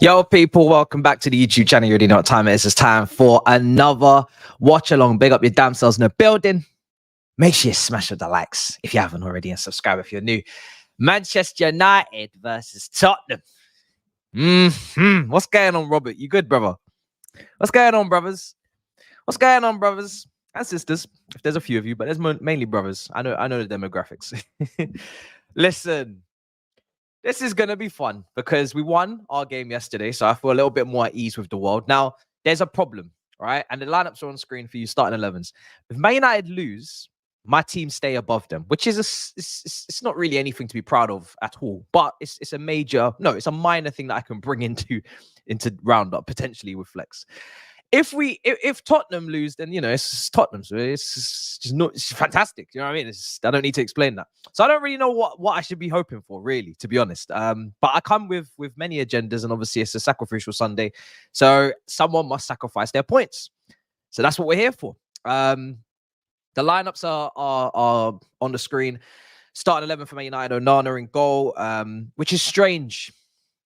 Yo, people, welcome back to the YouTube channel. You already know what time it is. It's time for another watch along. Big up your damn selves in the building. Make sure you smash the likes if you haven't already and subscribe if you're new. Manchester United versus Tottenham. What's going on, Robert? You good, brother? What's going on, brothers? What's going on, brothers and sisters? If there's a few of you, but there's mainly brothers. I know the demographics. Listen. This is going to be fun because we won our game yesterday, so I feel a little bit more at ease with the world. Now, there's a problem, right? And the lineups are on screen for you starting 11s. If Man United lose, my team stay above them, which is it's not really anything to be proud of at all. But it's a minor thing that I can bring into roundup potentially with flex. If Tottenham lose, then it's Tottenham, so it's fantastic. You know what I mean? I don't need to explain that. So I don't really know what I should be hoping for, really, to be honest. But I come with many agendas, and obviously it's a sacrificial Sunday, so someone must sacrifice their points. So that's what we're here for. The lineups are on the screen. Starting 11 for Man United: Onana in goal, which is strange.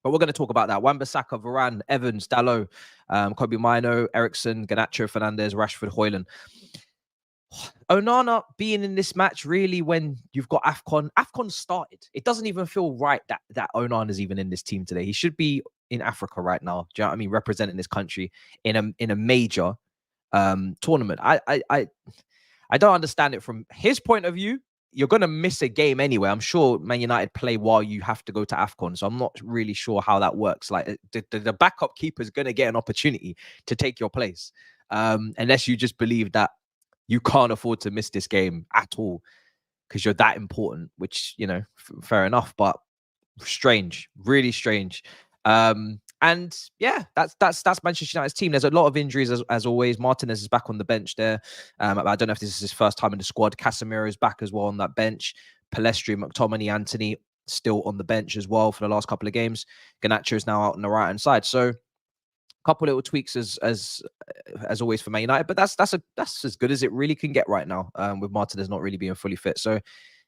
But we're going to talk about that. Wan-Bissaka, Varane, Evans, Dalot, Kobe Mino, Ericsson, Garnacho, Fernandes, Rashford, Højlund. Onana being in this match, really, when you've got AFCON. AFCON started. It doesn't even feel right that Onana is even in this team today. He should be in Africa right now. Do you know what I mean? Representing this country in a major tournament. I don't understand it from his point of view. You're going to miss a game anyway. I'm sure Man United play while you have to go to AFCON. So I'm not really sure how that works. Like the backup keeper is going to get an opportunity to take your place. Unless you just believe that you can't afford to miss this game at all because you're that important, which, fair enough, but strange, really strange. And yeah, that's Manchester United's team. There's a lot of injuries as always. Martinez is back on the bench there. I don't know if this is his first time in the squad. Casemiro is back as well on that bench. Palestri, McTominay, Anthony still on the bench as well for the last couple of games. Garnacho is now out on the right hand side. So a couple little tweaks as always for Man United, but that's as good as it really can get right now. With Martinez not really being fully fit. So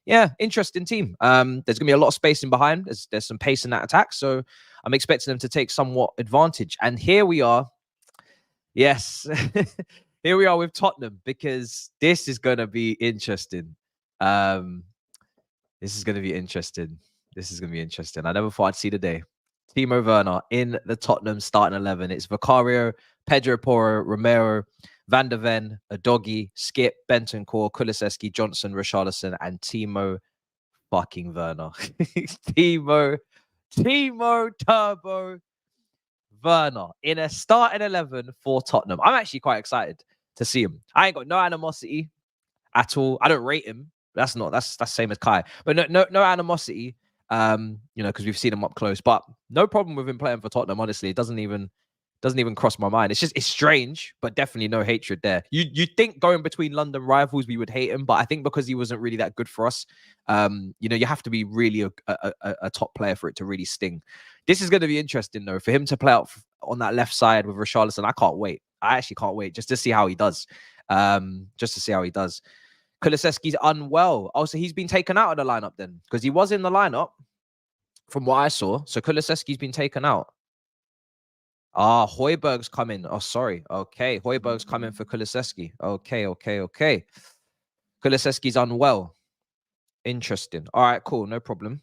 yeah, interesting team. There's gonna be a lot of space in behind. There's some pace in that attack. So I'm expecting them to take somewhat advantage. And here we are. Yes, here we are with Tottenham, because this is going to be interesting. This is going to be interesting. I never thought I'd see the day. Timo Werner in the Tottenham starting 11. It's Vicario, Pedro Porro, Romero, Van der Ven, Udogie, Skip, Bentancur, Kulusevski, Johnson, Richarlison, and Timo fucking Werner. Timo Turbo Werner in a starting 11 for Tottenham. I'm actually quite excited to see him. I ain't got no animosity at all. I don't rate him. That's same as Kai. But no animosity. Because we've seen him up close. But no problem with him playing for Tottenham. Honestly, it doesn't even cross my mind. It's strange, but definitely no hatred there. You think going between London rivals we would hate him, but I think because he wasn't really that good for us, you have to be really a top player for it to really sting. This is going to be interesting though, for him to play out on that left side with Richarlison. I can't wait. I actually can't wait just to see how he does. Kulusevski's unwell. Oh, so he's been taken out of the lineup then, because he was in the lineup from what I saw. So Kulusevski's been taken out. Højbjerg's coming. Oh, sorry. Okay, Højbjerg's coming for Kulusevski. Okay. Kulusevski's unwell. Interesting. All right, cool. No problem.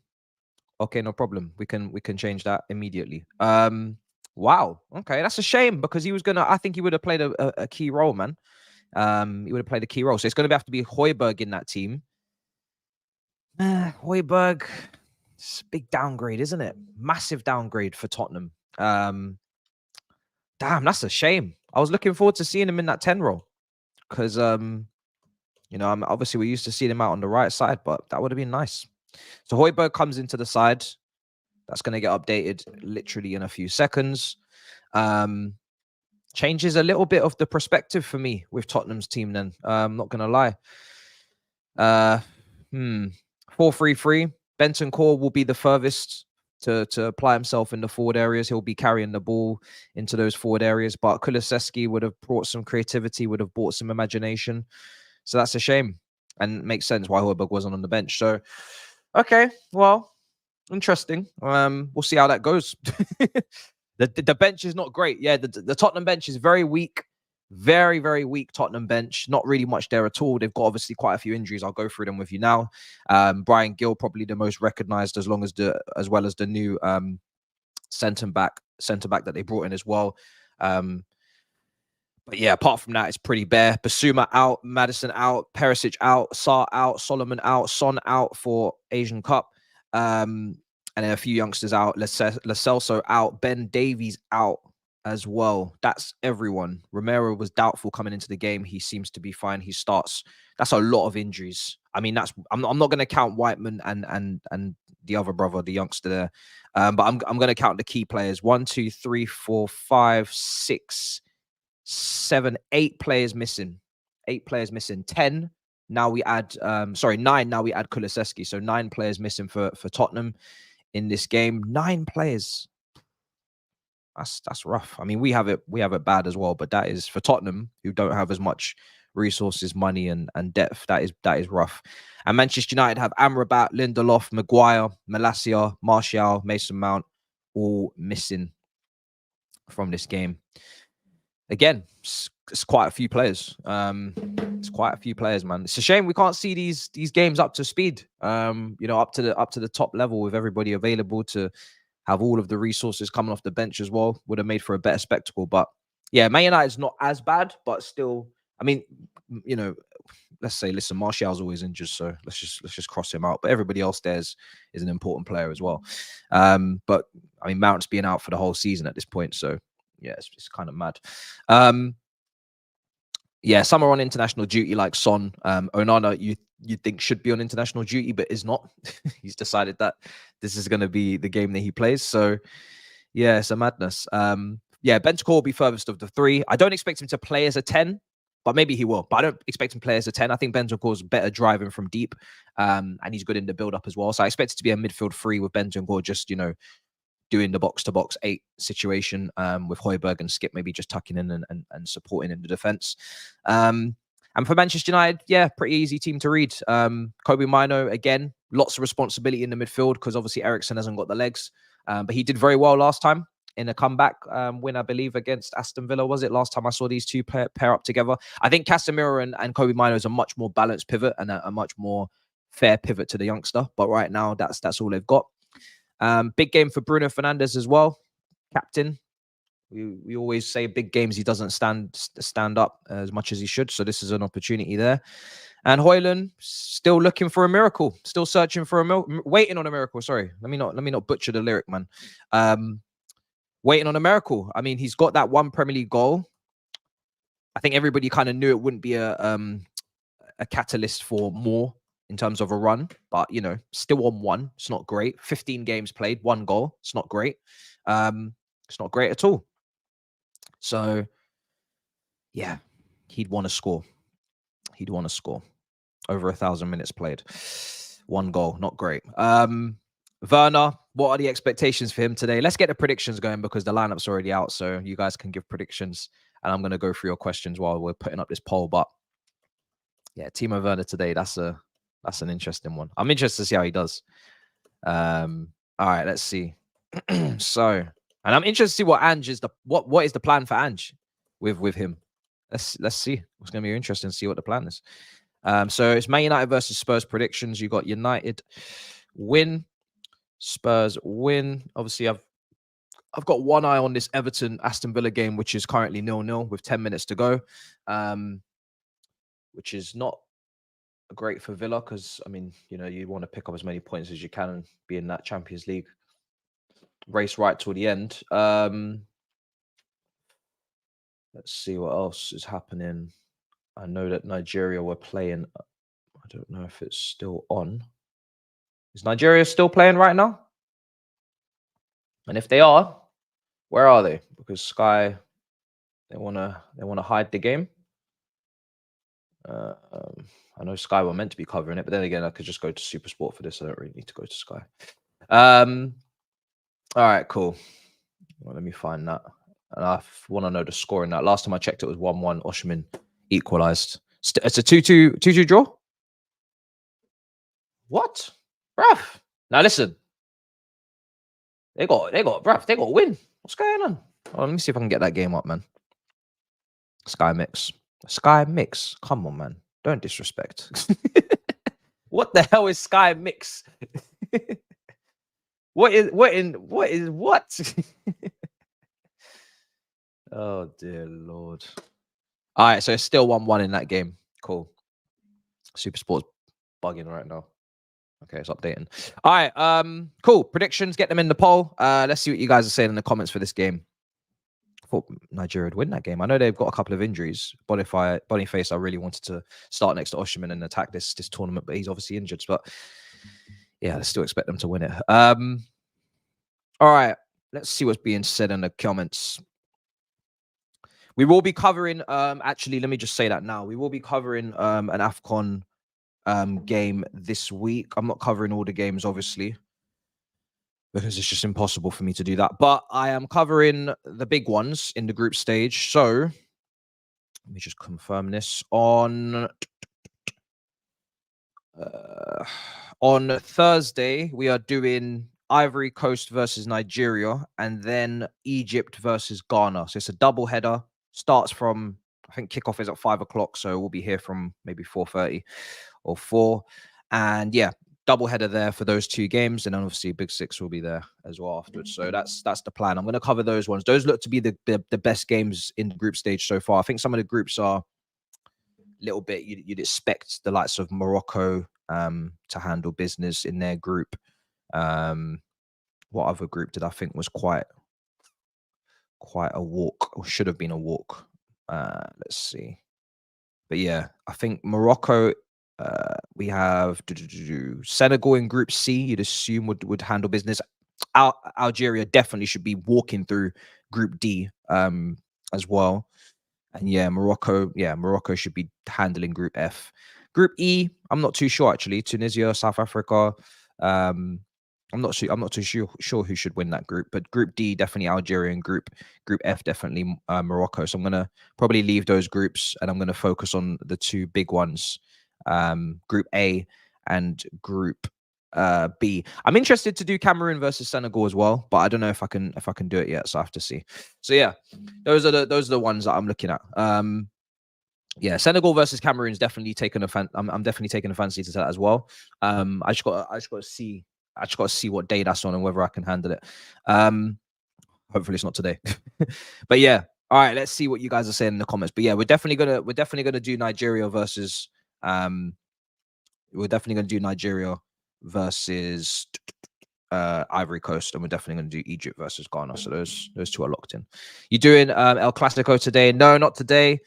Okay, no problem. We can change that immediately. Wow. Okay, that's a shame, because I think he would have played a key role, man. He would have played a key role. So it's going to have to be Højbjerg in that team. Højbjerg, it's a big downgrade, isn't it? Massive downgrade for Tottenham. Damn, that's a shame. I was looking forward to seeing him in that 10 role, because obviously we're used to seeing him out on the right side, but that would have been nice. So Højbjerg comes into the side. That's going to get updated literally in a few seconds. Changes a little bit of the perspective for me with Tottenham's team then. I'm not going to lie. 4-3-3. Bentancur will be the furthest to apply himself in the forward areas. He'll be carrying the ball into those forward areas. But Kulusevski would have brought some creativity, would have brought some imagination. So that's a shame. And makes sense why Højbjerg wasn't on the bench. So, okay, well, interesting. We'll see how that goes. The bench is not great. Yeah, the Tottenham bench is very weak. Very, very weak Tottenham bench. Not really much there at all. They've got obviously quite a few injuries. I'll go through them with you now. Brian Gill, probably the most recognized, as well as the new centre back that they brought in as well. But yeah, apart from that, it's pretty bare. Basuma out, Maddison out, Perisic out, Sarr out, Solomon out, Son out for Asian Cup. And then a few youngsters out. Lo Celso out, Ben Davies out as well. That's everyone. Romero was doubtful coming into the game. He seems to be fine. He starts. That's a lot of injuries. I mean, I'm not going to count Whiteman and the other brother, the youngster there. But I'm going to count the key players. 1, 2, 3, 4, 5, 6, 7, 8 players missing. 8 players missing. 10. Now we add 9. Now we add Kulusevski. So 9 players missing for Tottenham in this game. 9 players. That's rough. I mean, we have it bad as well, but that is for Tottenham, who don't have as much resources, money, and depth. That is rough. And Manchester United have Amrabat, Lindelof, Maguire, Malacia, Martial, Mason Mount, all missing from this game. Again, it's quite a few players. It's quite a few players, man. It's a shame we can't see these games up to speed. Up to the top level with everybody available to have all of the resources coming off the bench as well. Would have made for a better spectacle. But yeah, Man United's not as bad, but still, I mean, let's say, listen, Martial's always injured, so let's just cross him out. But everybody else there is an important player as well. But I mean, Mount's being out for the whole season at this point, so yeah, it's kind of mad. Yeah, some are on international duty, like Son. Onana, you think should be on international duty, but is not. He's decided that this is going to be the game that he plays. So yeah, it's a madness. Yeah, Bentancur will be furthest of the 3. I don't expect him to play as a 10, but maybe he will. But I don't expect him to play as a 10. I think Bentancur's better driving from deep, and he's good in the build-up as well. So I expect it to be a midfield 3 with Bentancur just, doing the box-to-box 8 situation with Højbjerg and Skip maybe just tucking in and supporting in the defense. And for Manchester United, yeah, pretty easy team to read. Kobe Mino, again, lots of responsibility in the midfield because obviously Eriksen hasn't got the legs. But he did very well last time in a comeback win, I believe, against Aston Villa, was it? Last time I saw these two pair up together. I think Casemiro and Kobe Mino is a much more balanced pivot and a much more fair pivot to the youngster. But right now, that's all they've got. Big game for Bruno Fernandes as well, captain. We always say big games he doesn't stand up as much as he should, so this is an opportunity there. And Højlund still looking for a miracle, still searching for waiting on a miracle. Sorry, let me not butcher the lyric, man. Waiting on a miracle. I mean, he's got that one Premier League goal. I think everybody kind of knew it wouldn't be a catalyst for more in terms of a run, but still on 1. It's not great. 15 games played, 1 goal. It's not great. It's not great at all. So yeah, he'd want to score. He'd want to score. Over 1,000 minutes played. 1 goal, not great. Werner, what are the expectations for him today? Let's get the predictions going because the lineup's already out, so you guys can give predictions, and I'm going to go through your questions while we're putting up this poll. But yeah, Timo Werner today, that's an interesting one. I'm interested to see how he does. All right, let's see. So, and I'm interested to see what Ange is what is the plan for Ange with him. Let's see. It's going to be interesting to see what the plan is. So it's Man United versus Spurs predictions. You got United win, Spurs win. Obviously, I've got one eye on this Everton Aston Villa game, which is currently 0-0 with 10 minutes to go, which is not great for Villa because, I mean, you want to pick up as many points as you can and be in that Champions League race right till the end. Let's see what else is happening. I know that Nigeria were playing. I don't know if it's still on. Is Nigeria still playing right now? And if they are, where are they? Because Sky, they wanna hide the game. I know Sky were meant to be covering it, but then again, I could just go to Super Sport for this. I don't really need to go to Sky. All right, cool. Well, let me find that. And I want to know the score in that. Last time I checked, it was 1-1. Osimhen equalized. It's a 2-2 draw. What, bruv? Now listen. They got bruv. They got a win. What's going on? Oh, let me see if I can get that game up, man. Sky Mix. Sky Mix. Come on, man. Don't disrespect. What the hell is Sky Mix? what? Oh dear Lord. All right, so it's still 1-1 in that game. Cool. Super Sports bugging right now. Okay, it's updating. All right, cool. Predictions, get them in the poll. Let's see what you guys are saying in the comments for this game. I thought Nigeria would win that game. I know they've got a couple of injuries. Boniface, I really wanted to start next to Osimhen and attack this tournament, but he's obviously injured. But yeah, I still expect them to win it. All right, let's see what's being said in the comments. We will be covering, actually, let me just say that now. We will be covering an AFCON game this week. I'm not covering all the games, obviously, because it's just impossible for me to do that. But I am covering the big ones in the group stage. So let me just confirm this. On Thursday, we are doing Ivory Coast versus Nigeria, and then Egypt versus Ghana. So it's a double header. Starts from, I think kickoff is at 5 o'clock, so we'll be here from maybe 4:30 or 4. And yeah, double header there for those two games, and then obviously Big Six will be there as well afterwards. So that's the plan. I'm going to cover those ones. Those look to be the best games in the group stage so far. I think some of the groups are a little bit, you'd expect the likes of Morocco to handle business in their group. What other group did I think was quite a walk, or should have been a walk? Let's see. But yeah, I think Morocco, we have Senegal in Group C, you'd assume would handle business. Algeria definitely should be walking through Group D as well. And yeah, Morocco should be handling Group F. Group E, I'm not too sure actually. Tunisia, South Africa. I'm not too sure who should win that group, but Group D definitely Algeria, and Group F definitely Morocco. So I'm gonna probably leave those groups, and I'm gonna focus on the two big ones, Group A and Group B. I'm interested to do Cameroon versus Senegal as well, but I don't know if I can do it yet. So I have to see. So yeah, those are the ones that I'm looking at. Yeah, Senegal versus Cameroon is definitely taking a fan. I'm definitely taking a fancy to that as well. I just got to see. I just got to see what day that's on and whether I can handle it. Hopefully it's not today. But yeah, all right. Let's see what you guys are saying in the comments. But yeah, we're definitely gonna do Nigeria versus Ivory Coast, and we're definitely going to do Egypt versus Ghana. So those two are locked in. You doing El Clasico today? No, not today.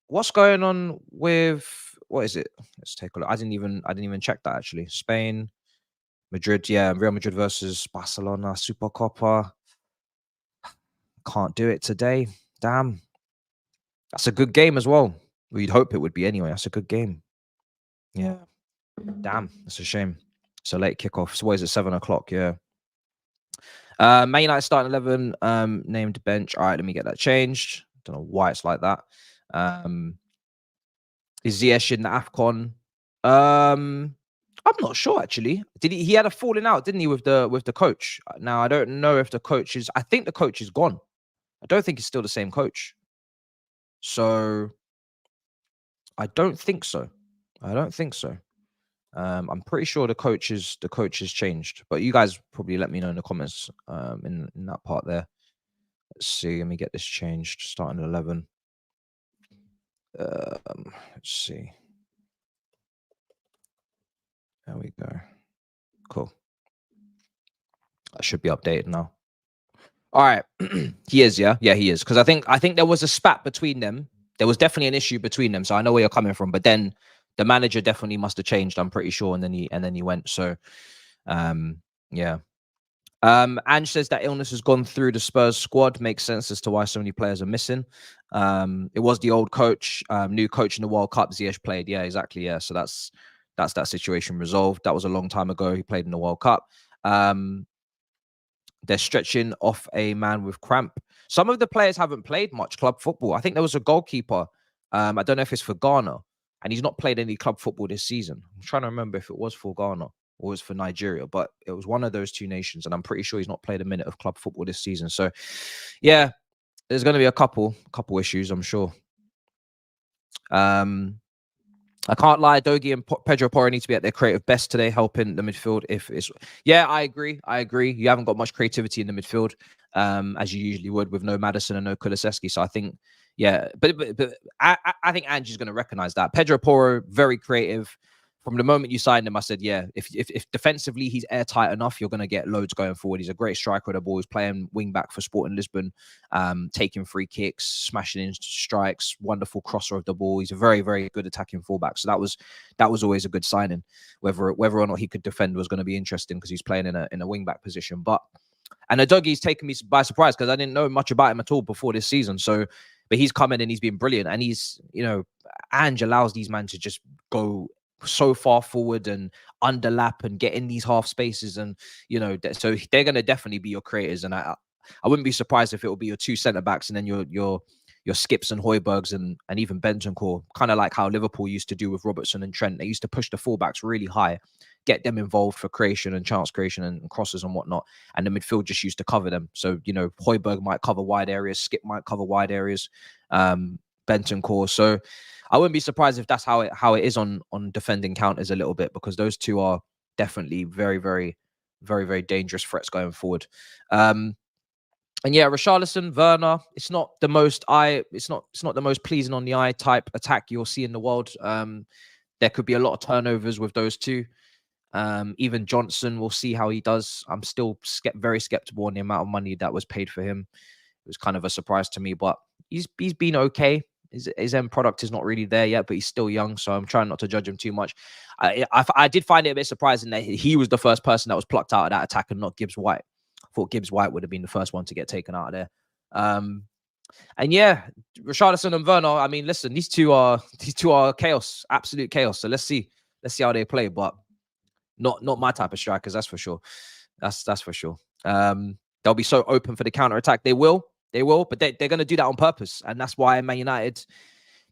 What's going on with, what is it? Let's take a look. I didn't even check that actually. Spain, Madrid, yeah, Real Madrid versus Barcelona, Supercopa. Can't do it today. Damn. That's a good game as well. We'd hope it would be anyway. That's a good game. Yeah. Damn, that's a shame. It's a late kickoff. So what is it, 7 o'clock? Yeah. Man United starting 11, named bench. All right, let me get that changed. Don't know why it's like that. Is Ziyech in the AFCON? I'm not sure actually. He had a falling out, didn't he, with the coach? Now I don't know if the coach is. I think the coach is gone. I don't think it's still the same coach. So I don't think so. I'm pretty sure the coach has changed. But you guys probably let me know in the comments in that part there. Let's see. Let me get this changed. Starting at 11. Let's see. There we go. Cool. That should be updated now. All right. He is, yeah? Yeah, he is. Because I think there was a spat between them. There was definitely an issue between them. So I know where you're coming from. But then the manager definitely must have changed, I'm pretty sure. And then he went. So yeah. Ange says that illness has gone through the Spurs squad. Makes sense as to why so many players are missing. It was the old coach, new coach in the World Cup. Ziyech played. Yeah, exactly. Yeah. So that's that situation resolved. That was a long time ago. He played in the World Cup. They're stretching off a man with cramp. Some of the players haven't played much club football. I think there was a goalkeeper. I don't know if it's for Ghana, and he's not played any club football this season. I'm trying to remember if it was for Ghana. or it was for Nigeria, but it was one of those two nations, and I'm pretty sure he's not played a minute of club football this season. So, yeah, there's going to be a couple issues, I'm sure. I can't lie, Dogi and Pedro Porro need to be at their creative best today, helping the midfield. Yeah, I agree. You haven't got much creativity in the midfield, as you usually would with no Maddison and no Kulusevski. So I think, yeah, but I think Angie's going to recognize that. Pedro Porro, very creative. From the moment you signed him, I said, yeah, if defensively he's airtight enough, you're going to get loads going forward. He's a great striker of the ball. He's playing wing back for Sporting Lisbon, taking free kicks, smashing in strikes, wonderful crosser of the ball. He's a very, very good attacking fullback. So that was always a good signing. Whether or not he could defend was going to be interesting because he's playing in a wing back position. And Udogi's taken me by surprise because I didn't know much about him at all before this season. So, but he's come in and he's been brilliant. And he's, Ange allows these men to just go so far forward and underlap and get in these half spaces, and so they're going to definitely be your creators. And I wouldn't be surprised if it will be your two centre backs and then your Skips and Højbjergs and even Bentancur, kind of like how Liverpool used to do with Robertson and Trent. They used to push the fullbacks really high, get them involved for creation and chance creation and crosses and whatnot, and the midfield just used to cover them. So Højbjerg might cover wide areas, Skip might cover wide areas, Bentancur. So I wouldn't be surprised if that's how it is on defending counters a little bit, because those two are definitely very, very, very, very dangerous threats going forward. And yeah, Richarlison, Werner, it's not the most pleasing on the eye type attack you'll see in the world. There could be a lot of turnovers with those two. Even Johnson, we'll see how he does. I'm still very skeptical on the amount of money that was paid for him. It was kind of a surprise to me, but he's been okay. His end product is not really there yet, but he's still young, so I'm trying not to judge him too much. I did find it a bit surprising that he was the first person that was plucked out of that attack and not Gibbs White. I thought Gibbs White would have been the first one to get taken out of there. And yeah, Richarlison and Werner, I mean, listen, these two are chaos, absolute chaos. So let's see how they play, but not my type of strikers, that's for sure. That's for sure. They'll be so open for the counter attack. They will, but they're going to do that on purpose, and that's why Man United,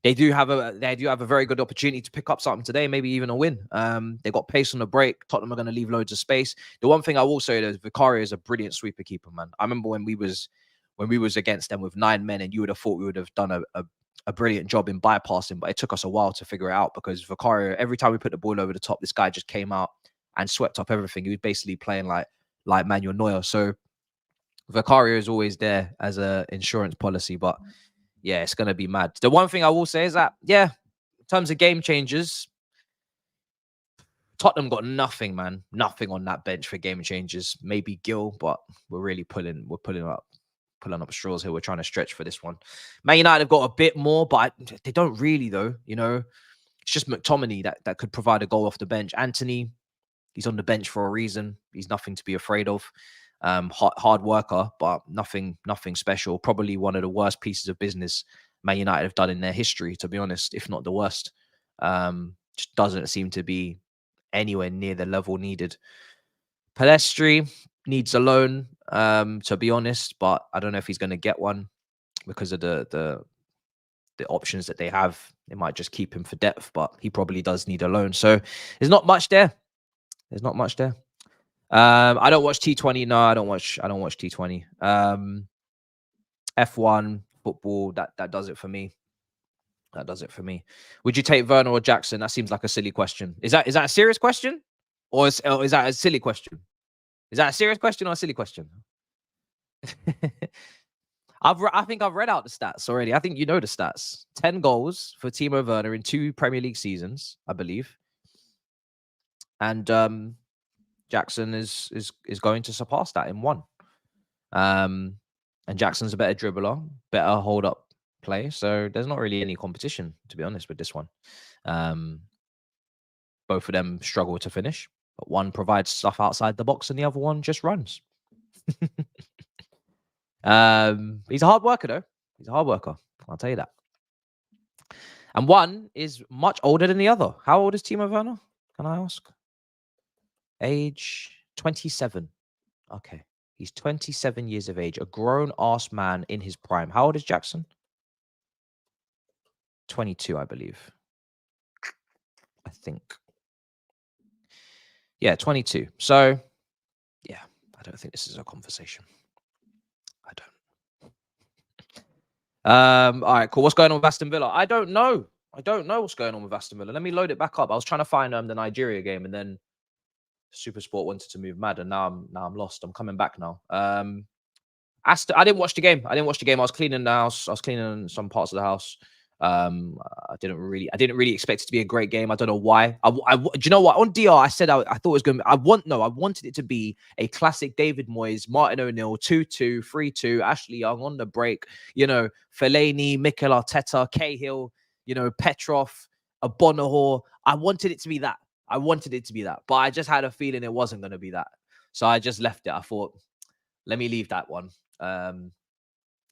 they do have a very good opportunity to pick up something today, maybe even a win. They got pace on the break. Tottenham are going to leave loads of space. The one thing I will say is Vicario is a brilliant sweeper keeper, man. I remember when we was against them with 9 men, and you would have thought we would have done a brilliant job in bypassing, but it took us a while to figure it out, because Vicario, every time we put the ball over the top, this guy just came out and swept up everything. He was basically playing like Manuel Neuer. So Vicario is always there as an insurance policy, but yeah, it's going to be mad. The one thing I will say is that, yeah, in terms of game changers, Tottenham got nothing, man. Nothing on that bench for game changers. Maybe Gill, but we're really pulling up straws here. We're trying to stretch for this one. Man United have got a bit more, but they don't really, though. It's just McTominay that could provide a goal off the bench. Anthony, he's on the bench for a reason. He's nothing to be afraid of. Hard worker, but nothing special. Probably one of the worst pieces of business Man United have done in their history, to be honest, if not the worst. Just doesn't seem to be anywhere near the level needed. Pellistri needs a loan, to be honest, but I don't know if he's going to get one because of the options that they have. They might just keep him for depth, but he probably does need a loan. So there's not much there. I don't watch T20. No, I don't watch T20. F1 football, that does it for me. Would you take Werner or Jackson? That seems like a silly question. Is that a serious question, or is that a silly question? Is that a serious question or a silly question? I think I've read out the stats already. I think you know the stats. 10 goals for Timo Werner in 2 Premier League seasons, I believe. And Jackson is going to surpass that in 1. And Jackson's a better dribbler, better hold up play. So there's not really any competition, to be honest, with this one. Both of them struggle to finish, but one provides stuff outside the box and the other one just runs. He's a hard worker, though. He's a hard worker. I'll tell you that. And one is much older than the other. How old is Timo Werner? Can I ask? Age 27. Okay. He's 27 years of age, a grown-ass man in his prime. How old is Jackson? 22, I believe. I think. Yeah, 22. So, yeah, I don't think this is a conversation. I don't. All right, cool. What's going on with Aston Villa? I don't know. I don't know what's going on with Aston Villa. Let me load it back up. I was trying to find the Nigeria game, and then Supersport wanted to move mad, and now I'm lost. I'm coming back now. I didn't watch the game. I was cleaning the house. I was cleaning some parts of the house. I didn't really expect it to be a great game. I don't know why. Do you know what? On DR, I said I thought it was going to be, I wanted it to be a classic David Moyes, Martin O'Neill, 2-2, 3-2, Ashley Young on the break, Fellaini, Mikel Arteta, Cahill, Petrov, Abonohor. I wanted it to be that. But I just had a feeling it wasn't going to be that. So I just left it. I thought, let me leave that one.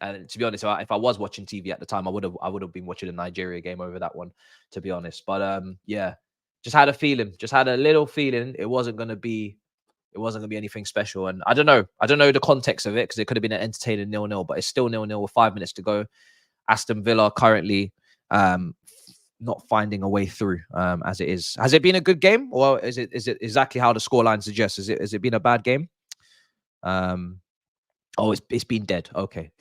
And to be honest, if I was watching TV at the time, I would have been watching the Nigeria game over that one, to be honest. But yeah, just had a little feeling it wasn't going to be anything special. And I don't know the context of it, because it could have been an entertaining 0-0, but it's still 0-0 with 5 minutes to go. Aston Villa currently not finding a way through as it is. Has it been a good game, or is it exactly how the scoreline suggests? Has it been a bad game? Oh, it's been dead. Okay.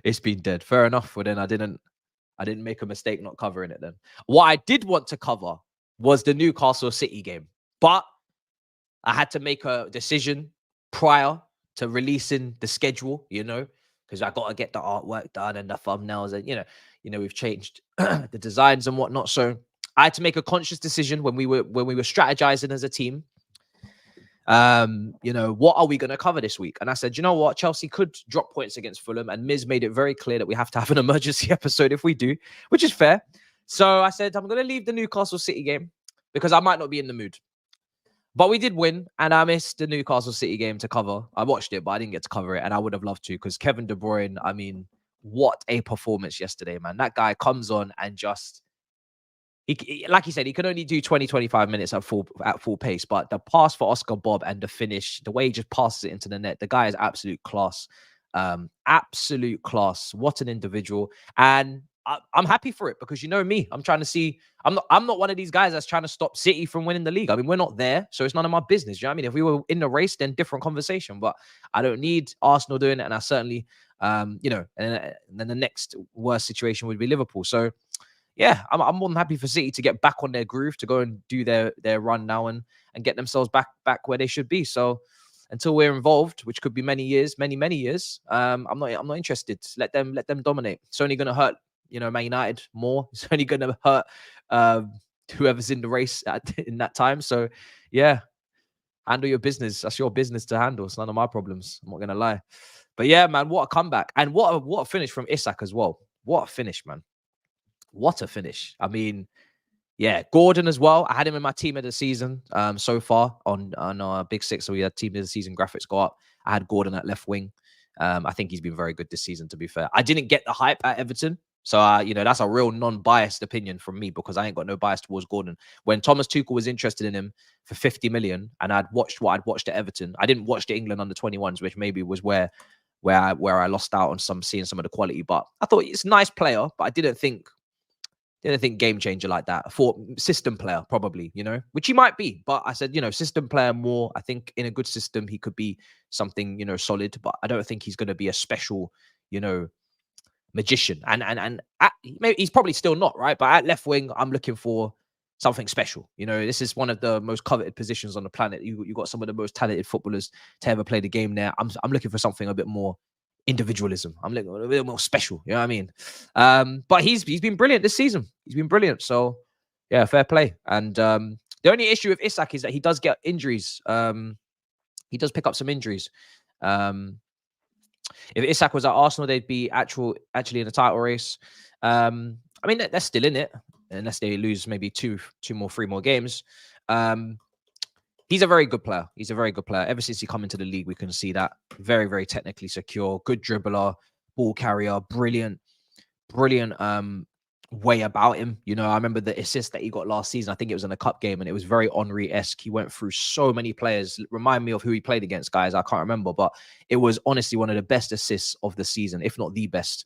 It's been dead. Fair enough. Well, then I didn't make a mistake not covering it then. What I did want to cover was the Newcastle City game, but I had to make a decision prior to releasing the schedule, because I got to get the artwork done and the thumbnails, and we've changed the designs and whatnot. So I had to make a conscious decision when we were strategizing as a team. What are we going to cover this week? And I said, you know what? Chelsea could drop points against Fulham, and Miz made it very clear that we have to have an emergency episode if we do, which is fair. So I said, I'm going to leave the Newcastle City game because I might not be in the mood. But we did win, and I missed the Newcastle City game to cover. I watched it, but I didn't get to cover it, and I would have loved to, because Kevin De Bruyne, I mean, what a performance yesterday, man. That guy comes on and just... He, like he said, he can only do 20-25 minutes at full pace, but the pass for Oscar Bob and the finish, the way he just passes it into the net, the guy is absolute class. Absolute class. What an individual. And I'm happy for it, because you know me, I'm trying to see... I'm not one of these guys that's trying to stop City from winning the league. I mean, we're not there, so it's none of my business. You know what I mean? If we were in the race, then different conversation. But I don't need Arsenal doing it, and I certainly, and then the next worst situation would be Liverpool. So yeah, I'm more than happy for City to get back on their groove, to go and do their run now and get themselves back where they should be. So until we're involved, which could be many years, I'm not interested. Let them dominate. It's only going to hurt, Man United more. It's only going to hurt whoever's in the race in that time. So yeah, handle your business. That's your business to handle. It's none of my problems. I'm not going to lie. But yeah, man, what a comeback, and what a finish from Isak as well. What a finish, man. What a finish. I mean, yeah, Gordon as well. I had him in my team of the season so far on our Big Six. So we had team of the season graphics go up. I had Gordon at left wing. I think he's been very good this season, to be fair. I didn't get the hype at Everton. So, that's a real non-biased opinion from me, because I ain't got no bias towards Gordon. When Thomas Tuchel was interested in him for 50 million, and I'd watched what I'd watched at Everton, I didn't watch the England under 21s, which maybe was where I lost out on seeing some of the quality. But I thought it's a nice player, but I didn't think game changer like that. I thought system player, probably, which he might be. But I said, system player more. I think in a good system, he could be something, solid. But I don't think he's going to be a special, magician. And he's probably still not, right? But at left wing, I'm looking for something special. This is one of the most coveted positions on the planet. You got some of the most talented footballers to ever play the game there. I'm looking for something a bit more individualism. I'm looking a bit more special. You know what I mean? But he's been brilliant this season. He's been brilliant. So yeah, fair play. And the only issue with Isak is that he does get injuries. He does pick up some injuries. If Isak was at Arsenal, they'd be actually in the title race. I mean, they're still in it, unless they lose maybe three more games. He's a very good player. Ever since he come into the league, we can see that. Very, very technically secure, good dribbler, ball carrier, brilliant way about him. I remember the assist that he got last season. I think it was in a cup game, and it was very Henry-esque. He went through so many players. Remind me of who he played against, guys. I can't remember, but it was honestly one of the best assists of the season, if not the best.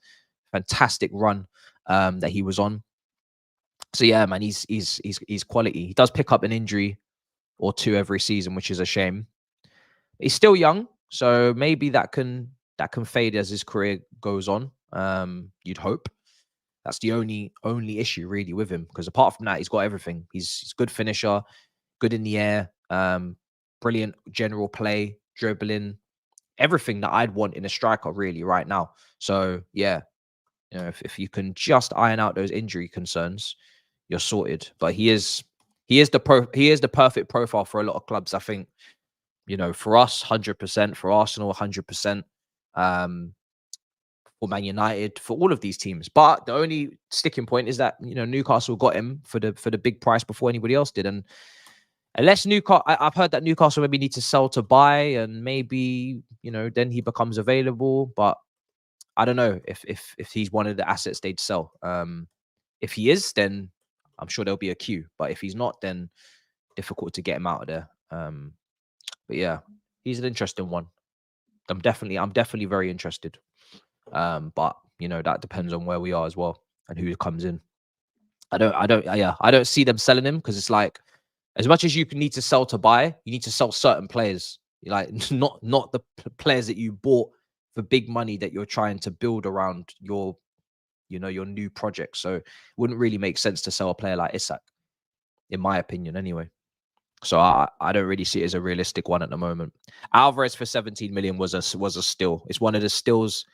Fantastic run that he was on. So yeah, man, he's quality. He does pick up an injury or 2 every season, which is a shame. He's still young, so maybe that can fade as his career goes on. You'd hope. That's the only issue really with him, because apart from that, he's got everything. He's a good finisher, good in the air, brilliant general play, dribbling, everything that I'd want in a striker really right now. So yeah, you know, if you can just iron out those injury concerns, you're sorted. But he is the perfect profile for a lot of clubs. I think, you know, for us, 100%, for Arsenal, 100%, for Man United, for all of these teams. But the only sticking point is that, you know, Newcastle got him for the big price before anybody else did. And unless Newcastle, I've heard that Newcastle maybe need to sell to buy, and maybe, you know, then he becomes available. But I don't know if he's one of the assets they'd sell. If he is, then I'm sure there'll be a queue. But if he's not, then difficult to get him out of there. But yeah, he's an interesting one. I'm definitely very interested. But you know, that depends on where we are as well and who comes in. I don't see them selling him, because it's like, as much as you need to sell to buy, you need to sell certain players. Like not the players that you bought for big money that you're trying to build around your, you know, your new project. So it wouldn't really make sense to sell a player like Isak, in my opinion, anyway. So I don't really see it as a realistic one at the moment. Alvarez for 17 million was a steal. It's one of the steals.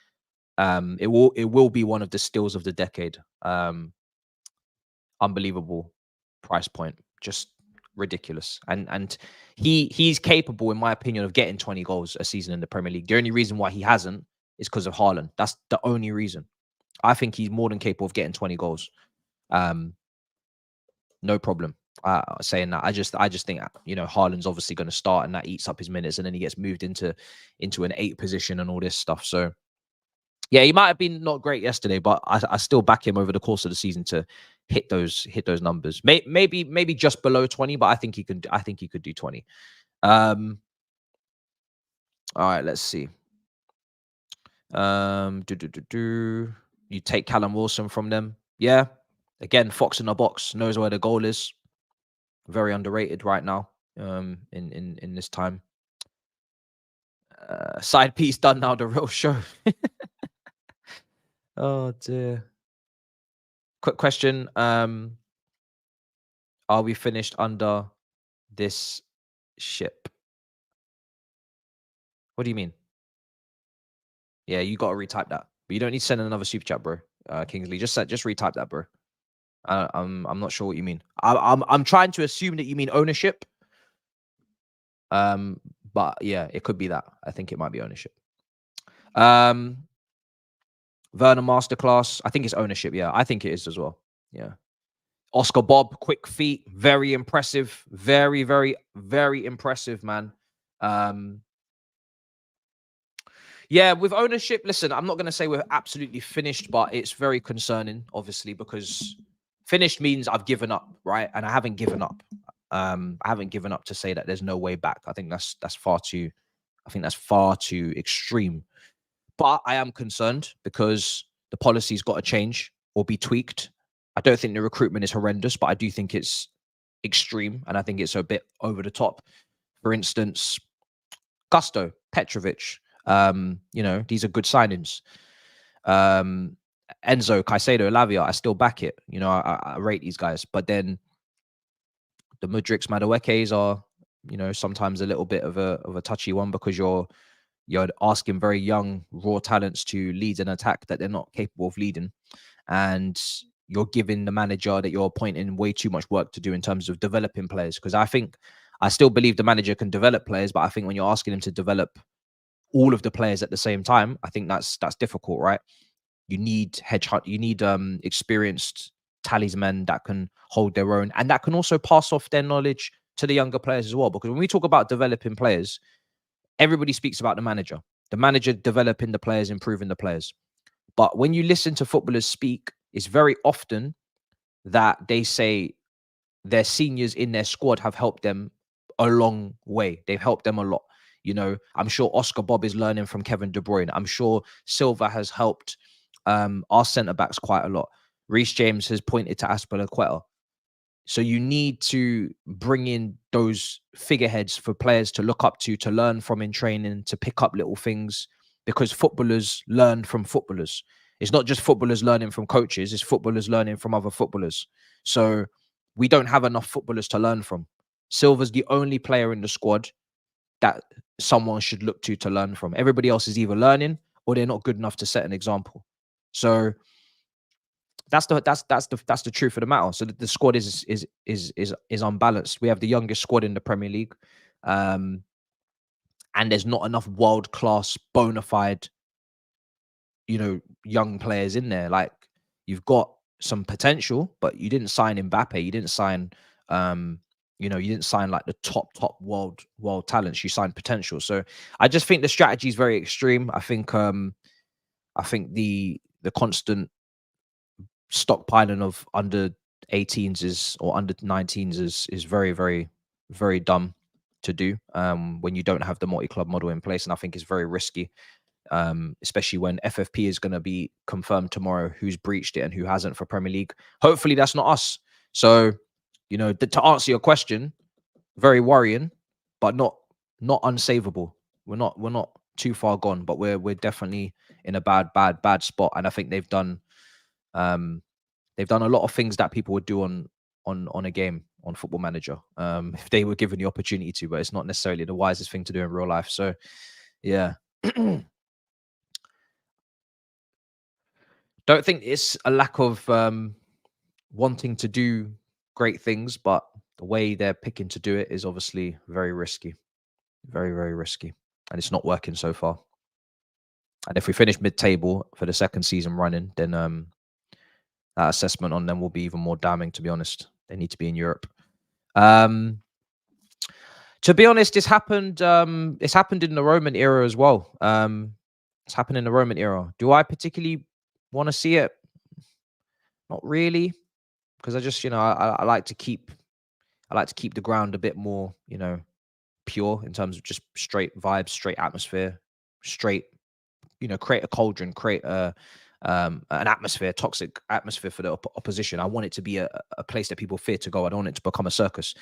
It will be one of the steals of the decade. Unbelievable price point, just ridiculous. And he's capable, in my opinion, of getting 20 goals a season in the Premier League. The only reason why he hasn't is because of Haaland. That's the only reason. I think he's more than capable of getting 20 goals. No problem. Saying that, I just think, you know, Haaland's obviously going to start, and that eats up his minutes, and then he gets moved into an 8 position and all this stuff. So yeah, he might have been not great yesterday, but I still back him over the course of the season to hit those numbers. Maybe just below 20, but I think he could do 20. All right, let's see. You take Callum Wilson from them. Yeah. Again, Fox in the box, knows where the goal is. Very underrated right now. In this time. Side piece done now, the real show. Oh dear. Quick question. Are we finished under this ship? What do you mean? Yeah, you got to retype that. But you don't need to send another super chat, bro. Kingsley, just retype that, bro. I'm not sure what you mean. I'm trying to assume that you mean ownership. But yeah, it could be that. I think it might be ownership. Vernon Masterclass. I think it's ownership. Yeah, I think it is as well. Yeah. Oscar Bob, quick feet, very impressive. Very, very, very impressive, man. Yeah, with ownership, listen, I'm not going to say we're absolutely finished, but it's very concerning, obviously, because finished means I've given up, right? And I haven't given up. I haven't given up to say that there's no way back. I think that's far too extreme. But I am concerned because the policy's got to change or be tweaked. I don't think the recruitment is horrendous, but I do think it's extreme, and I think it's a bit over the top. For instance, Gusto, Petrovic, you know, these are good signings. Enzo, Caicedo, Lavia, I still back it. You know, I rate these guys. But then the Mudriks, Maduekes are, you know, sometimes a little bit of a touchy one, because you're asking very young, raw talents to lead an attack that they're not capable of leading. And you're giving the manager that you're appointing way too much work to do in terms of developing players. Because I still believe the manager can develop players, but I think when you're asking him to develop all of the players at the same time, I think that's difficult, right? You need experienced talisman that can hold their own, and that can also pass off their knowledge to the younger players as well. Because when we talk about developing players, everybody speaks about the manager developing the players, improving the players. But when you listen to footballers speak, it's very often that they say their seniors in their squad have helped them a long way. They've helped them a lot. You know, I'm sure Oscar Bob is learning from Kevin De Bruyne. I'm sure Silva has helped our centre backs quite a lot. Reece James has pointed to Aspilicueta. So you need to bring in those figureheads for players to look up to learn from in training, to pick up little things, because footballers learn from footballers. It's not just footballers learning from coaches, it's footballers learning from other footballers. So we don't have enough footballers to learn from. Silva's the only player in the squad that someone should look to learn from. Everybody else is either learning or they're not good enough to set an example. So that's the truth of the matter. So the squad is unbalanced. We have the youngest squad in the Premier League, and there's not enough world class, bona fide, young players in there. Like, you've got some potential, but you didn't sign Mbappe. You didn't sign, you didn't sign like the top world talents. You signed potential. So I just think the strategy is very extreme. I think the constant stockpiling of under 18s or under 19s is very, very, very dumb to do when you don't have the multi-club model in place. And I think it's very risky, especially when FFP is going to be confirmed tomorrow who's breached it and who hasn't for Premier League. Hopefully that's not us. So, to answer your question, very worrying, but not unsavable. We're not too far gone, but we're definitely in a bad spot. And I think they've done a lot of things that people would do on a game on Football Manager, if they were given the opportunity to, but it's not necessarily the wisest thing to do in real life. So yeah. Don't think it's a lack of wanting to do great things, but the way they're picking to do it is obviously very risky. Very, very risky. And it's not working so far. And if we finish mid-table for the second season running, then that assessment on them will be even more damning, to be honest. They need to be in Europe. To be honest, it's happened in the Roman era as well. It's happened in the Roman era. Do I particularly want to see it? Not really, because I just, I like to keep the ground a bit more, pure in terms of just straight vibes, straight atmosphere, straight, create a cauldron, create an atmosphere, toxic atmosphere for the opposition. I want it to be a place that people fear to go. I don't want it to become a circus.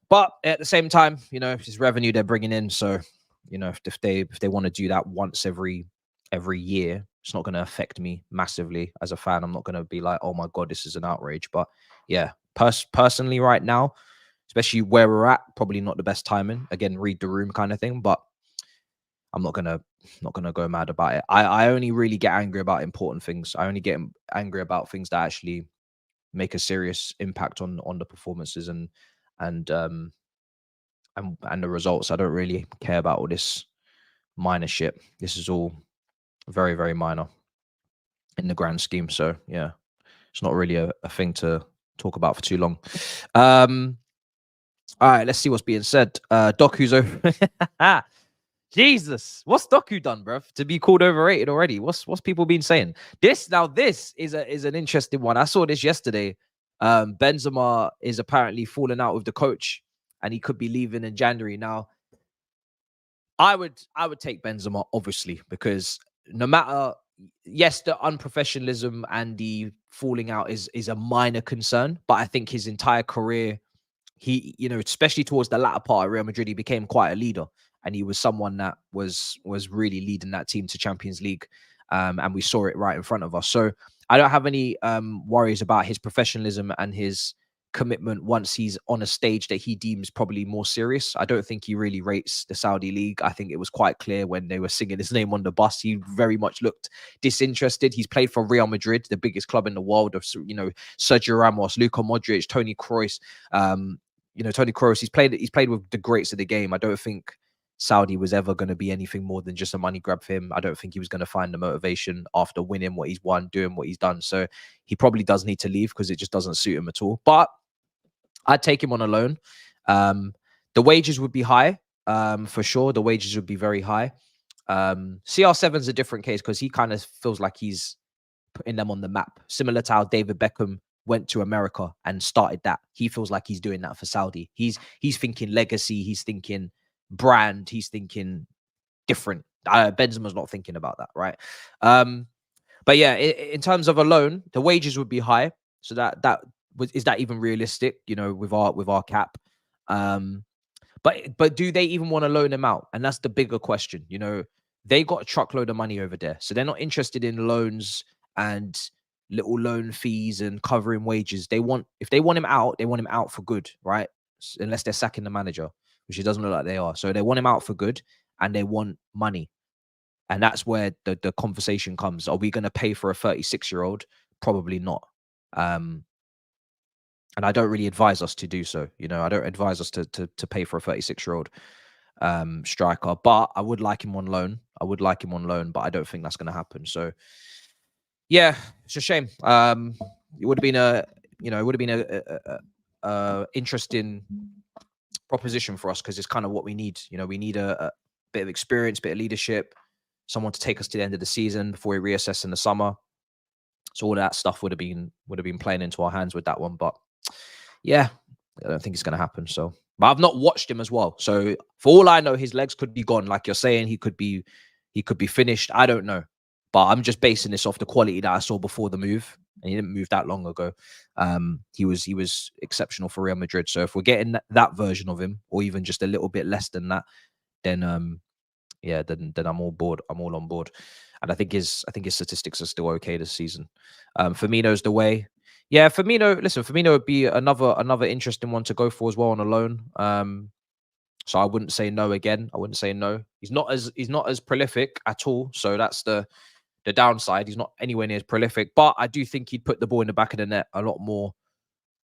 But at the same time, it's revenue they're bringing in. So, if they want to do that once every year, it's not going to affect me massively as a fan. I'm not going to be like, oh my God, this is an outrage. But yeah, personally right now, especially where we're at, probably not the best timing. Again, read the room kind of thing. But I'm not gonna go mad about it. I only really get angry about important things. I only get angry about things that actually make a serious impact on the performances and the results. I don't really care about all this minor shit. This is all very, very minor in the grand scheme. So yeah, it's not really a thing to talk about for too long. All right, let's see what's being said. Doku's over. Jesus, what's Doku done, bruv, to be called overrated already? What's people been saying? This is an interesting one. I saw this yesterday. Benzema is apparently falling out with the coach, and he could be leaving in January. Now, I would take Benzema, obviously, because no matter, yes, the unprofessionalism and the falling out is a minor concern, but I think his entire career, he, especially towards the latter part of Real Madrid, he became quite a leader. And he was someone that was really leading that team to Champions League. And we saw it right in front of us. So I don't have any worries about his professionalism and his commitment once he's on a stage that he deems probably more serious. I don't think he really rates the Saudi League. I think it was quite clear when they were singing his name on the bus. He very much looked disinterested. He's played for Real Madrid, the biggest club in the world, of, Sergio Ramos, Luka Modric, Toni Kroos. Toni Kroos, he's played with the greats of the game. I don't think Saudi was ever going to be anything more than just a money grab for him. I don't think he was going to find the motivation after winning what he's won, doing what he's done. So he probably does need to leave because it just doesn't suit him at all. But I'd take him on a loan. The wages would be high, for sure. The wages would be very high. CR7's a different case because he kind of feels like he's putting them on the map, similar to how David Beckham went to America and started that. He feels like he's doing that for Saudi. He's thinking legacy. He's thinking brand. He's thinking different. Benzema's not thinking about that, right? But yeah, in terms of a loan, the wages would be high, so that is that even realistic? You know, with our cap. But do they even want to loan him out? And that's the bigger question. You know, they got a truckload of money over there, so they're not interested in loans and little loan fees and covering wages. If they want him out, they want him out for good, right? Unless they're sacking the manager, which it doesn't look like they are. So they want him out for good, and they want money. And that's where the conversation comes. Are we going to pay for a 36-year-old? Probably not. And I don't really advise us to do so. You know, I don't advise us to pay for a 36-year-old striker, but I would like him on loan. But I don't think that's going to happen. So yeah, it's a shame. It would have been a interesting proposition for us, because it's kind of what we need. You know, we need a bit of experience, bit of leadership, someone to take us to the end of the season before we reassess in the summer. So all that stuff would have been playing into our hands with that one. But yeah, I don't think it's going to happen. So, but I've not watched him as well. So for all I know, his legs could be gone. Like you're saying, he could be finished. I don't know. But I'm just basing this off the quality that I saw before the move, and he didn't move that long ago. He was exceptional for Real Madrid. So if we're getting that version of him, or even just a little bit less than that, then yeah, then I'm all board. I'm all on board. And I think his statistics are still okay this season. Firmino's the way. Yeah, Firmino would be another interesting one to go for as well on a loan. So I wouldn't say no again. I wouldn't say no. He's not as prolific at all. So that's the downside. He's not anywhere near as prolific. But I do think he'd put the ball in the back of the net a lot more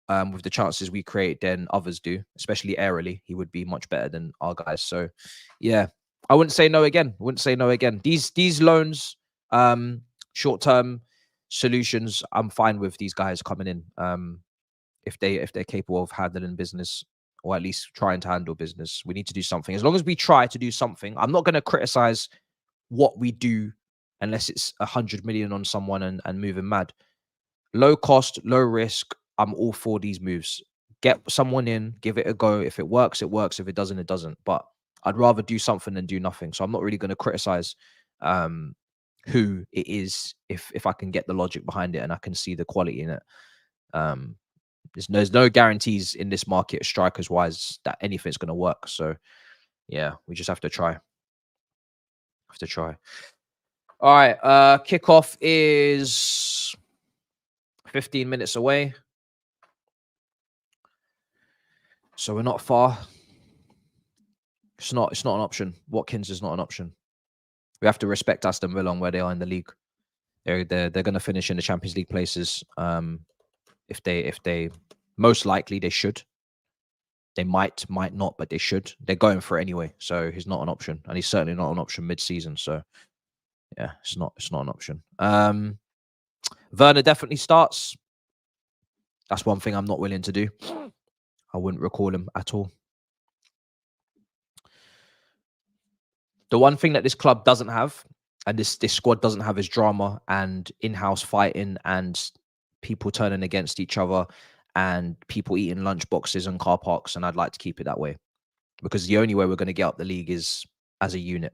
with the chances we create than others do, especially aerially. He would be much better than our guys. So yeah, I wouldn't say no again. These loans, short-term solutions, I'm fine with these guys coming in. If they're capable of handling business, or at least trying to handle business, we need to do something. As long as we try to do something, I'm not going to criticize what we do unless it's 100 million on someone and moving mad. Low cost, low risk. I'm all for these moves. Get someone in, give it a go. If it works, it works. If it doesn't, it doesn't. But I'd rather do something than do nothing. So I'm not really going to criticize who it is if I can get the logic behind it and I can see the quality in it. There's no guarantees in this market, strikers wise, that anything's going to work. So yeah, we just have to try. All right. Kickoff is 15 minutes away. So we're not far. It's not an option. Watkins is not an option. We have to respect Aston Villa on where they are in the league. They're going to finish in the Champions League places. If they most likely they should. They might not, but they should. They're going for it anyway. So he's not an option, and he's certainly not an option mid-season. So yeah, it's not an option. Werner definitely starts. That's one thing I'm not willing to do. I wouldn't recall him at all. The one thing that this club doesn't have, and this squad doesn't have, is drama and in-house fighting and people turning against each other and people eating lunch boxes and car parks. And I'd like to keep it that way, because the only way we're going to get up the league is as a unit.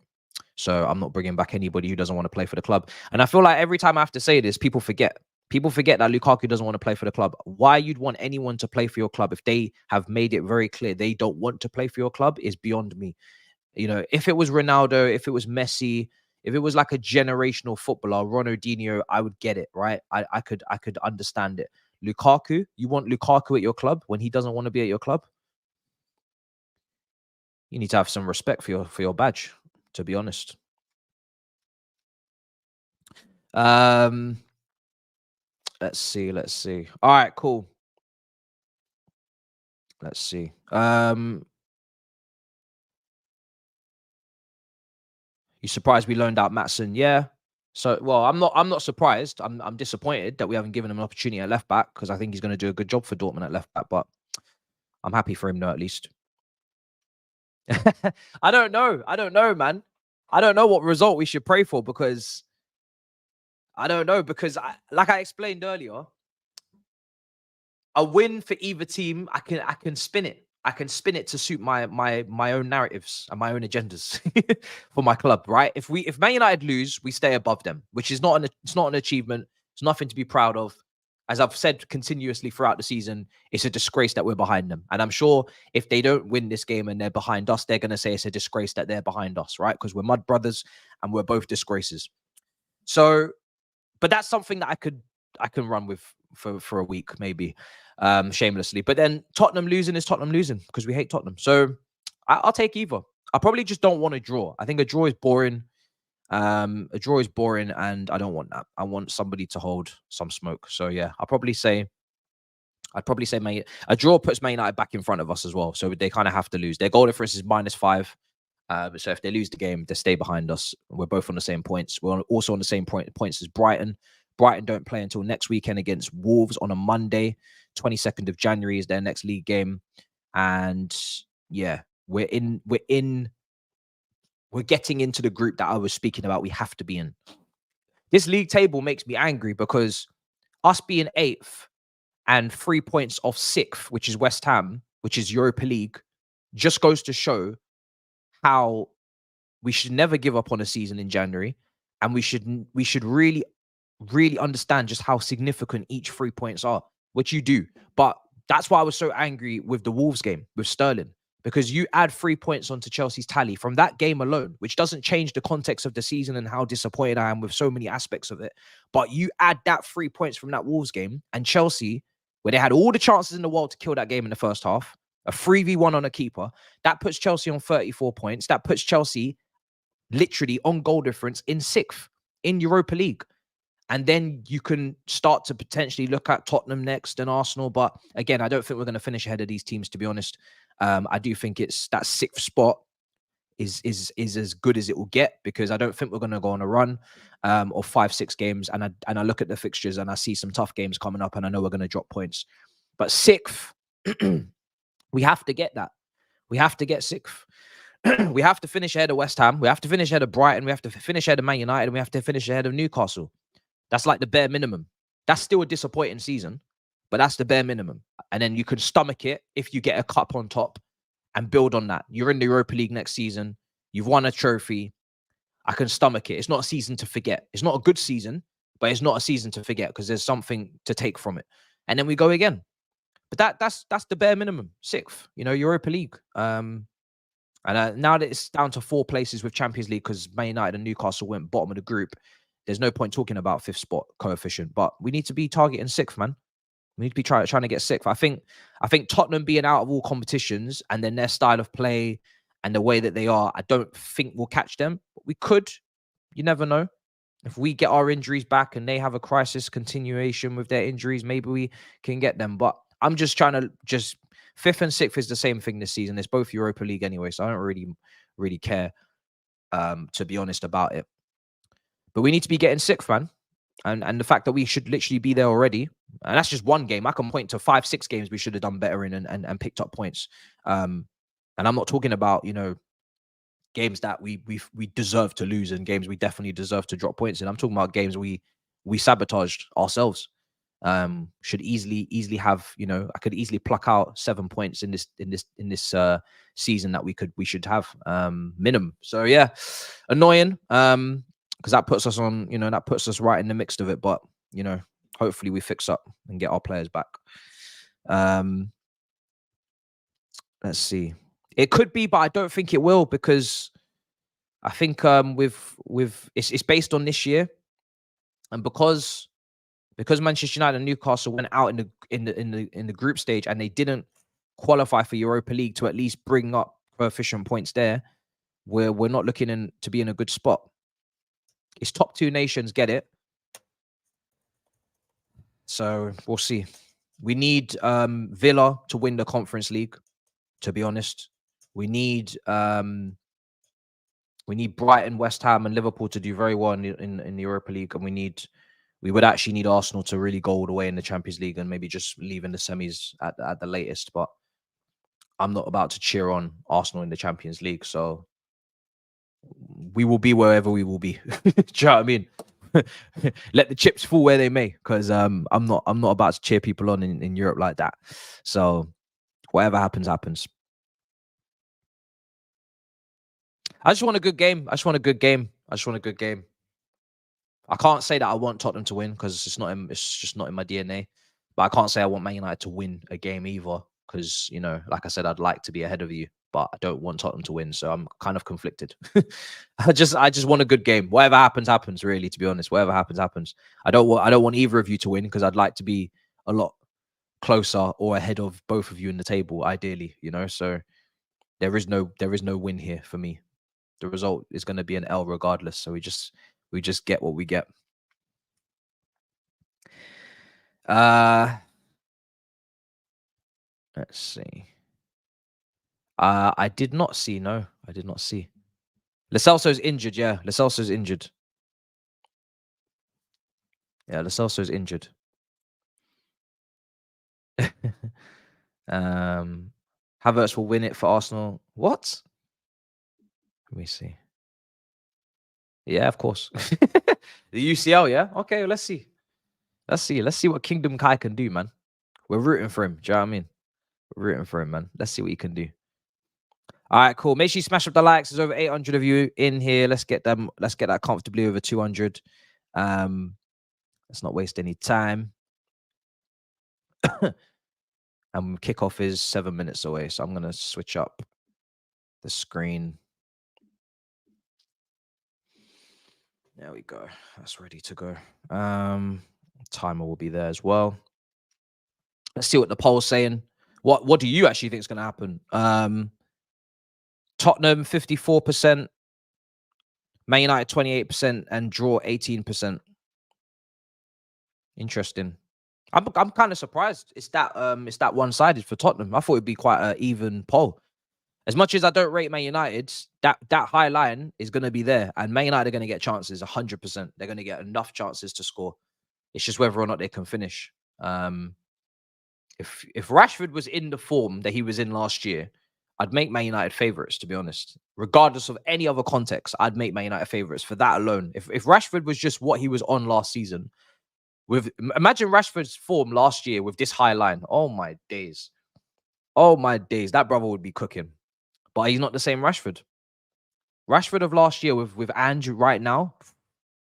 So I'm not bringing back anybody who doesn't want to play for the club. And I feel like every time I have to say this, people forget. People forget that Lukaku doesn't want to play for the club. Why you'd want anyone to play for your club if they have made it very clear they don't want to play for your club is beyond me. You know, if it was Ronaldo, if it was Messi, if it was like a generational footballer, Ronaldinho, I would get it, right? I could understand it. Lukaku, you want Lukaku at your club when he doesn't want to be at your club? You need to have some respect for your badge, to be honest. Let's see. All right, cool. Let's see. You surprised we loaned out Maatsen? Yeah. So, well, I'm not surprised. I'm disappointed that we haven't given him an opportunity at left back, because I think he's going to do a good job for Dortmund at left back. But I'm happy for him, though, at least. I don't know, man. I don't know what result we should pray for, because I don't know, because like I explained earlier, a win for either team, I can spin it. I can spin it to suit my own narratives and my own agendas for my club, right? If Man United lose, we stay above them, which is not an achievement. It's nothing to be proud of. as I've said continuously throughout the season, it's a disgrace that we're behind them. And I'm sure if they don't win this game and they're behind us, they're going to say it's a disgrace that they're behind us, right? Because we're mud brothers and we're both disgraces. So, but that's something that I can run with for a week, maybe, shamelessly. But then Tottenham losing is Tottenham losing because we hate Tottenham. So I'll take either. I probably just don't want a draw. I think a draw is boring. A draw is boring, and I don't want that. I want somebody to hold some smoke. So yeah, I'd probably say a draw puts Man United back in front of us as well. So they kind of have to lose. Their goal difference is -5. So if they lose the game, they stay behind us. We're both on the same points. We're also on the same points as Brighton. Brighton don't play until next weekend against Wolves on a Monday. 22nd of January is their next league game. And yeah, we're getting into the group that I was speaking about. We have to be in. This league table makes me angry because us being 8th and 3 points off 6th, which is West Ham, which is Europa League, just goes to show how we should never give up on a season in January, and we should really, really understand just how significant each 3 points are, which you do. But that's why I was so angry with the Wolves game with Sterling, because you add 3 points onto Chelsea's tally from that game alone, which doesn't change the context of the season and how disappointed I am with so many aspects of it. But you add that 3 points from that Wolves game, and Chelsea, where they had all the chances in the world to kill that game in the first half, a 3v1 on a keeper, that puts Chelsea on 34 points. That puts Chelsea literally on goal difference in 6th in Europa League. And then you can start to potentially look at Tottenham next and Arsenal. But again, I don't think we're going to finish ahead of these teams, to be honest. I do think it's that 6th spot is as good as it will get, because I don't think we're going to go on a run of 5-6 games. And I look at the fixtures and I see some tough games coming up, and I know we're going to drop points. But 6th, we have to get that. We have to get 6th. We have to finish ahead of West Ham. We have to finish ahead of Brighton. We have to finish ahead of Man United. And we have to finish ahead of Newcastle. That's like the bare minimum. That's still a disappointing season, but that's the bare minimum. And then you can stomach it if you get a cup on top and build on that. You're in the Europa League next season. You've won a trophy. I can stomach it. It's not a season to forget. It's not a good season, but it's not a season to forget because there's something to take from it. And then we go again. But that's the bare minimum. 6th, Europa League. And now that it's down to 4 places with Champions League, because Man United and Newcastle went bottom of the group, there's no point talking about 5th spot coefficient. But we need to be targeting 6th, man. We need to be trying to get 6th. I think Tottenham being out of all competitions and then their style of play and the way that they are, I don't think we'll catch them. But we could. You never know. If we get our injuries back and they have a crisis continuation with their injuries, maybe we can get them. But I'm just trying to 5th and 6th is the same thing this season. It's both Europa League anyway, so I don't really care, to be honest, about it. But we need to be getting 6th, man. And the fact that we should literally be there already, and that's just one game. I can point to 5-6 games we should have done better in and picked up points. And I'm not talking about, games that we deserve to lose and games we definitely deserve to drop points in. I'm talking about games we sabotaged ourselves. Should easily have, I could easily pluck out 7 points in this season that we should have minimum. So yeah, annoying. Because that puts us on, that puts us right in the mix of it. But hopefully we fix up and get our players back. Let's see. It could be, but I don't think it will, because I think with it's based on this year, and because Manchester United and Newcastle went out in the group stage and they didn't qualify for Europa League to at least bring up coefficient points there, we're not looking to be in a good spot. It's top 2 nations, get it? So we'll see. We need Villa to win the Conference League, to be honest. We need Brighton, West Ham, and Liverpool to do very well in the Europa League, and we would actually need Arsenal to really go all the way in the Champions League and maybe just leave in the semis at the latest. But I'm not about to cheer on Arsenal in the Champions League, so we will be wherever we will be. Do you know what I mean? Let the chips fall where they may, because I'm not about to cheer people on in Europe like that. So whatever happens, happens. I just want a good game. I just want a good game. I can't say that I want Tottenham to win, because it's just not in my DNA. But I can't say I want Man United to win a game either, because, you know, like I said, I'd like to be ahead of you, but I don't want Tottenham to win. So I'm kind of conflicted. I just want a good game. Whatever happens, happens, really, to be honest. Whatever happens, happens. I don't want either of you to win, because I'd like to be a lot closer or ahead of both of you in the table, ideally, you know. So there is no win here for me. The result is going to be an L regardless. So we just get what we get. Let's see. I did not see. No, I did not see. Lo Celso's injured. Yeah, Lo Celso's injured. Yeah, Lo Celso's injured. Havertz will win it for Arsenal. What? Let me see. Yeah, of course. The UCL, yeah? Okay, let's see. Let's see what Kingdom Kai can do, man. We're rooting for him. Do you know what I mean? We're rooting for him, man. Let's see what he can do. All right, cool. Make sure you smash up the likes. There's over 800 of you in here. Let's get that comfortably over 200. Let's not waste any time. And kickoff is 7 minutes away, so I'm gonna switch up the screen. There we go. That's ready to go. Timer will be there as well. Let's see what the poll's saying. What do you actually think is going to happen? Tottenham 54%, Man United 28%, and draw 18%. Interesting. I'm kind of surprised it's that one-sided for Tottenham. I thought it'd be quite an even poll. As much as I don't rate Man United, that high line is going to be there, and Man United are going to get chances 100%. They're going to get enough chances to score. It's just whether or not they can finish. If Rashford was in the form that he was in last year, I'd make Man United favourites, to be honest. Regardless of any other context, I'd make Man United favourites for that alone. If Rashford was just what he was on last season, imagine Rashford's form last year with this high line. Oh my days. Oh my days. That brother would be cooking. But he's not the same Rashford. Rashford of last year with Andrew right now,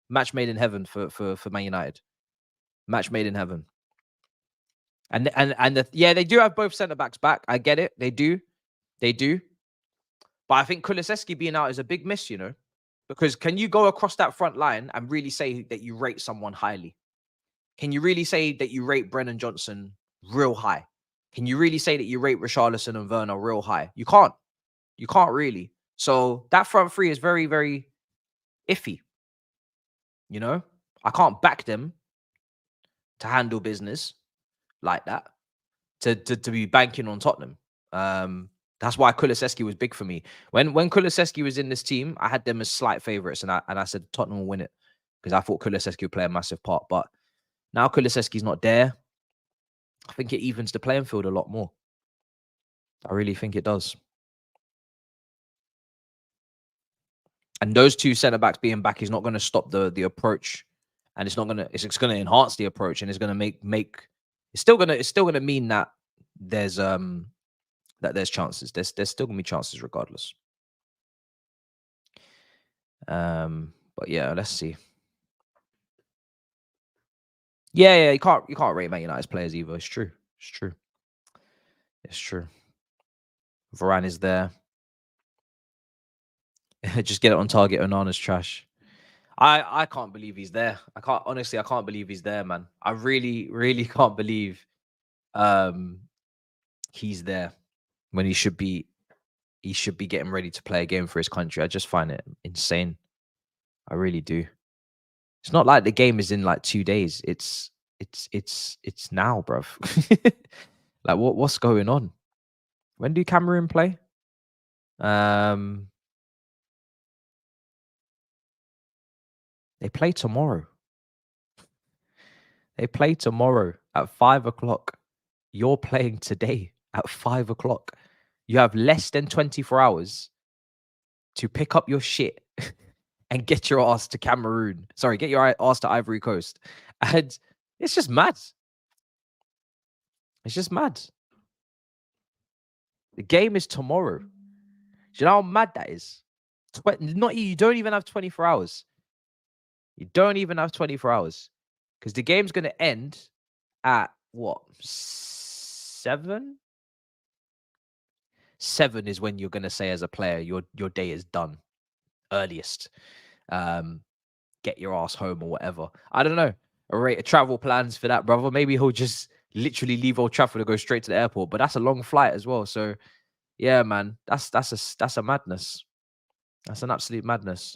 match made in heaven for Man United. Match made in heaven. And yeah, they do have both centre backs back. I get it. They do. But I think Kulusevski being out is a big miss, you know, because can you go across that front line and really say that you rate someone highly? Can you really say that you rate Brennan Johnson real high? Can you really say that you rate Richarlison and Werner real high? You can't. You can't really. So that front three is very, very iffy. You know, I can't back them to handle business like that, to be banking on Tottenham. That's why Kulusevski was big for me. When Kulusevski was in this team, I had them as slight favourites, and I said Tottenham will win it because I thought Kulusevski would play a massive part. But now Kulusevski's not there. I think it evens the playing field a lot more. I really think it does. And those two centre backs being back is not going to stop the approach, and it's going to enhance the approach, and it's going to make it's still going to mean that there's chances. There's still going to be chances regardless. But yeah, let's see. Yeah, you can't rate Man United's players either. It's true. It's true. Varane is there. Just get it on target. Onana's trash. I can't believe he's there. I can't believe he's there, man. I really can't believe he's there when he should be getting ready to play a game for his country. I just find it insane. I really do. It's not like the game is in like 2 days. It's now, bruv. Like what's going on? When do Cameroon play? They play tomorrow. They play tomorrow at 5 o'clock. You're playing today at 5 o'clock. You have less than 24 hours to pick up your shit and get your ass to Cameroon. Sorry, get your ass to Ivory Coast. And it's just mad. It's just mad. The game is tomorrow. Do you know how mad that is? You don't even have 24 hours. You don't even have 24 hours. Because the game's going to end at what, 7? 7 is when you're gonna say as a player, your day is done earliest. Get your ass home or whatever. I don't know. Rate travel plans for that, brother. Maybe he'll just literally leave Old Trafford and go straight to the airport. But that's a long flight as well. So yeah, man, that's a madness. That's an absolute madness.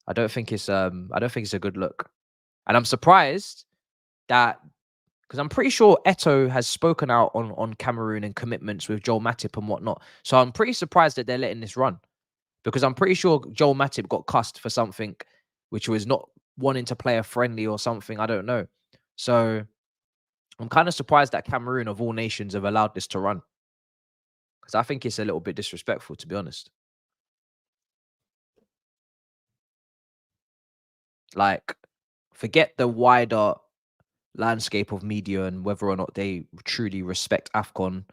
I don't think it's a good look. And I'm surprised that, because I'm pretty sure Eto has spoken out on Cameroon and commitments with Joel Matip and whatnot. So I'm pretty surprised that they're letting this run, because I'm pretty sure Joel Matip got cussed for something, which was not wanting to play a friendly or something. I don't know. So I'm kind of surprised that Cameroon, of all nations, have allowed this to run, because I think it's a little bit disrespectful, to be honest. Like, forget the wider landscape of media and whether or not they truly respect AFCON,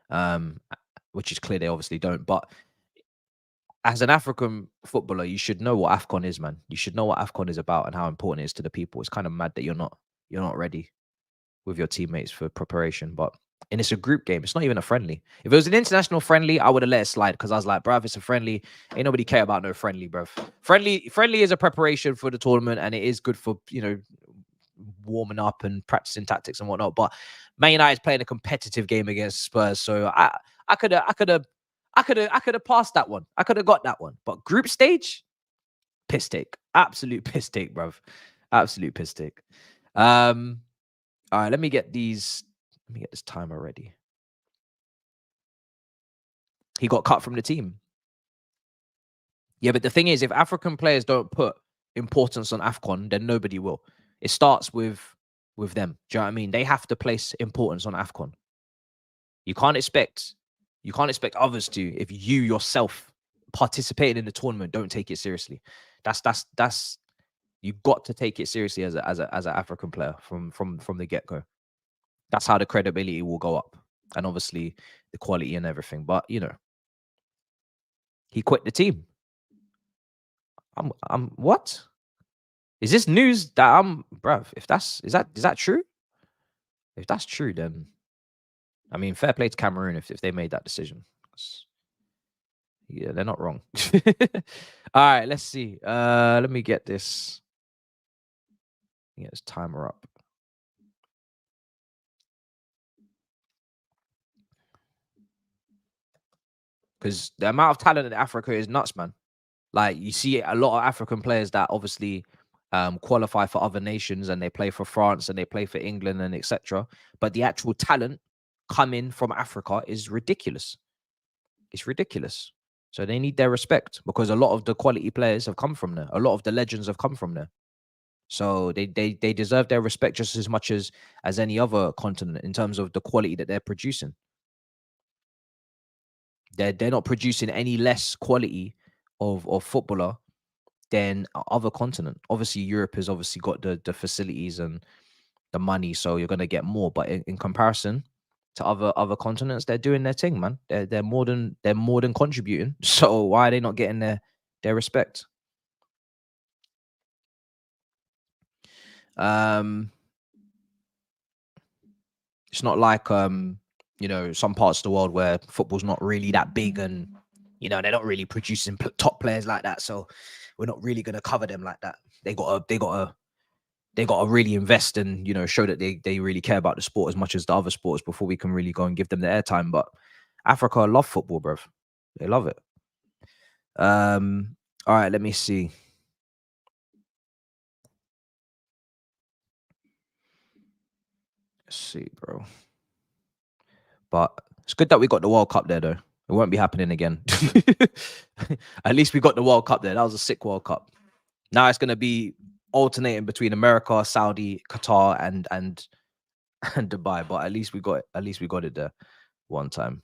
um, which is clear they obviously don't. But as an African footballer, you should know what AFCON is, man. You should know what AFCON is about and how important it is to the people. It's kind of mad that you're not ready with your teammates for preparation. But and it's a group game. It's not even a friendly. If it was an international friendly, I would have let it slide, because I was like, bruv, it's a friendly. Ain't nobody care about no friendly, bruv. Friendly is a preparation for the tournament, and it is good for, warming up and practicing tactics and whatnot. But Man United is playing a competitive game against Spurs, so I could have passed that one. I could have got that one. But group stage, piss take, absolute piss take, bruv, absolute piss take. All right, let me get this timer ready. He got cut from the team. Yeah, but the thing is, if African players don't put importance on AFCON, then nobody will. It starts with them. Do you know what I mean? They have to place importance on AFCON. You can't expect others to, if you yourself participating in the tournament don't take it seriously. That's you've got to take it seriously as an African player from the get go. That's how the credibility will go up, and obviously the quality and everything. But he quit the team. I'm what? Is this news that bruv? Is that true? If that's true, then I mean, fair play to Cameroon if they made that decision. Yeah, they're not wrong. All right, let's see. Let me get this. Get this timer up. Because the amount of talent in Africa is nuts, man. Like, you see a lot of African players that obviously qualify for other nations, and they play for France and they play for England and etc. But the actual talent coming from Africa is ridiculous. It's ridiculous. So they need their respect, because a lot of the quality players have come from there. A lot of the legends have come from there. So they deserve their respect just as much as any other continent in terms of the quality that they're producing. They're not producing any less quality of footballer than other continent. Obviously, Europe has obviously got the facilities and the money, so you're gonna get more. But in comparison to other continents, they're doing their thing, man. They're more than contributing. So why are they not getting their respect? Um, it's not like some parts of the world where football's not really that big, and they're not really producing top players like that. So we're not really gonna cover them like that. They gotta really invest and show that they really care about the sport as much as the other sports before we can really go and give them the airtime. But Africa love football, bruv. They love it. All right, let me see. Let's see, bro. But it's good that we got the World Cup there, though. It won't be happening again. At least we got the World Cup there. That was a sick World Cup. Now it's gonna be alternating between America, Saudi, Qatar, and Dubai. But at least we got it there one time.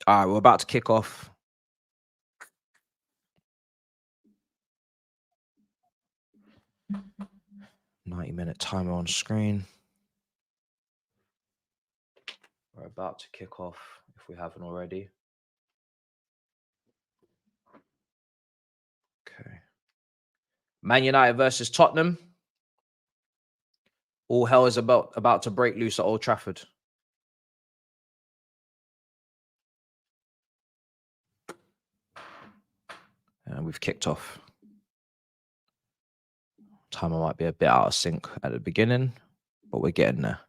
All right, we're about to kick off. 90-minute timer on screen. We're about to kick off if we haven't already. Okay. Man United versus Tottenham. All hell is about to break loose at Old Trafford. And we've kicked off. Timer might be a bit out of sync at the beginning, but we're getting there.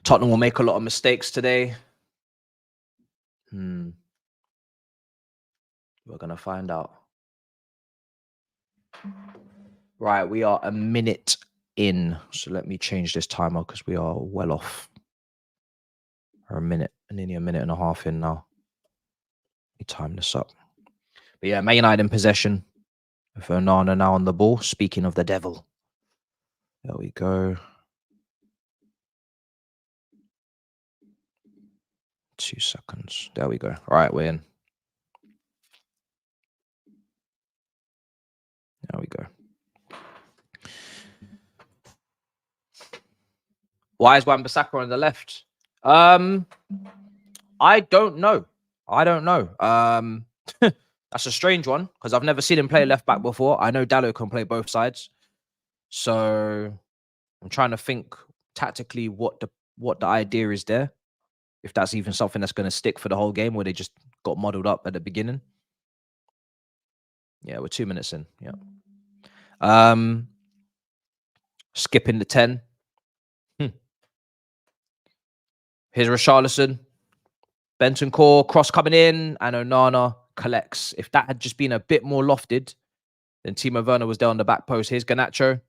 Tottenham will make a lot of mistakes today. We're going to find out. Right, we are a minute in. So let me change this timer because we are well off. We're nearly a minute and a half in now. Let me time this up. But yeah, Man United in possession. With Onana now on the ball. Speaking of the devil. There we go. 2 seconds. There we go. All right, we're in. There we go. Why is Wan-Bissaka on the left? I don't know. That's a strange one because I've never seen him play left back before. I know Dalot can play both sides. So I'm trying to think tactically what the idea is there. If that's even something that's going to stick for the whole game where they just got muddled up at the beginning. Yeah, we're 2 minutes in. Yeah. Skipping the 10. Here's Richarlison. Bentancur, cross coming in, and Onana collects. If that had just been a bit more lofted, then Timo Werner was there on the back post. Here's Garnacho.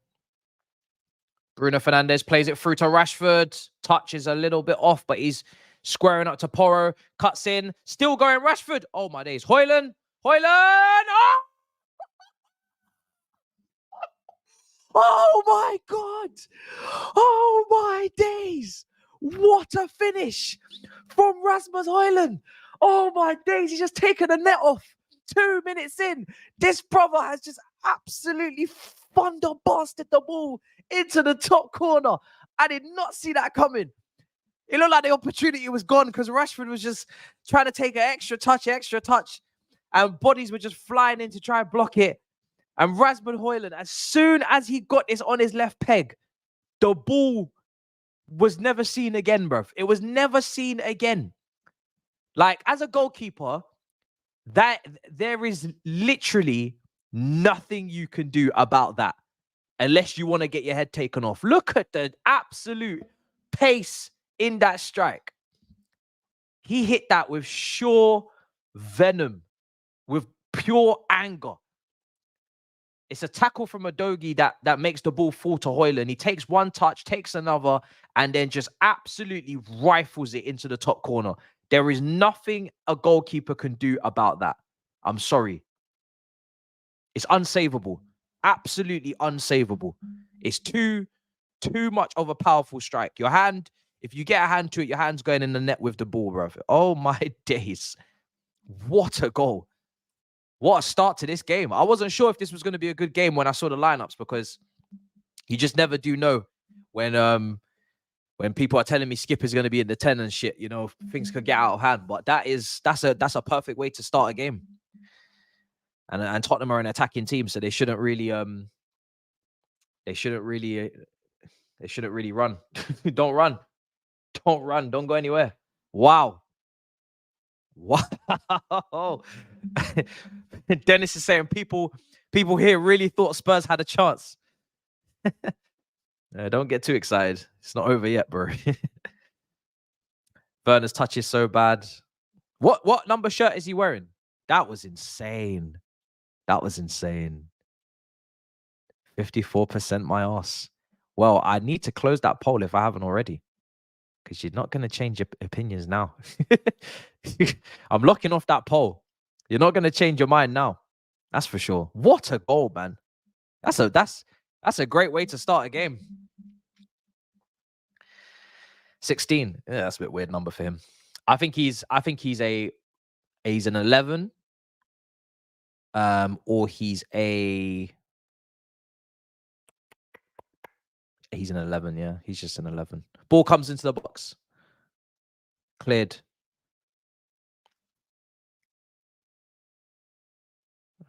Bruno Fernandes plays it through to Rashford. Touch is a little bit off, but he's squaring up to Porro. Cuts in. Still going Rashford. Oh, my days. Hairline. Oh! Oh, my God. Oh, my days. What a finish from Rasmus Hairline. Oh, my days. He's just taken the net off. 2 minutes in. This brother has just absolutely thunderblasted the ball into the top corner. I did not see that coming. It looked like the opportunity was gone because Rashford was just trying to take an extra touch, and bodies were just flying in to try and block it. And Rasmus Hairline, as soon as he got this on his left peg, the ball was never seen again, bruv. It was never seen again. Like, as a goalkeeper, that there is literally nothing you can do about that unless you want to get your head taken off. Look at the absolute pace in that strike. He hit that with sure venom, with pure anger. It's a tackle from Udogie that makes the ball fall to Hairline. He takes one touch, takes another, and then just absolutely rifles it into the top corner. There is nothing a goalkeeper can do about that. I'm sorry. It's unsavable. Absolutely unsavable. It's too much of a powerful strike. Your hand, if you get a hand to it, your hand's going in the net with the ball, bro. Oh, my days. What a goal. What a start to this game. I wasn't sure if this was going to be a good game when I saw the lineups because you just never do know when people are telling me Skip is going to be in the 10 and shit, you know, things could get out of hand. But that's a perfect way to start a game. And Tottenham are an attacking team, so they shouldn't really run. Don't run. Don't go anywhere. Wow. Dennis is saying people here really thought Spurs had a chance. Don't get too excited. It's not over yet, bro. Werner's touch is so bad. What number shirt is he wearing? That was insane. 54% my ass. Well, I need to close that poll if I haven't already. Because you're not going to change your opinions now. I'm locking off that poll. You're not going to change your mind now. That's for sure. What a goal, man. That's a great way to start a game. 16. Yeah, that's a bit weird number for him. I think he's an 11. Or he's an 11, yeah. He's just an 11. Ball comes into the box. Cleared.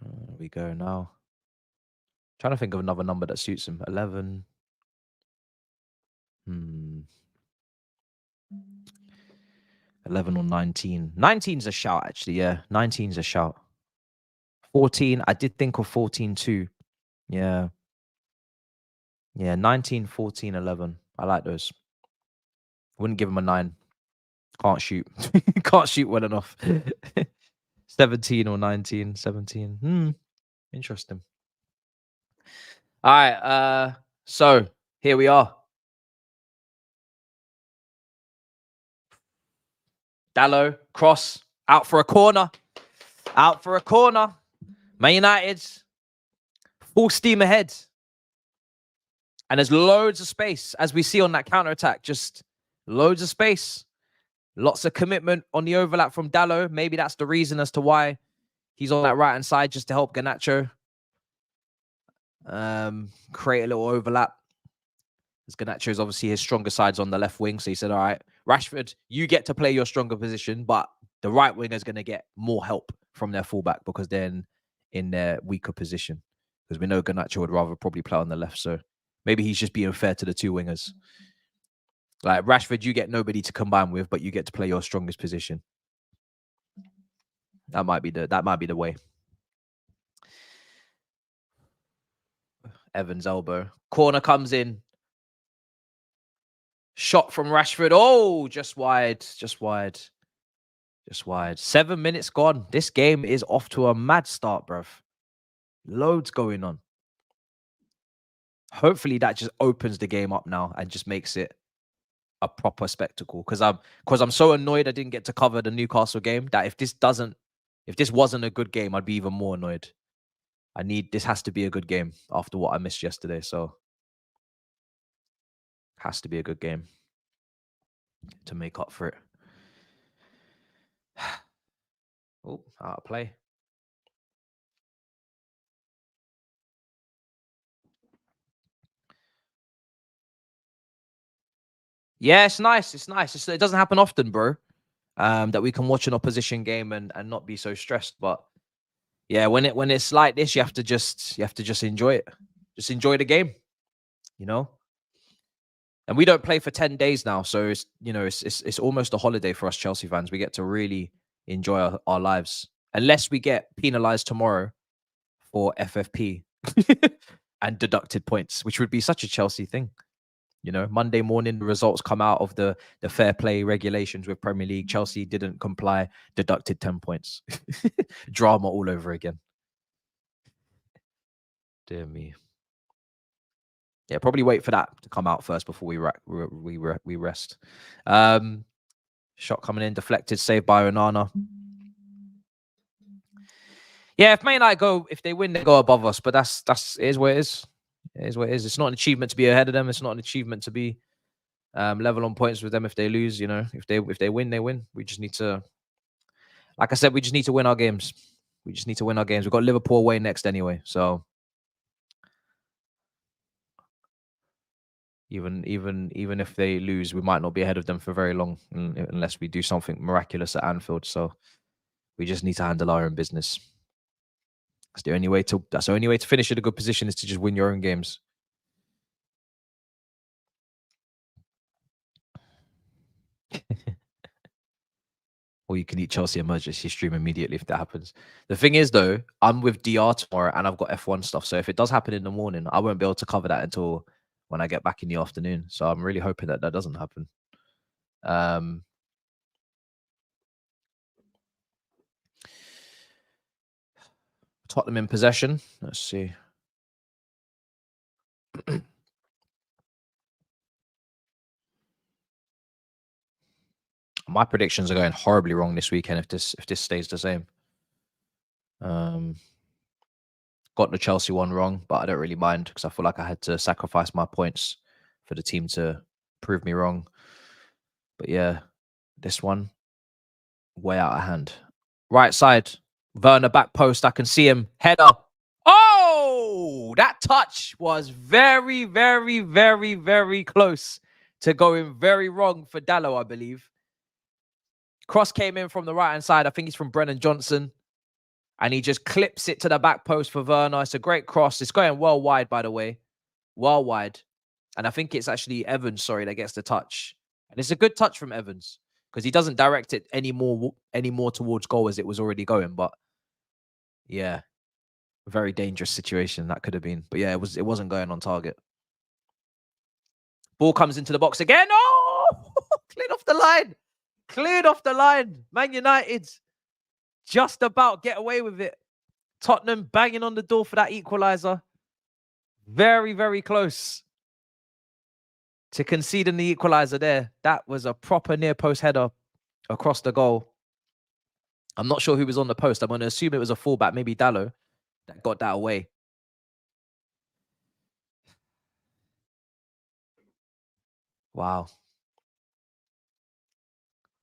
There we go now. Trying to think of another number that suits him. 11. 11 or 19. 19's a shout, actually. Yeah, 19's a shout. 14. I did think of 14 too. Yeah. Yeah, 19, 14, 11. I like those. Wouldn't give him a 9. Can't shoot. Can't shoot well enough. 17 or 19. 17. Interesting. All right. So here we are. Dalot, cross, out for a corner. Out for a corner. Man United, full steam ahead. And there's loads of space, as we see on that counter-attack. Just loads of space. Lots of commitment on the overlap from Dalot. Maybe that's the reason as to why he's on that right-hand side, just to help Garnacho create a little overlap. As Garnacho is obviously his stronger side's on the left wing. So he said, all right, Rashford, you get to play your stronger position, but the right winger is going to get more help from their fullback because they're in their weaker position. Because we know Garnacho would rather probably play on the left. So maybe he's just being fair to the two wingers. Like Rashford, you get nobody to combine with, but you get to play your strongest position. That might be the way. Evans' elbow. Corner comes in. Shot from Rashford. Oh, just wide. 7 minutes gone. This game is off to a mad start, bruv. Loads going on. Hopefully that just opens the game up now and just makes it a proper spectacle. Because I'm so annoyed I didn't get to cover the Newcastle game that if this wasn't a good game, I'd be even more annoyed. This has to be a good game after what I missed yesterday. So has to be a good game to make up for it. Oh, out of play. Yeah, it's nice. It doesn't happen often, bro. That we can watch an opposition game and not be so stressed. But yeah, when it's like this, you have to just enjoy it. Just enjoy the game, you know. And we don't play for 10 days now, so it's almost a holiday for us Chelsea fans. We get to really enjoy our lives, unless we get penalized tomorrow for FFP and deducted points, which would be such a Chelsea thing. You know, Monday morning, the results come out of the fair play regulations with Premier League. Chelsea didn't comply, deducted 10 points. Drama all over again. Dear me. Yeah, probably wait for that to come out first before we rest. Shot coming in, deflected, saved by Onana. Yeah, if Man United if they win, they go above us. But it is what it is. It is what it is. It's not an achievement to be ahead of them. It's not an achievement to be level on points with them if they lose. You know, if they win, they win. We just need to, like I said, we just need to win our games. We've got Liverpool away next anyway. So even if they lose, we might not be ahead of them for very long unless we do something miraculous at Anfield. So we just need to handle our own business. That's the only way to finish in a good position, is to just win your own games. Or you can eat Chelsea emergency stream immediately if that happens. The thing is, though, I'm with DR tomorrow and I've got F1 stuff. So if it does happen in the morning, I won't be able to cover that until when I get back in the afternoon. So I'm really hoping that doesn't happen. Tottenham in possession. Let's see. My predictions are going horribly wrong this weekend if this stays the same. Got the Chelsea one wrong, but I don't really mind because I feel like I had to sacrifice my points for the team to prove me wrong. But yeah, this one, way out of hand. Right side, Werner back post. I can see him. Header. Oh, that touch was very, very, very, very close to going very wrong for Dalot, I believe. Cross came in from the right-hand side. I think he's from Brennan Johnson. And he just clips it to the back post for Werner. It's a great cross. It's going well wide, by the way. Well wide. And I think it's actually Evans, sorry, that gets the touch. And it's a good touch from Evans because he doesn't direct it any more towards goal as it was already going. But yeah, very dangerous situation that could have been. But yeah, it wasn't going on target. Ball comes into the box again. Oh, cleared off the line. Cleared off the line. Man United just about get away with it. Tottenham banging on the door for that equaliser. Very, very close to conceding the equaliser there. That was a proper near post header across the goal. I'm not sure who was on the post. I'm going to assume it was a fullback, maybe Dallo, that got that away. Wow.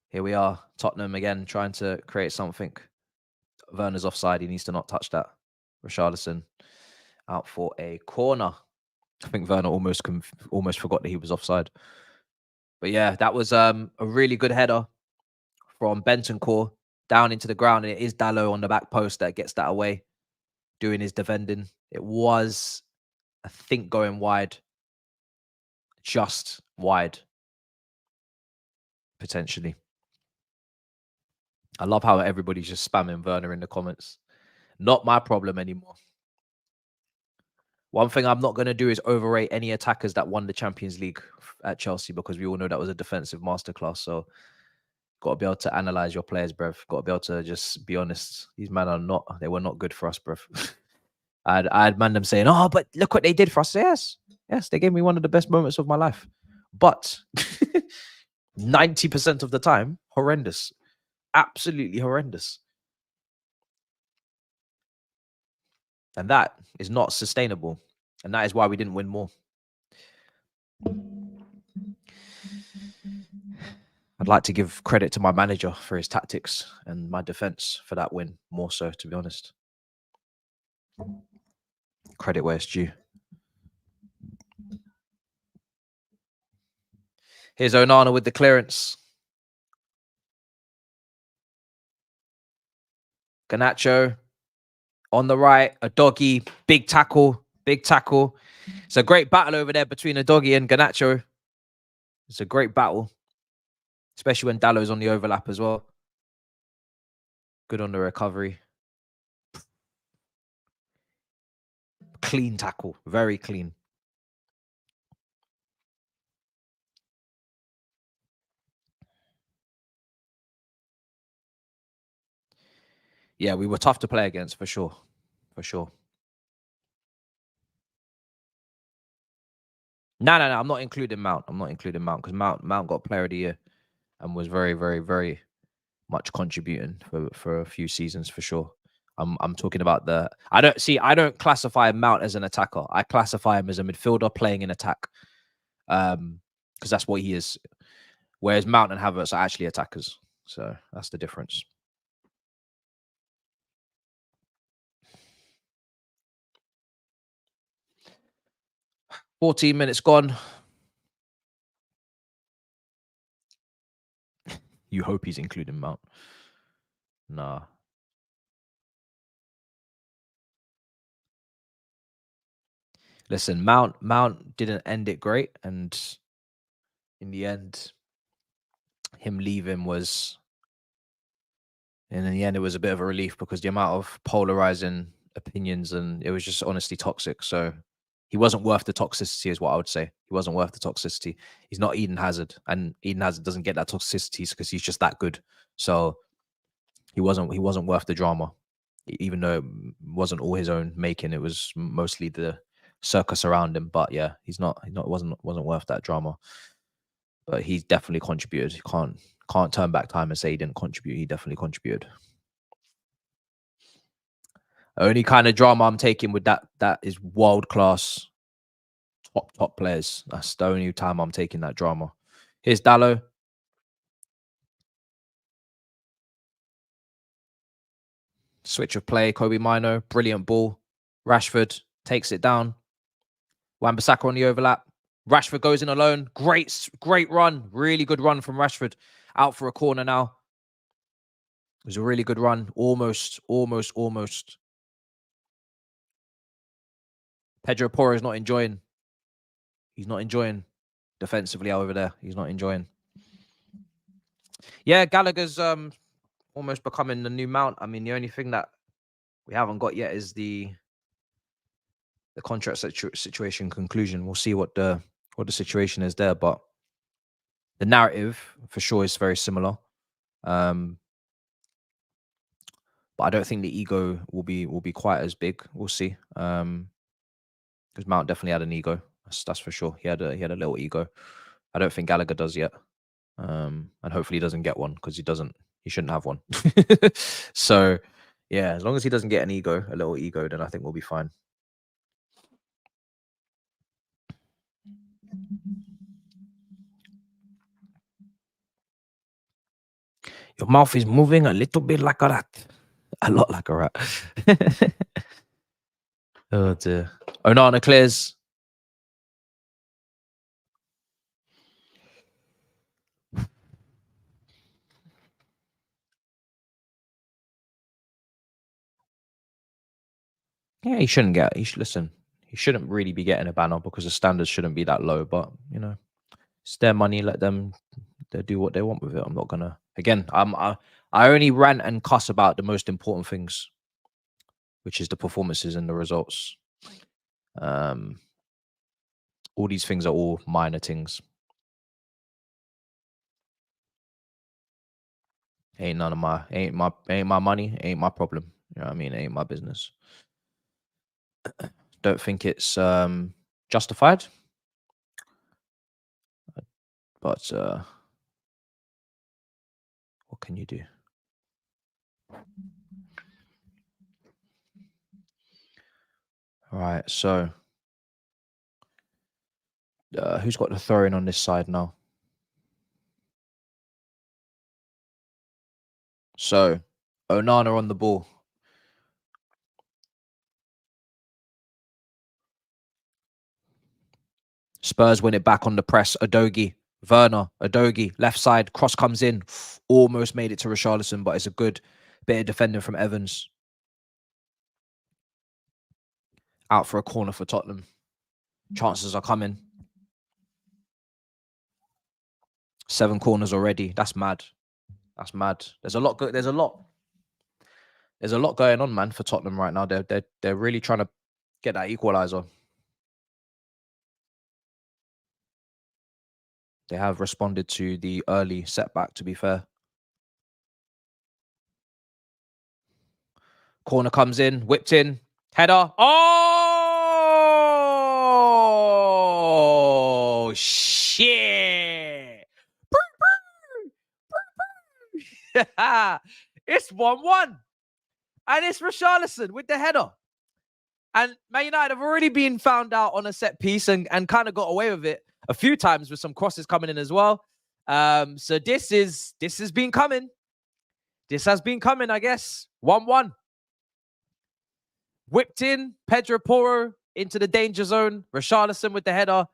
Here we are. Tottenham again trying to create something. Werner's offside. He needs to not touch that. Richarlison out for a corner. I think Werner almost forgot that he was offside. But yeah, that was a really good header from Bentancur down into the ground. And it is Dallo on the back post that gets that away, doing his defending. It was, I think, going wide. Just wide. Potentially. I love how everybody's just spamming Werner in the comments. Not my problem anymore. One thing I'm not going to do is overrate any attackers that won the Champions League at Chelsea, because we all know that was a defensive masterclass. So got to be able to analyze your players, bruv. Got to be able to just be honest. These men they were not good for us, bruv. I had man them saying, oh, but look what they did for us. Yes, they gave me one of the best moments of my life. But 90% of the time, horrendous. Absolutely horrendous. And that is not sustainable. And that is why we didn't win more. I'd like to give credit to my manager for his tactics and my defense for that win, more so, to be honest. Credit where it's due. Here's Onana with the clearance. Garnacho on the right, a doggy, big tackle. It's a great battle over there between a doggy and Garnacho. It's a great battle, especially when Dallo's on the overlap as well. Good on the recovery. Clean tackle, very clean. Yeah, we were tough to play against, for sure. For sure. No, I'm not including Mount. I'm not including Mount because Mount got Player of the Year and was very, very, very much contributing for a few seasons, for sure. I'm talking about I don't classify Mount as an attacker. I classify him as a midfielder playing in attack. Because that's what he is. Whereas Mount and Havertz are actually attackers. So that's the difference. $14 minutes gone. You hope he's including Mount. Nah. Listen, Mount didn't end it great, and in the end, him leaving was, and in the end, it was a bit of a relief because the amount of polarizing opinions, and it was just honestly toxic. So he wasn't worth the toxicity, is what I would say. He wasn't worth the toxicity. He's not Eden Hazard, and Eden Hazard doesn't get that toxicity because he's just that good. So he wasn't worth the drama, even though it wasn't all his own making. It was mostly the circus around him. But yeah, wasn't worth that drama. But he's definitely contributed. You can't turn back time and say he didn't contribute. He definitely contributed. Only kind of drama I'm taking with that is world class top players. That's the only time I'm taking that drama. Here's Dallo. Switch of play, Kobe Mino, brilliant ball. Rashford takes it down. Wan-Bissaka on the overlap. Rashford goes in alone. Great run. Really good run from Rashford. Out for a corner now. It was a really good run. Almost. Pedro Porro is not enjoying. He's not enjoying defensively over there. He's not enjoying. Yeah, Gallagher's almost becoming the new Mount. I mean, the only thing that we haven't got yet is the contract situation conclusion. We'll see what the situation is there, but the narrative for sure is very similar. But I don't think the ego will be quite as big. We'll see. Because Mount definitely had an ego. That's for sure. He had a little ego. I don't think Gallagher does yet. And hopefully he doesn't get one, because he shouldn't have one. So yeah, as long as he doesn't get a little ego, then I think we'll be fine. Your mouth is moving a little bit like a rat. A lot like a rat. Oh dear. Onana clears. Yeah, he shouldn't get. Listen. He shouldn't really be getting a banner, because the standards shouldn't be that low. But you know, it's their money. Let them. They do what they want with it. I'm not gonna. Again, I only rant and cuss about the most important things, which is the performances and the results. All these things are all minor things. Ain't my money. Ain't my problem. You know what I mean? Ain't my business. Don't think it's justified, but what can you do? All right, so who's got the throw-in on this side now? So Onana on the ball. Spurs win it back on the press. Udogie, Werner, Udogie, left side, cross comes in. Almost made it to Richarlison, but it's a good bit of defending from Evans. Out for a corner for Tottenham. Chances are coming. 7 corners already. That's mad. That's mad. There's a lot going on, man, for Tottenham right now. They're really trying to get that equalizer. They have responded to the early setback, to be fair. Corner comes in, whipped in, header. Oh, shit. It's 1-1. And it's Richarlison with the header. And Man United have already been found out on a set piece and kind of got away with it a few times with some crosses coming in as well. So this has been coming. This has been coming, I guess. 1-1. Whipped in, Pedro Porro into the danger zone. Richarlison with the header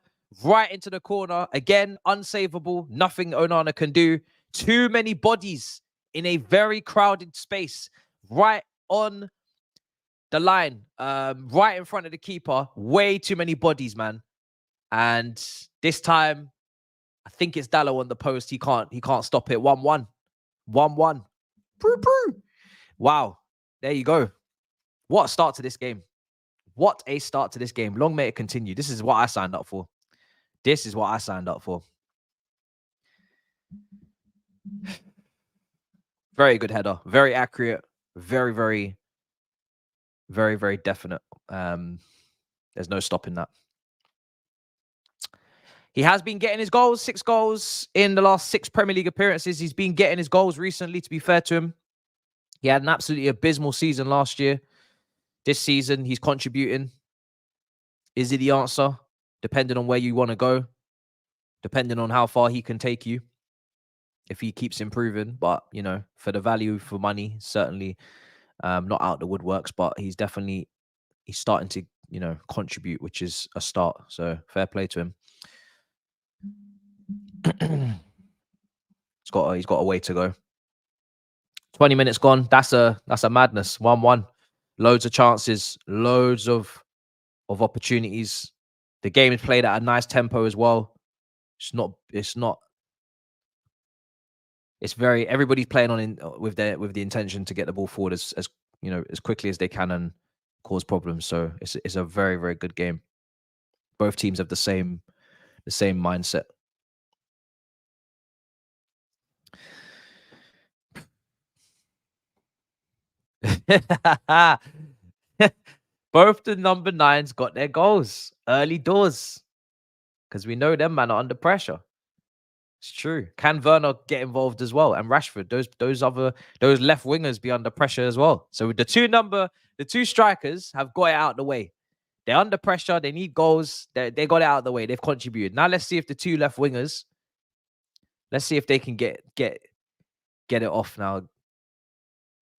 right into the corner. Again, unsavable. Nothing Onana can do. Too many bodies in a very crowded space. Right on the line. Right in front of the keeper. Way too many bodies, man. And this time, I think it's Dallo on the post. He can't stop it. 1-1. 1-1. Wow. There you go. What a start to this game. What a start to this game. Long may it continue. This is what I signed up for. This is what I signed up for. Very good header. Very accurate. Very, very, very, very definite. There's no stopping that. He has been getting his goals. 6 goals in the last 6 Premier League appearances. He's been getting his goals recently, to be fair to him. He had an absolutely abysmal season last year. This season, he's contributing. Is he the answer? Depending on where you want to go. Depending on how far he can take you. If he keeps improving. But, you know, for the value for money, certainly not out the woodworks. But he's starting to, you know, contribute, which is a start. So fair play to him. He's got a way to go. 20 minutes gone. That's a madness. 1-1. Loads of chances, loads of opportunities. The game is played at a nice tempo as well. It's very, everybody's playing on with the intention to get the ball forward as you know, as quickly as they can and cause problems. So it's a very, very good game. Both teams have the same mindset. Both the number 9s got their goals early doors because we know them man are under pressure. It's true. Can Werner get involved as well? And Rashford, those left wingers be under pressure as well. So the two strikers have got it out of the way. They're under pressure. They need goals. They got it out of the way. They've contributed. Now let's see if the two left wingers, let's see if they can get it off now.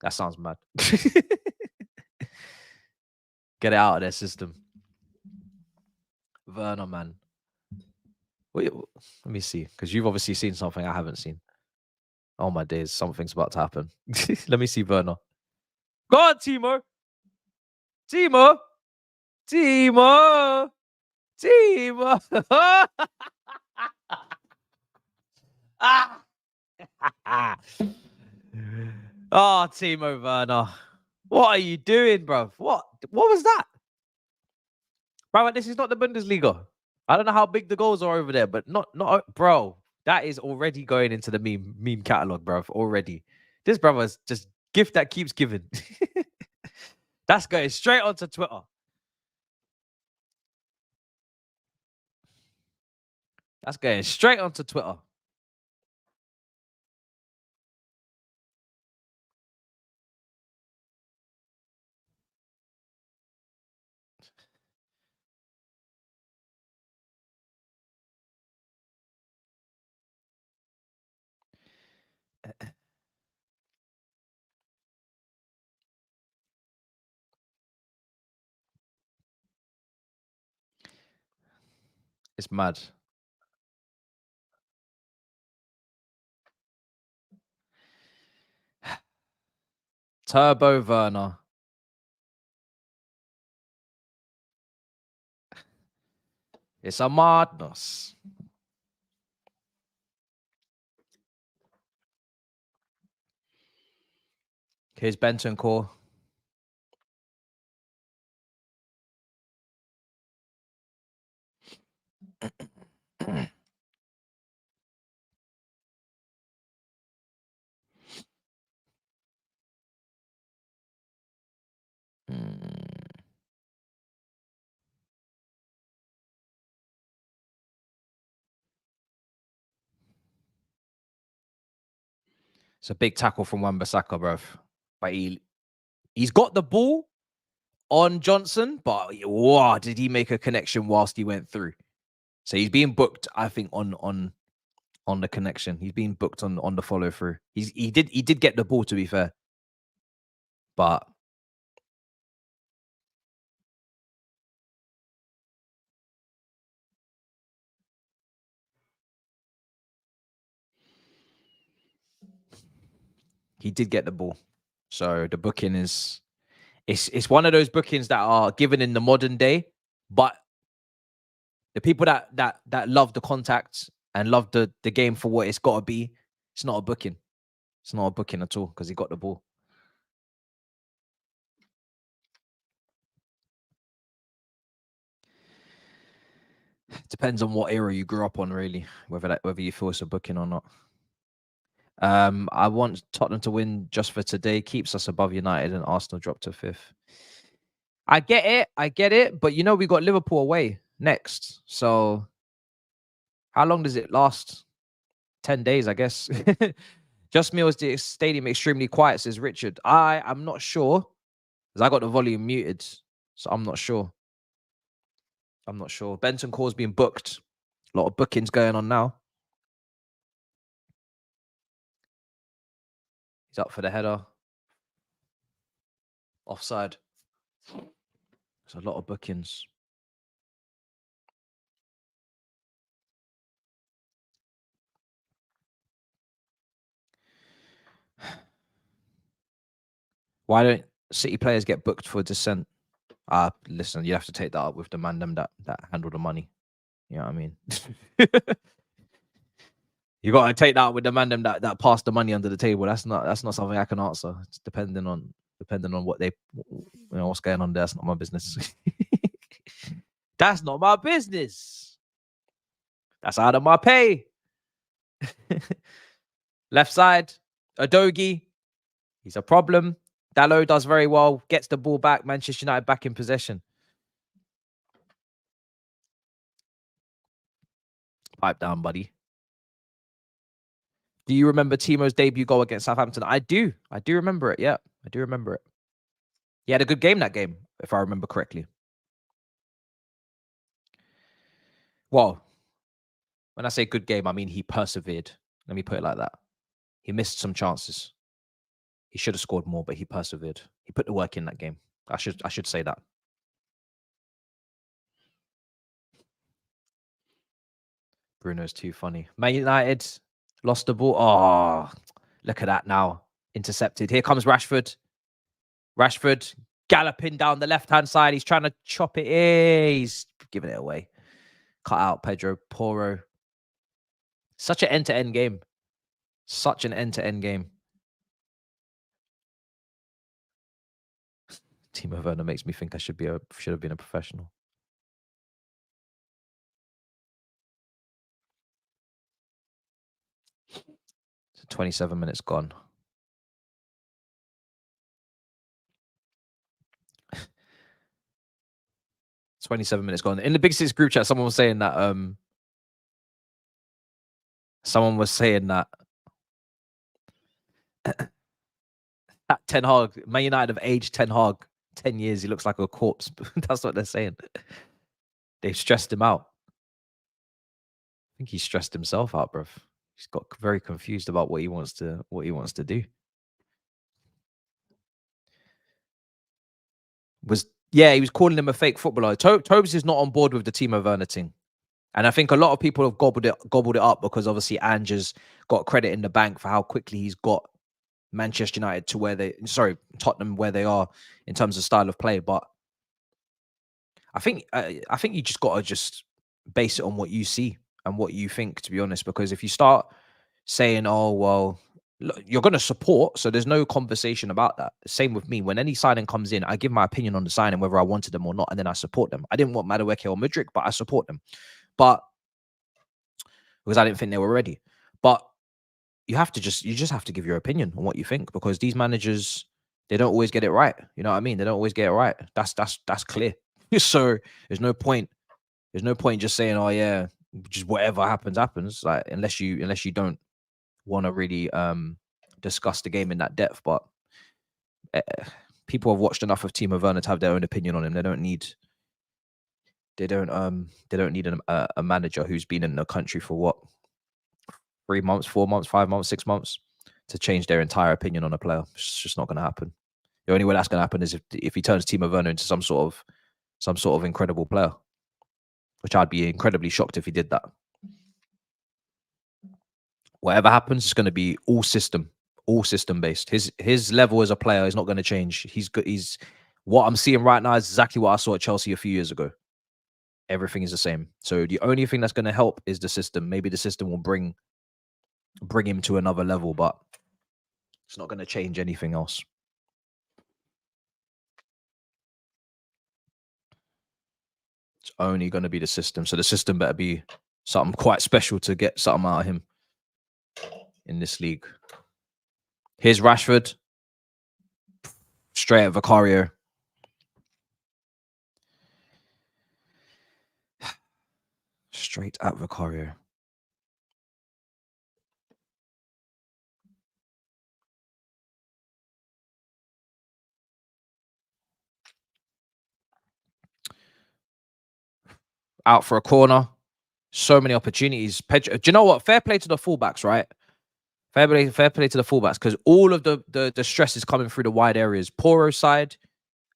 That sounds mad. Get it out of their system. Werner, man. Wait, let me see, because you've obviously seen something I haven't seen. Oh my days, something's about to happen. Let me see Werner. Go on, Timo. Timo. Timo. Timo. Oh, Timo Werner. What are you doing, bro? What was that? Bro, this is not the Bundesliga. I don't know how big the goals are over there, but not bro. That is already going into the meme catalog, bro. Already. This brother's just gift that keeps giving. That's going straight onto Twitter. That's going straight onto Twitter. It's mad. Turbo Werner. It's a madness. Here's Bentancur. It's a big tackle from Wan-Bissaka, bro. But he's got the ball on Johnson, but wow, did he make a connection whilst he went through? So he's being booked, I think, on the connection. He's being booked on the follow through. He did get the ball, to be fair, but he did get the ball. So the booking is it's one of those bookings that are given in the modern day, but the people that love the contact and love the game for what it's got to be, it's not a booking. It's not a booking at all because he got the ball. Depends on what era you grew up on, really, whether you feel it's a booking or not. I want Tottenham to win just for today. Keeps us above United and Arsenal drop to 5th. I get it. But you know we got Liverpool away next. So how long does it last? 10 days, I guess. Just me, was the stadium extremely quiet, says Richard. I'm not sure because I got the volume muted, so I'm not sure. Bentancur's being booked. A lot of bookings going on now. He's up for the header. Offside. There's a lot of bookings. Why don't City players get booked for dissent? Listen, you have to take that up with the man them that handle the money. You know what I mean? You got to take that up with the man them that pass the money under the table. That's not something I can answer. It's depending on what they, what's going on there. That's not my business. That's not my business. That's out of my pay. Left side, Udogie. He's a problem. Dalot does very well. Gets the ball back. Manchester United back in possession. Pipe down, buddy. Do you remember Timo's debut goal against Southampton? I do. I do remember it. Yeah, I do remember it. He had a good game that game, if I remember correctly. Well, when I say good game, I mean he persevered. Let me put it like that. He missed some chances. He should have scored more, but he persevered. He put the work in that game. I should say that. Bruno's too funny. Man United lost the ball. Oh, look at that now. Intercepted. Here comes Rashford. Rashford galloping down the left-hand side. He's trying to chop it in. He's giving it away. Cut out Pedro Porro. Such an end-to-end game. Such an end-to-end game. Timo Werner makes me think I should have been a professional. So 27 minutes gone. $27 minutes gone. In the Big Six group chat, someone was saying that that Ten Hag, Man United have aged Ten Hag 10 years. He looks like a corpse. That's what they're saying. They've stressed him out. I think he stressed himself out, bruv. He's got very confused about what he wants to do. He was calling him a fake footballer. Thabz is not on board with the Timo Werner thing. And I think a lot of people have gobbled it up because obviously Ange has got credit in the bank for how quickly he's got Manchester United to Tottenham where they are in terms of style of play. But I think you just got to just base it on what you see and what you think, to be honest, because if you start saying, oh, well, look, you're going to support, so there's no conversation about that. Same with me. When any signing comes in, I give my opinion on the signing, whether I wanted them or not, and then I support them. I didn't want Madueke or Mudryk, but I support them. But because I didn't think they were ready. But you just have to give your opinion on what you think, because these managers, they don't always get it right. You know what I mean? They don't always get it right. That's clear. So there's no point just saying, oh yeah, just whatever happens. Like unless you don't want to really discuss the game in that depth. But people have watched enough of Timo Werner to have their own opinion on him. They don't need a manager who's been in the country for what, 3 months, 4 months, 5 months, 6 months to change their entire opinion on a player. It's just not going to happen. The only way that's going to happen is if he turns Timo Werner into some sort of incredible player, which I'd be incredibly shocked if he did that. Whatever happens, it's going to be all system based. His level as a player is not going to change. He's good. What I'm seeing right now is exactly what I saw at Chelsea a few years ago. Everything is the same. So the only thing that's going to help is the system. Maybe the system will bring him to another level, but it's not going to change anything else. It's only going to be the system. So the system better be something quite special to get something out of him in this league. Here's Rashford. Straight at Vicario. Straight at Vicario. Out for a corner. So many opportunities. Pedro, do you know what? Fair play to the fullbacks, right? Fair play to the fullbacks, because all of the stress is coming through the wide areas. Porro side,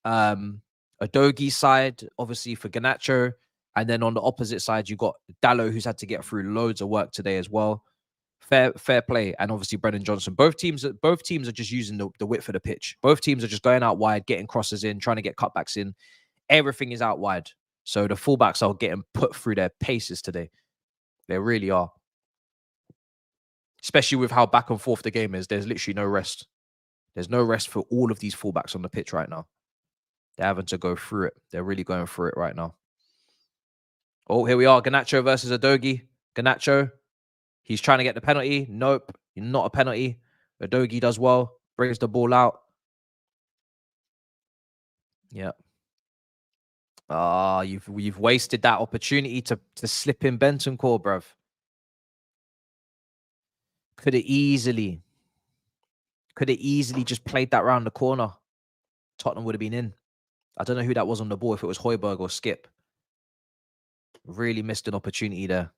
Udogie side, obviously for Garnacho, and then on the opposite side you got Dalot, who's had to get through loads of work today as well. Fair play. And obviously Brennan Johnson. Both teams are just using the width of the pitch. Both teams are just going out wide, getting crosses in, trying to get cutbacks in. Everything is out wide. So the fullbacks are getting put through their paces today. They really are. Especially with how back and forth the game is. There's literally no rest. There's no rest for all of these fullbacks on the pitch right now. They're having to go through it. They're really going through it right now. Oh, here we are. Garnacho versus Udogie. Garnacho. He's trying to get the penalty. Nope. Not a penalty. Udogie does well. Brings the ball out. Yeah. Ah, you've wasted that opportunity to slip in Bentancur, bruv. Could have easily just played that round the corner. Tottenham would have been in. I don't know who that was on the ball, if it was Højbjerg or Skip. Really missed an opportunity there.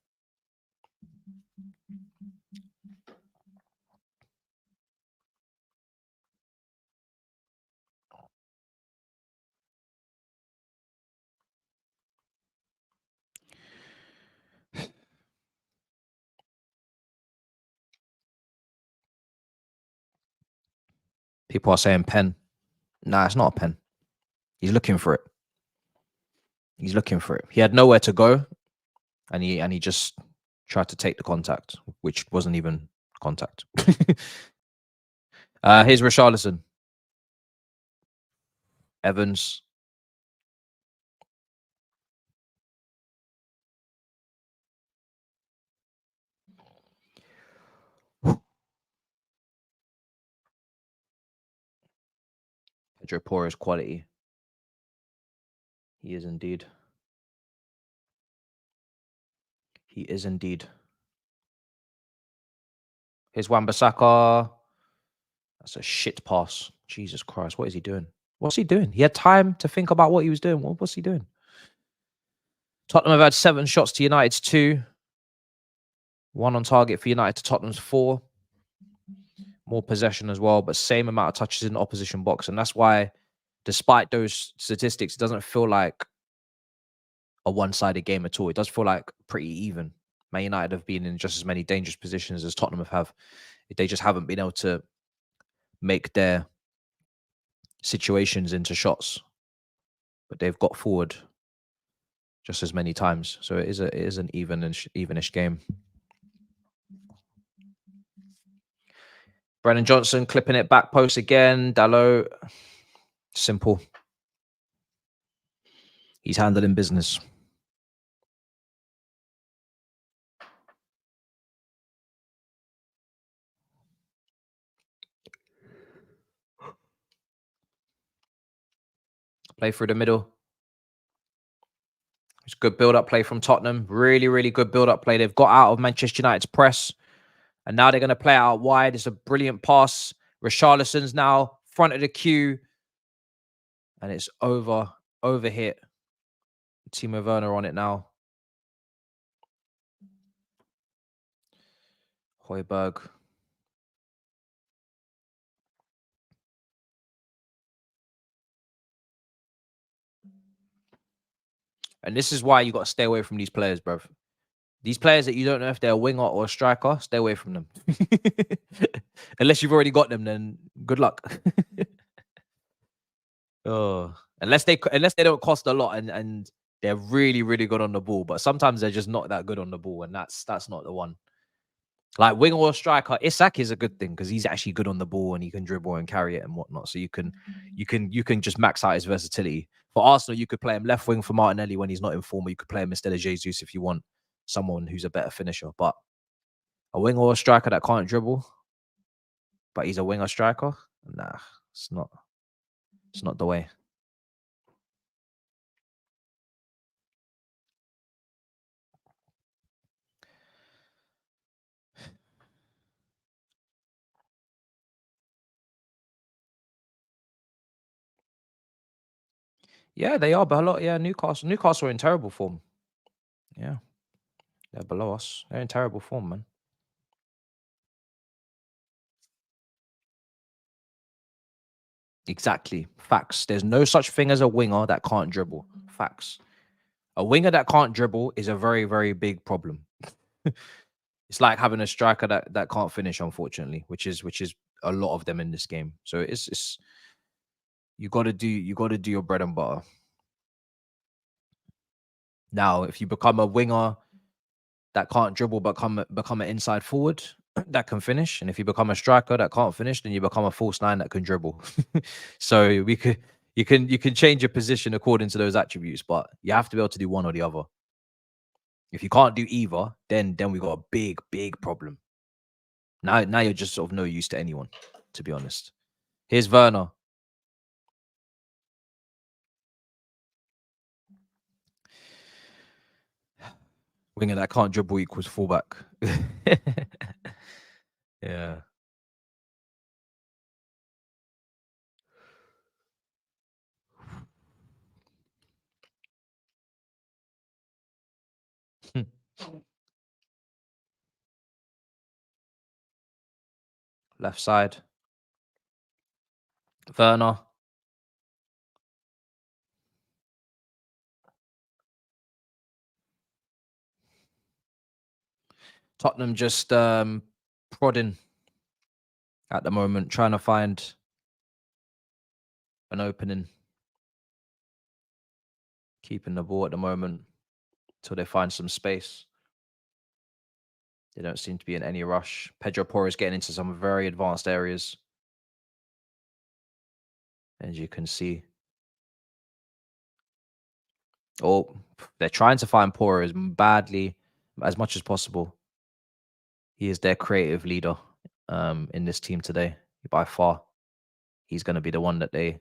People are saying pen. Nah, it's not a pen. He's looking for it. He's looking for it. He had nowhere to go, and he just tried to take the contact, which wasn't even contact. Here's Richarlison. Evans. Pedro Porro's quality. He is indeed. He is indeed. Here's Wan-Bissaka. That's a shit pass. Jesus Christ, what is he doing? What's he doing? He had time to think about what he was doing. What's he doing? Tottenham have had 7 shots to United's 2. 1 on target for United to Tottenham's 4. More possession as well, but same amount of touches in the opposition box. And that's why, despite those statistics, it doesn't feel like a one-sided game at all. It does feel like pretty even. Man United have been in just as many dangerous positions as Tottenham have. They just haven't been able to make their situations into shots. But they've got forward just as many times. So it is an evenish game. Brennan Johnson clipping it back post again. Dalot. Simple. He's handling business. Play through the middle. It's good build-up play from Tottenham. Really, really good build-up play. They've got out of Manchester United's press. And now they're going to play out wide. It's a brilliant pass. Richarlison's now front of the queue. And it's overhit. Timo Werner on it now. Højbjerg. And this is why you got to stay away from these players, bro. These players that you don't know if they're a winger or a striker, stay away from them. Unless you've already got them, then good luck. Oh, unless they don't cost a lot and they're really, really good on the ball. But sometimes they're just not that good on the ball, and that's not the one. Like winger or striker, Isak is a good thing because he's actually good on the ball and he can dribble and carry it and whatnot. So you can just max out his versatility. For Arsenal, you could play him left wing for Martinelli when he's not in form, or you could play him instead of Jesus if you want someone who's a better finisher. But a winger or a striker that can't dribble, but he's a winger striker, nah, it's not the way. Yeah, they are below. Yeah, Newcastle are in terrible form. Yeah, they're below us. They're in terrible form, man. Exactly. Facts. There's no such thing as a winger that can't dribble. Facts. A winger that can't dribble is a very, very big problem. It's like having a striker that can't finish, unfortunately, which is a lot of them in this game. So it's you got to do your bread and butter. Now, if you become a winger that can't dribble but become an inside forward that can finish, and if you become a striker that can't finish, then you become a false nine that can dribble. So you can change your position according to those attributes, but you have to be able to do one or the other. If you can't do either, then we got a big problem. Now you're just sort of no use to anyone, to be honest. Here's Werner. Winger that can't dribble equals fullback. Yeah. Left side. Werner. Tottenham just prodding at the moment, trying to find an opening. Keeping the ball at the moment till they find some space. They don't seem to be in any rush. Pedro Porro is getting into some very advanced areas, as you can see. Oh, they're trying to find Porro as much as possible. He is their creative leader in this team today. By far, he's going to be the one that they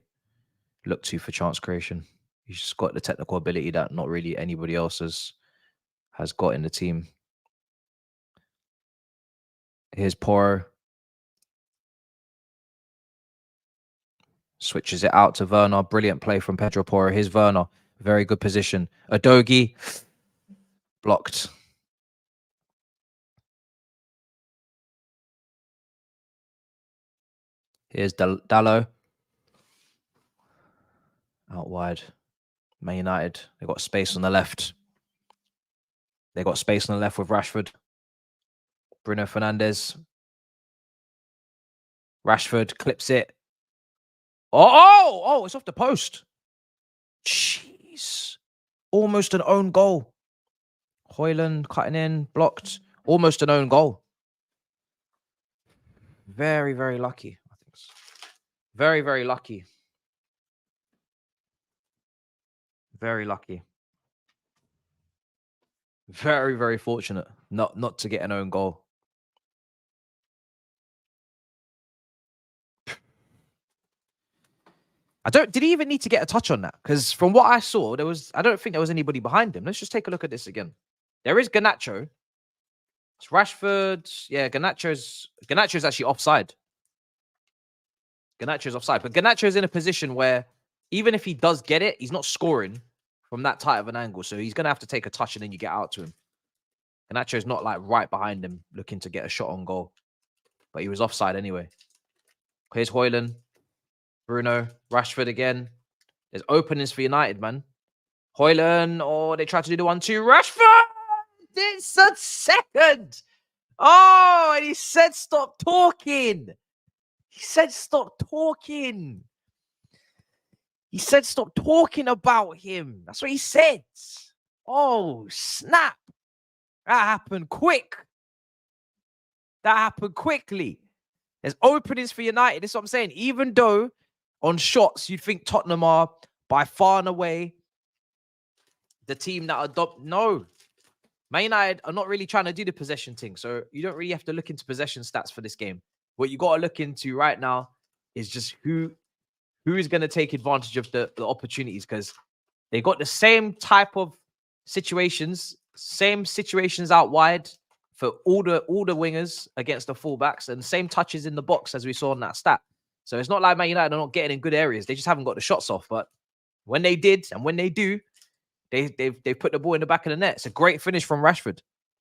look to for chance creation. He's just got the technical ability that not really anybody else has got in the team. Here's Porro. Switches it out to Werner. Brilliant play from Pedro Porro. Here's Werner. Very good position. Adogi. Blocked. Here's Dallo. Out wide. Man United. They got space on the left. They got space on the left with Rashford. Bruno Fernandes. Rashford clips it. Oh, it's off the post. Jeez. Almost an own goal. Hairline cutting in, blocked. Almost an own goal. Very, very lucky. I think so. Very, very lucky. Very lucky. Very, very fortunate not to get an own goal. Did he even need to get a touch on that? Because from what I saw, I don't think there was anybody behind him. Let's just take a look at this again. There is Garnacho. It's Rashford. Yeah, Garnacho's actually offside. Garnacho's offside. But Garnacho's in a position where even if he does get it, he's not scoring from that tight of an angle. So he's going to have to take a touch and then you get out to him. Garnacho's not like right behind him looking to get a shot on goal. But he was offside anyway. Here's Hairline. Bruno. Rashford again. There's openings for United, man. Hairline. Oh, they tried to do the 1-2. Rashford! It's a second. Oh, and he said stop talking. He said stop talking. He said stop talking about him. That's what he said. Oh, snap. That happened quick. That happened quickly. There's openings for United. That's what I'm saying. Even though on shots, you'd think Tottenham are by far and away the team that adopt. No. Man United are not really trying to do the possession thing. So you don't really have to look into possession stats for this game. What you got to look into right now is just who is going to take advantage of the opportunities, because they got the same type of situations, same situations out wide for all the wingers against the fullbacks, and same touches in the box as we saw in that stat. So it's not like Man United are not getting in good areas. They just haven't got the shots off. But when they did, and when they do, they've put the ball in the back of the net. It's a great finish from Rashford.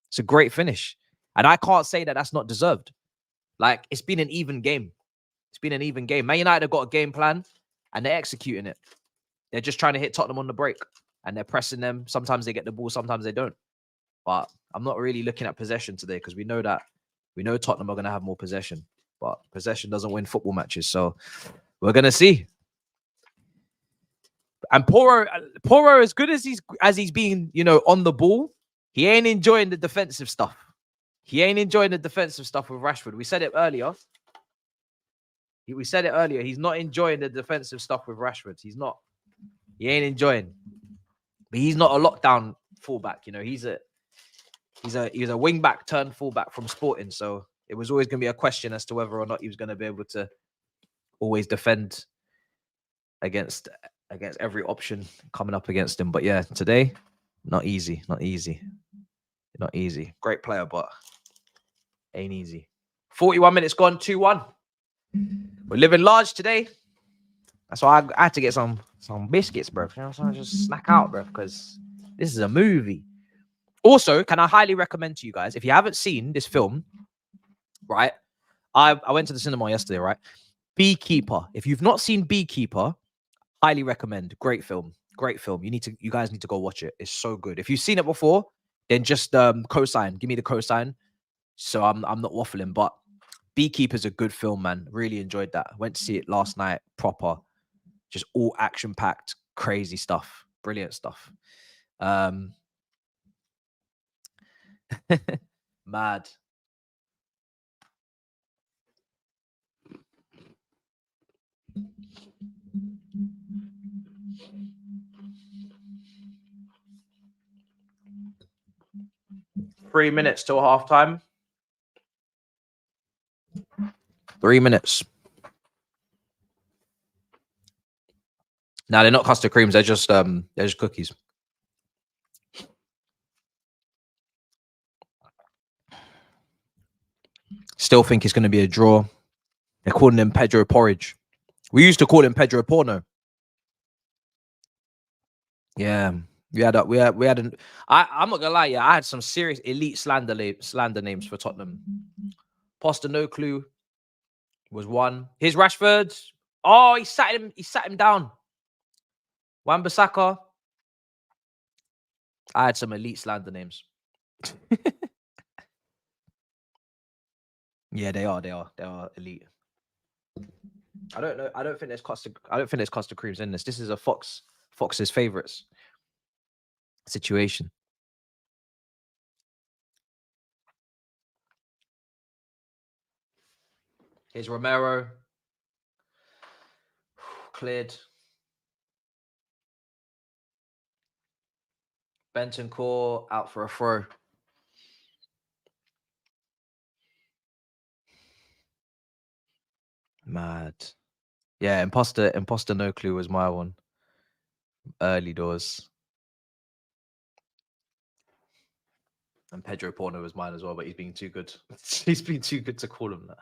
It's a great finish. And I can't say that that's not deserved. Like, it's been an even game. It's been an even game. Man United have got a game plan and they're executing it. They're just trying to hit Tottenham on the break and they're pressing them. Sometimes they get the ball, sometimes they don't. But I'm not really looking at possession today because we know Tottenham are going to have more possession. But possession doesn't win football matches. So we're going to see. And Poro, as good as he's being, on the ball, he ain't enjoying the defensive stuff. He ain't enjoying the defensive stuff with Rashford. We said it earlier. He's not enjoying the defensive stuff with Rashford. He's not. He ain't enjoying. But he's not a lockdown fullback. He's a wing back turned fullback from Sporting. So it was always going to be a question as to whether or not he was going to be able to always defend against every option coming up against him. But yeah, today, not easy. Great player, but ain't easy. 41 minutes gone, 2-1. We're living large today. That's why I had to get some biscuits, bro. So I just snack out, bro, because this is a movie. Also, can I highly recommend to you guys, if you haven't seen this film, right? I went to the cinema yesterday, right? Beekeeper. If you've not seen Beekeeper, highly recommend. Great film. You guys need to go watch it. It's so good. If you've seen it before, then just cosign. Give me the cosign. So I'm not waffling, but Beekeeper's a good film, man. Really enjoyed that. Went to see it last night. Proper. Just all action-packed, crazy stuff. Brilliant stuff. Mad. Three minutes till halftime. 3 minutes. Now they're not custard creams. They're just cookies. Still think it's going to be a draw. They're calling him Pedro Porridge. We used to call him Pedro Porno. Yeah, I'm not gonna lie. Yeah, I had some serious elite slander names for Tottenham. Postecoglou was one. His Rashford. Oh, he sat him down. Wan-Bissaka. I had some elite slander names. Yeah, they are elite. I don't know. I don't think there's custard creams in this. This is a Fox's favorites situation. Here's Romero. Cleared. Bentancur out for a throw. Mad. Yeah, imposter no clue was my one. Early doors. And Pedro Porno was mine as well, but he's been too good. He's been too good to call him that.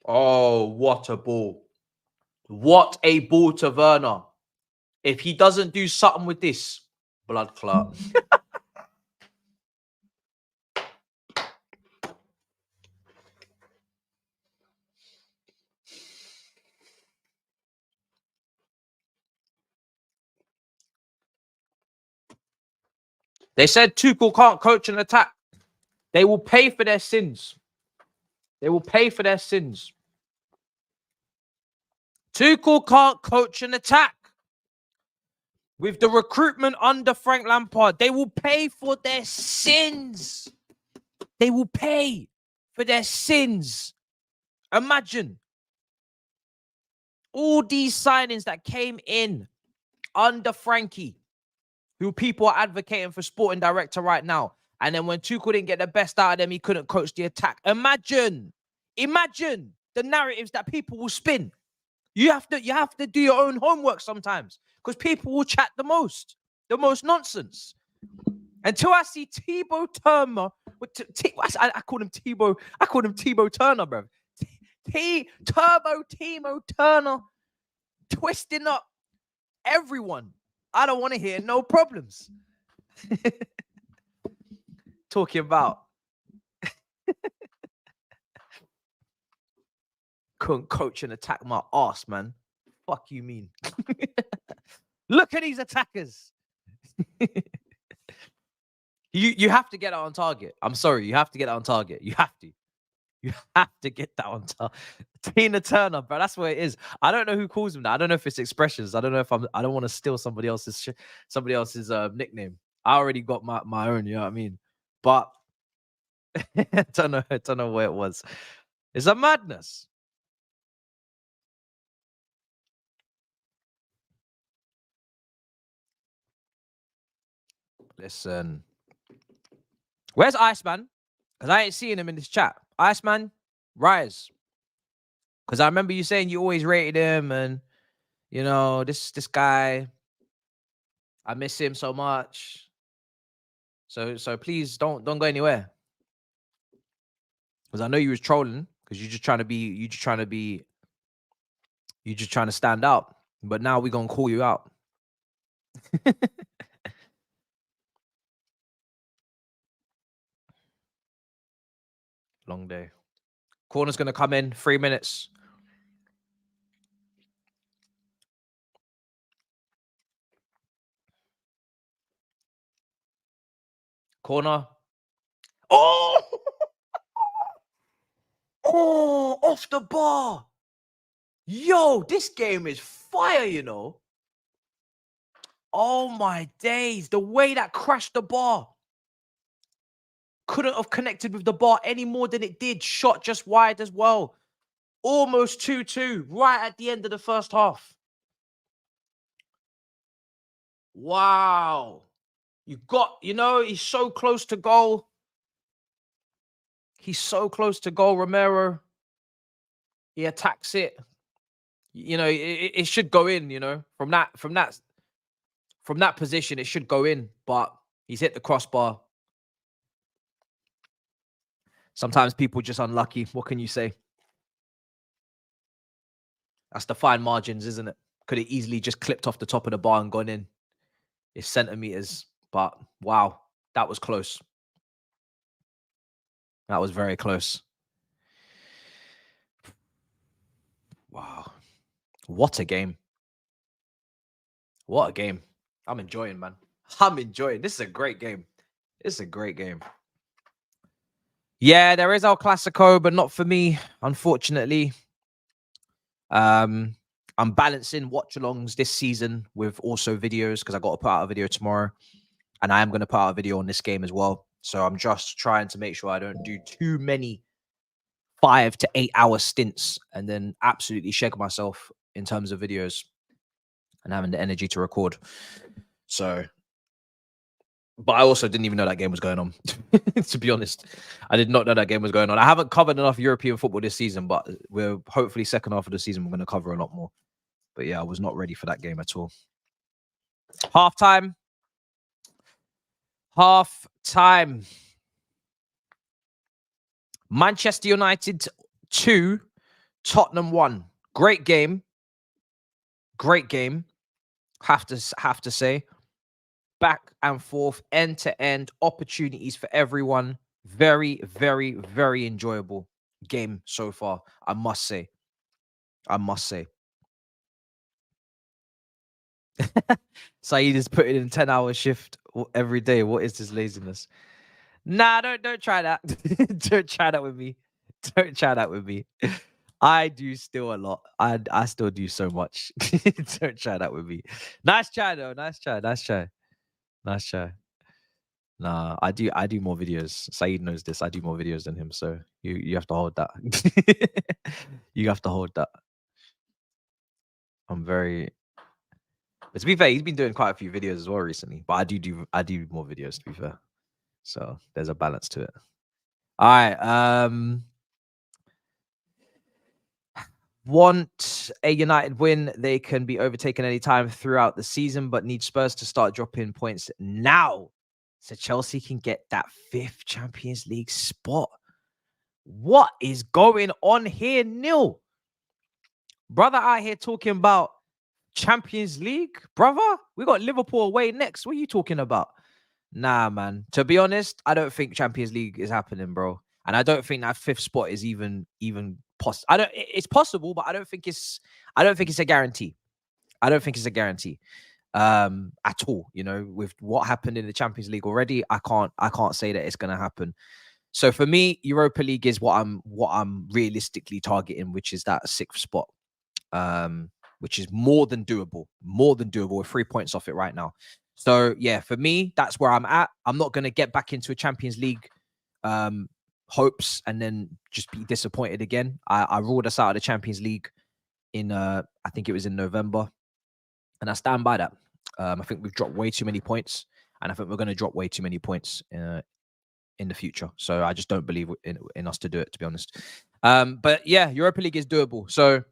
Oh, what a ball. What a ball to Werner. If he doesn't do something with this, blood clot. They said Tuchel can't coach an attack. They will pay for their sins. Tuchel can't coach an attack. With the recruitment under Frank Lampard, they will pay for their sins. Imagine all these signings that came in under Frankie, who people are advocating for sporting director right now. And then when Tuchel didn't get the best out of them, he couldn't coach the attack. Imagine the narratives that people will spin. You have to do your own homework sometimes because people will chat the most nonsense. Until I see Thibaut Turner, I called him Thibaut Turner, bro. Timo Turner twisting up everyone. I don't want to hear no problems. Talking about couldn't coach and attack my ass, man. Fuck you mean? Look at these attackers. You have to get that on target. I'm sorry, you have to get that on target. You have to. You have to get that on target. Tina Turner, bro. That's what it is. I don't know who calls him that. I don't know if it's expressions. I don't know if I don't want to steal somebody else's nickname. I already got my own. You know what I mean? But I don't know where it was. It's a madness. Listen. Where's Iceman? Because I ain't seeing him in this chat. Iceman, rise. Because I remember you saying you always rated him, and you know, this guy, I miss him so much. So please don't go anywhere. Because I know you was trolling, because you're just trying to stand out. But now we're gonna call you out. Long day. Corner's gonna come in 3 minutes. Corner. Oh! Oh, off the bar. Yo, this game is fire, you know. Oh my days. The way that crashed the bar. Couldn't have connected with the bar any more than it did. Shot just wide as well. Almost 2-2 right at the end of the first half. Wow. You know, he's so close to goal. He's so close to goal, Romero. He attacks it. You know, it should go in, you know. From that position, it should go in, but he's hit the crossbar. Sometimes people just unlucky. What can you say? That's the fine margins, isn't it? Could have easily just clipped off the top of the bar and gone in. It's centimeters, but wow, that was close. That was very close. Wow. What a game. What a game. I'm enjoying, man. I'm enjoying. This is a great game. This is a great game. Yeah, there is El Clasico, but not for me, unfortunately. I'm balancing watch-alongs this season with also videos because I got to put out a video tomorrow. And I am going to put out a video on this game as well. So I'm just trying to make sure I don't do too many 5 to 8 hour stints and then absolutely shake myself in terms of videos and having the energy to record. So, but I also didn't even know that game was going on, to be honest. I did not know that game was going on. I haven't covered enough European football this season, but we're hopefully second half of the season, we're going to cover a lot more. But yeah, I was not ready for that game at all. Half-time. Half-time. Manchester United 2, Tottenham 1. Great game. Great game. Have to say. Back and forth, end to end, opportunities for everyone. Very, very, very enjoyable game so far. I must say. Saeed is putting in 10-hour shift every day. What is this laziness? Nah, don't try that. Don't try that with me. Don't try that with me. I do still a lot. I still do so much. Don't try that with me. Nice try though. Nice try. Nah, I do more videos. Saeed knows this. I do more videos than him, so you have to hold that. You have to hold that. I'm very. But to be fair, he's been doing quite a few videos as well recently. But I do more videos, to be fair. So there's a balance to it. All right. Want a United win. They can be overtaken anytime throughout the season, but need Spurs to start dropping points now so Chelsea can get that 5th Champions League spot. What is going on here, Neil? Brother out here talking about Champions League, brother. We got Liverpool away next. What are you talking about? Nah, man. To be honest, I don't think Champions League is happening, bro. And I don't think that fifth spot is even possible. It's possible, but I don't think it's a guarantee. I don't think it's a guarantee at all. You know, with what happened in the Champions League already, I can't say that it's gonna happen. So for me, Europa League is what I'm realistically targeting, which is that sixth spot. Which is more than doable. More than doable. We're 3 points off it right now. So yeah, for me, that's where I'm at. I'm not gonna get back into a Champions League hopes and then just be disappointed again. I ruled us out of the Champions League in I think it was in November, and I stand by that. I think we've dropped way too many points, and I think we're going to drop way too many points in the future. So I just don't believe in us to do it, to be honest. But yeah, Europa League is doable. So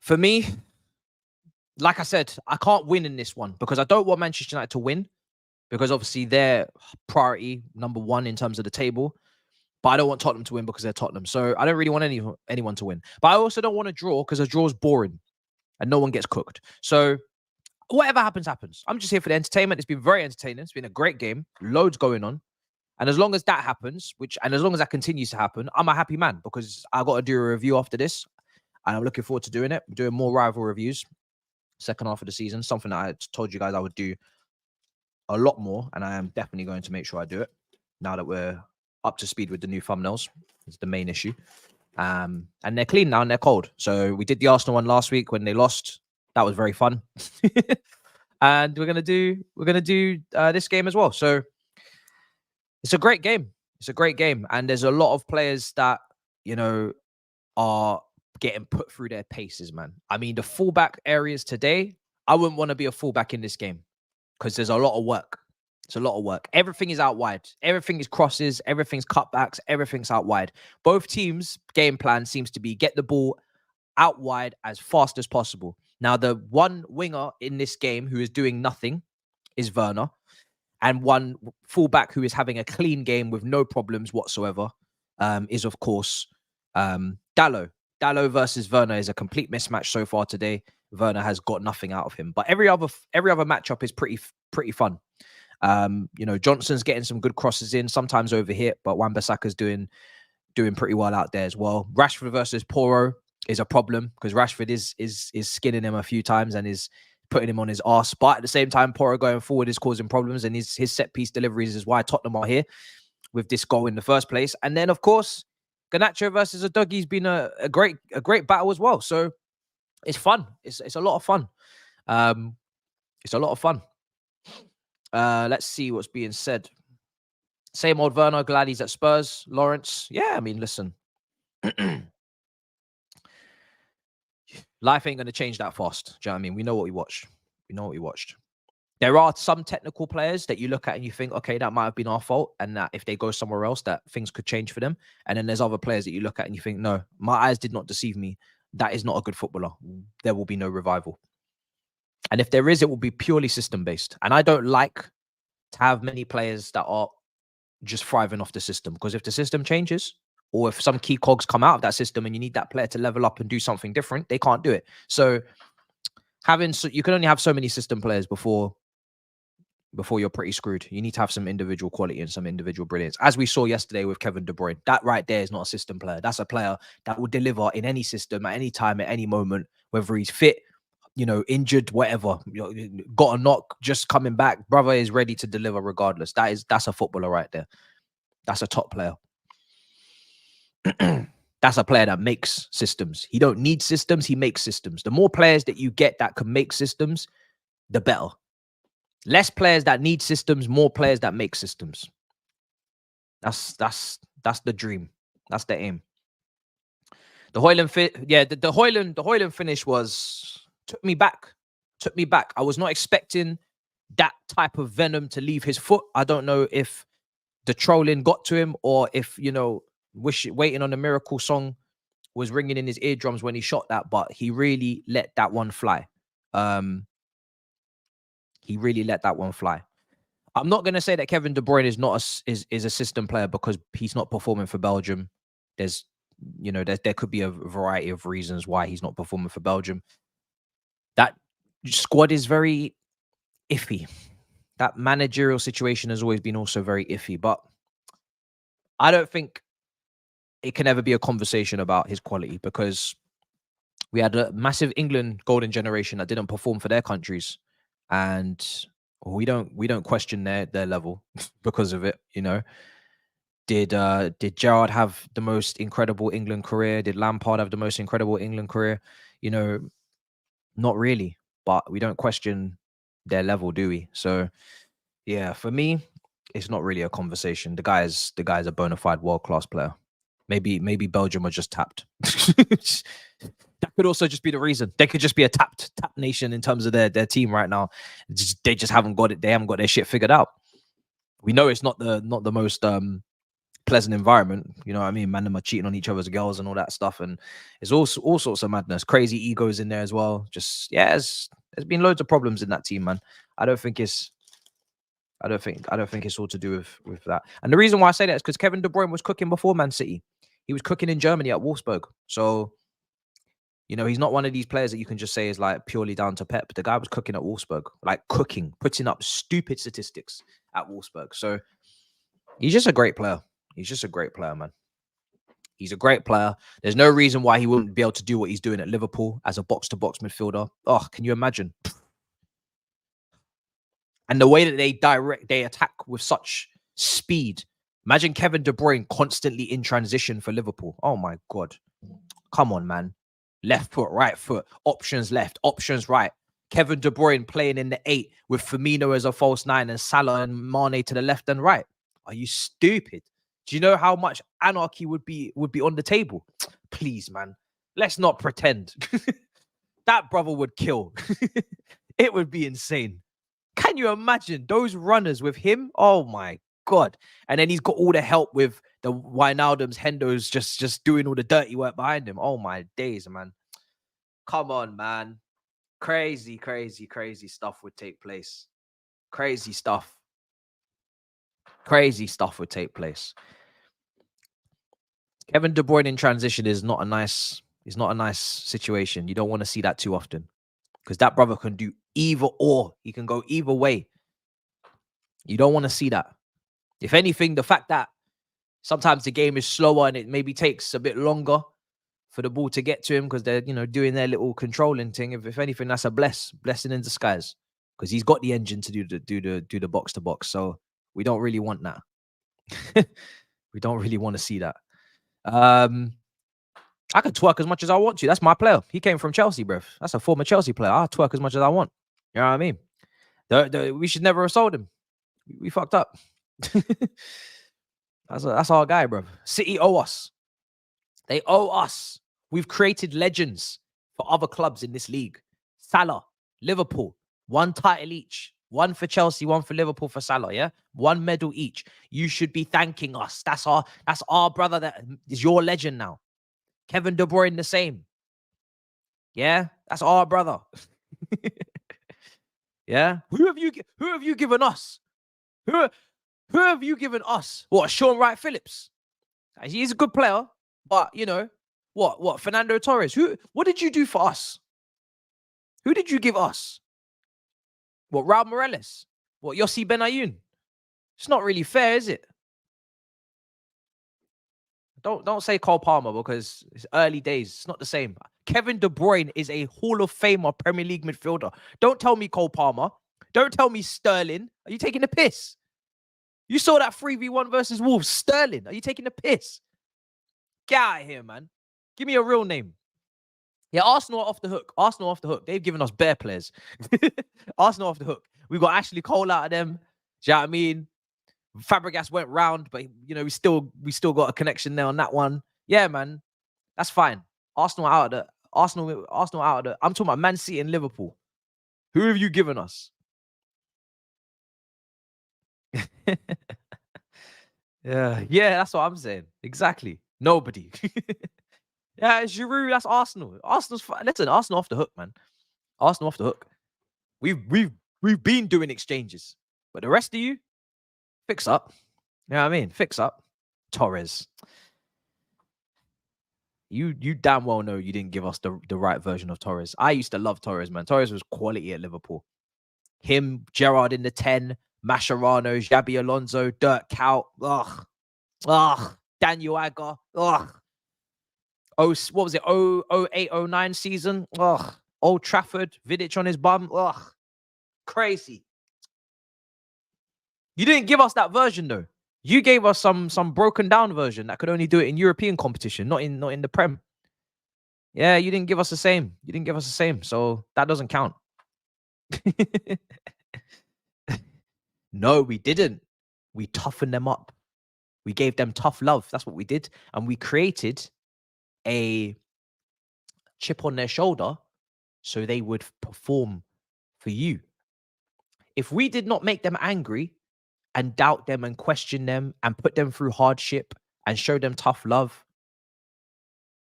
for me, like I said, I can't win in this one because I don't want Manchester United to win, because obviously they're priority number one in terms of the table. But I don't want Tottenham to win because they're Tottenham. So I don't really want anyone to win. But I also don't want to draw because a draw is boring and no one gets cooked. So whatever happens, happens. I'm just here for the entertainment. It's been very entertaining. It's been a great game. Loads going on. And as long as that happens, and as long as that continues to happen, I'm a happy man because I got to do a review after this. And I'm looking forward to doing it. I'm doing more rival reviews second half of the season. Something that I told you guys I would do a lot more. And I am definitely going to make sure I do it now that we're up to speed with the new thumbnails. It's the main issue. And they're clean now and they're cold. So we did the Arsenal one last week when they lost. That was very fun. And we're gonna do this game as well. So it's a great game. It's a great game. And there's a lot of players that, you know, are getting put through their paces, man. I mean, the fullback areas today, I wouldn't want to be a fullback in this game because there's a lot of work. It's a lot of work. Everything is out wide. Everything is crosses. Everything's cutbacks. Everything's out wide. Both teams' game plan seems to be get the ball out wide as fast as possible. Now, the one winger in this game who is doing nothing is Werner, and one fullback who is having a clean game with no problems whatsoever is, of course, Dalot. Dalot versus Werner is a complete mismatch so far today. Werner has got nothing out of him, but every other matchup is pretty fun. You know, Johnson's getting some good crosses in, sometimes over here, but Wan-Bissaka's doing pretty well out there as well. Rashford versus Porro is a problem because Rashford is skinning him a few times and is putting him on his arse. But at the same time, Porro going forward is causing problems, and his set piece deliveries is why Tottenham are here with this goal in the first place. And then, of course, Garnacho versus Udogi's been a great battle as well. So it's fun. It's a lot of fun. It's a lot of fun. Let's see what's being said. Same old Werner, glad he's at Spurs. Lawrence, yeah, I mean, listen. Life ain't going to change that fast. Do you know what I mean? We know what we watched. There are some technical players that you look at and you think, okay, that might have been our fault, and that if they go somewhere else, that things could change for them. And then there's other players that you look at and you think, no, my eyes did not deceive me. That is not a good footballer. There will be no revival. And if there is, it will be purely system-based. And I don't like to have many players that are just thriving off the system, because if the system changes, or if some key cogs come out of that system and you need that player to level up and do something different, they can't do it. So you can only have so many system players before you're pretty screwed. You need to have some individual quality and some individual brilliance. As we saw yesterday with Kevin De Bruyne, that right there is not a system player. That's a player that will deliver in any system, at any time, at any moment, whether he's fit, you know, injured, whatever, you know, got a knock, just coming back. Brother is ready to deliver regardless. That's a footballer right there. That's a top player. That's a player that makes systems. He don't need systems. He makes systems. The more players that you get that can make systems, the better. Less players that need systems, more players that make systems. That's the dream. That's the aim. The Hairline the Hairline finish took me back. I was not expecting that type of venom to leave his foot. I don't know if the trolling got to him, or if, you know, Waiting on a Miracle song was ringing in his eardrums when he shot that, but he really let that one fly. He really let that one fly. I'm not going to say that Kevin De Bruyne is not is a system player because he's not performing for Belgium. There's, you know, there could be a variety of reasons why he's not performing for Belgium. That squad is very iffy. that managerial situation has always been also very iffy. But I don't think it can ever be a conversation about his quality, because we had a massive England golden generation that didn't perform for their countries, and we don't question their level because of it. You know, did Gerrard have the most incredible England career? Did Lampard have the most incredible England career? You know, not really. But we don't question their level, do we? So yeah, for me, it's not really a conversation. The guy's a bona fide world class player. Maybe Belgium are just tapped. That could also just be the reason. They could just be a tap nation in terms of their team right now. They just haven't got it. They haven't got their shit figured out. We know it's not the most pleasant environment. You know what I mean? Man, them are cheating on each other's girls and all that stuff, and it's all sorts of madness. Crazy egos in there as well. Just there's been loads of problems in that team, man. I don't think it's all to do with that. And the reason why I say that is because Kevin De Bruyne was cooking before Man City. He was cooking in Germany at Wolfsburg. So, you know, he's not one of these players that you can just say is like purely down to Pep. The guy was cooking at Wolfsburg, like putting up stupid statistics at Wolfsburg. So he's just a great player. He's just a great player, man. He's a great player. There's no reason why he wouldn't be able to do what he's doing at Liverpool as a box-to-box midfielder. Oh, can you imagine? And the way that they attack with such speed. Imagine Kevin De Bruyne constantly in transition for Liverpool. Oh my God. Come on, man. Left foot, right foot, options left, options right. Kevin De Bruyne playing in the 8 with Firmino as a false 9 and Salah and Mane to the left and right. Are you stupid? Do you know how much anarchy would be on the table? Please, man. Let's not pretend. That brother would kill. It would be insane. Can you imagine those runners with him? Oh my God. And then he's got all the help with the Wijnaldum's, Hendo's just doing all the dirty work behind him. Oh my days, man. Come on, man. Crazy, crazy, crazy stuff would take place. Crazy stuff. Crazy stuff would take place. Kevin De Bruyne in transition is not a nice situation. You don't want to see that too often, because that brother can do either or. He can go either way. You don't want to see that. If anything, the fact that sometimes the game is slower and it maybe takes a bit longer for the ball to get to him because they're, you know, doing their little controlling thing. If anything, that's a blessing in disguise, because he's got the engine to do the box to box. So we don't really want that. We don't really want to see that. I could twerk as much as I want to. That's my player. He came from Chelsea, bruv. That's a former Chelsea player. I'll twerk as much as I want. You know what I mean? We should never have sold him. We fucked up. That's our guy, bruv. City owe us. They owe us. We've created legends for other clubs in this league. Salah, Liverpool, 1 title each. 1 for Chelsea, 1 for Liverpool for Salah, yeah? 1 medal each. You should be thanking us. That's our brother that is your legend now. Kevin De Bruyne the same. Yeah? That's our brother. Yeah? Who have you given us? Who have you given us? What, Sean Wright Phillips? He's a good player, but you know, what, Fernando Torres? What did you do for us? Who did you give us? What, Raul Morales? What, Yossi Benayoun? It's not really fair, is it? Don't say Cole Palmer, because it's early days. It's not the same. Kevin De Bruyne is a Hall of Famer Premier League midfielder. Don't tell me Cole Palmer. Don't tell me Sterling. Are you taking the piss? You saw that 3v1 versus Wolves. Sterling, are you taking the piss? Get out of here, man. Give me a real name. Yeah, Arsenal are off the hook. Arsenal off the hook. They've given us bare players. Arsenal off the hook. We got Ashley Cole out of them. Do you know what I mean? Fabregas went round, but you know, we still got a connection there on that one. Yeah, man. That's fine. Arsenal out of the Arsenal out of the. I'm talking about Man City and Liverpool. Who have you given us? Yeah, that's what I'm saying. Exactly. Nobody. Yeah, it's Giroud. That's Arsenal. Listen, Arsenal off the hook, man. Arsenal off the hook. We've been doing exchanges, but the rest of you, fix up. You know what I mean? Fix up. Torres. You damn well know you didn't give us the right version of Torres. I used to love Torres, man. Torres was quality at Liverpool. Him, Gerrard in the 10, Mascherano, Xabi Alonso, Dirk Kuyt, Daniel Agger, what was it? 0809 season, Old Trafford, Vidic on his bum, crazy. You didn't give us that version though. You gave us some broken down version that could only do it in European competition, not in the Prem. Yeah, you didn't give us the same. You didn't give us the same, so that doesn't count. No, we didn't. We toughened them up. We gave them tough love. That's what we did, and we created a chip on their shoulder so they would perform for you. If we did not make them angry and doubt them and question them and put them through hardship and show them tough love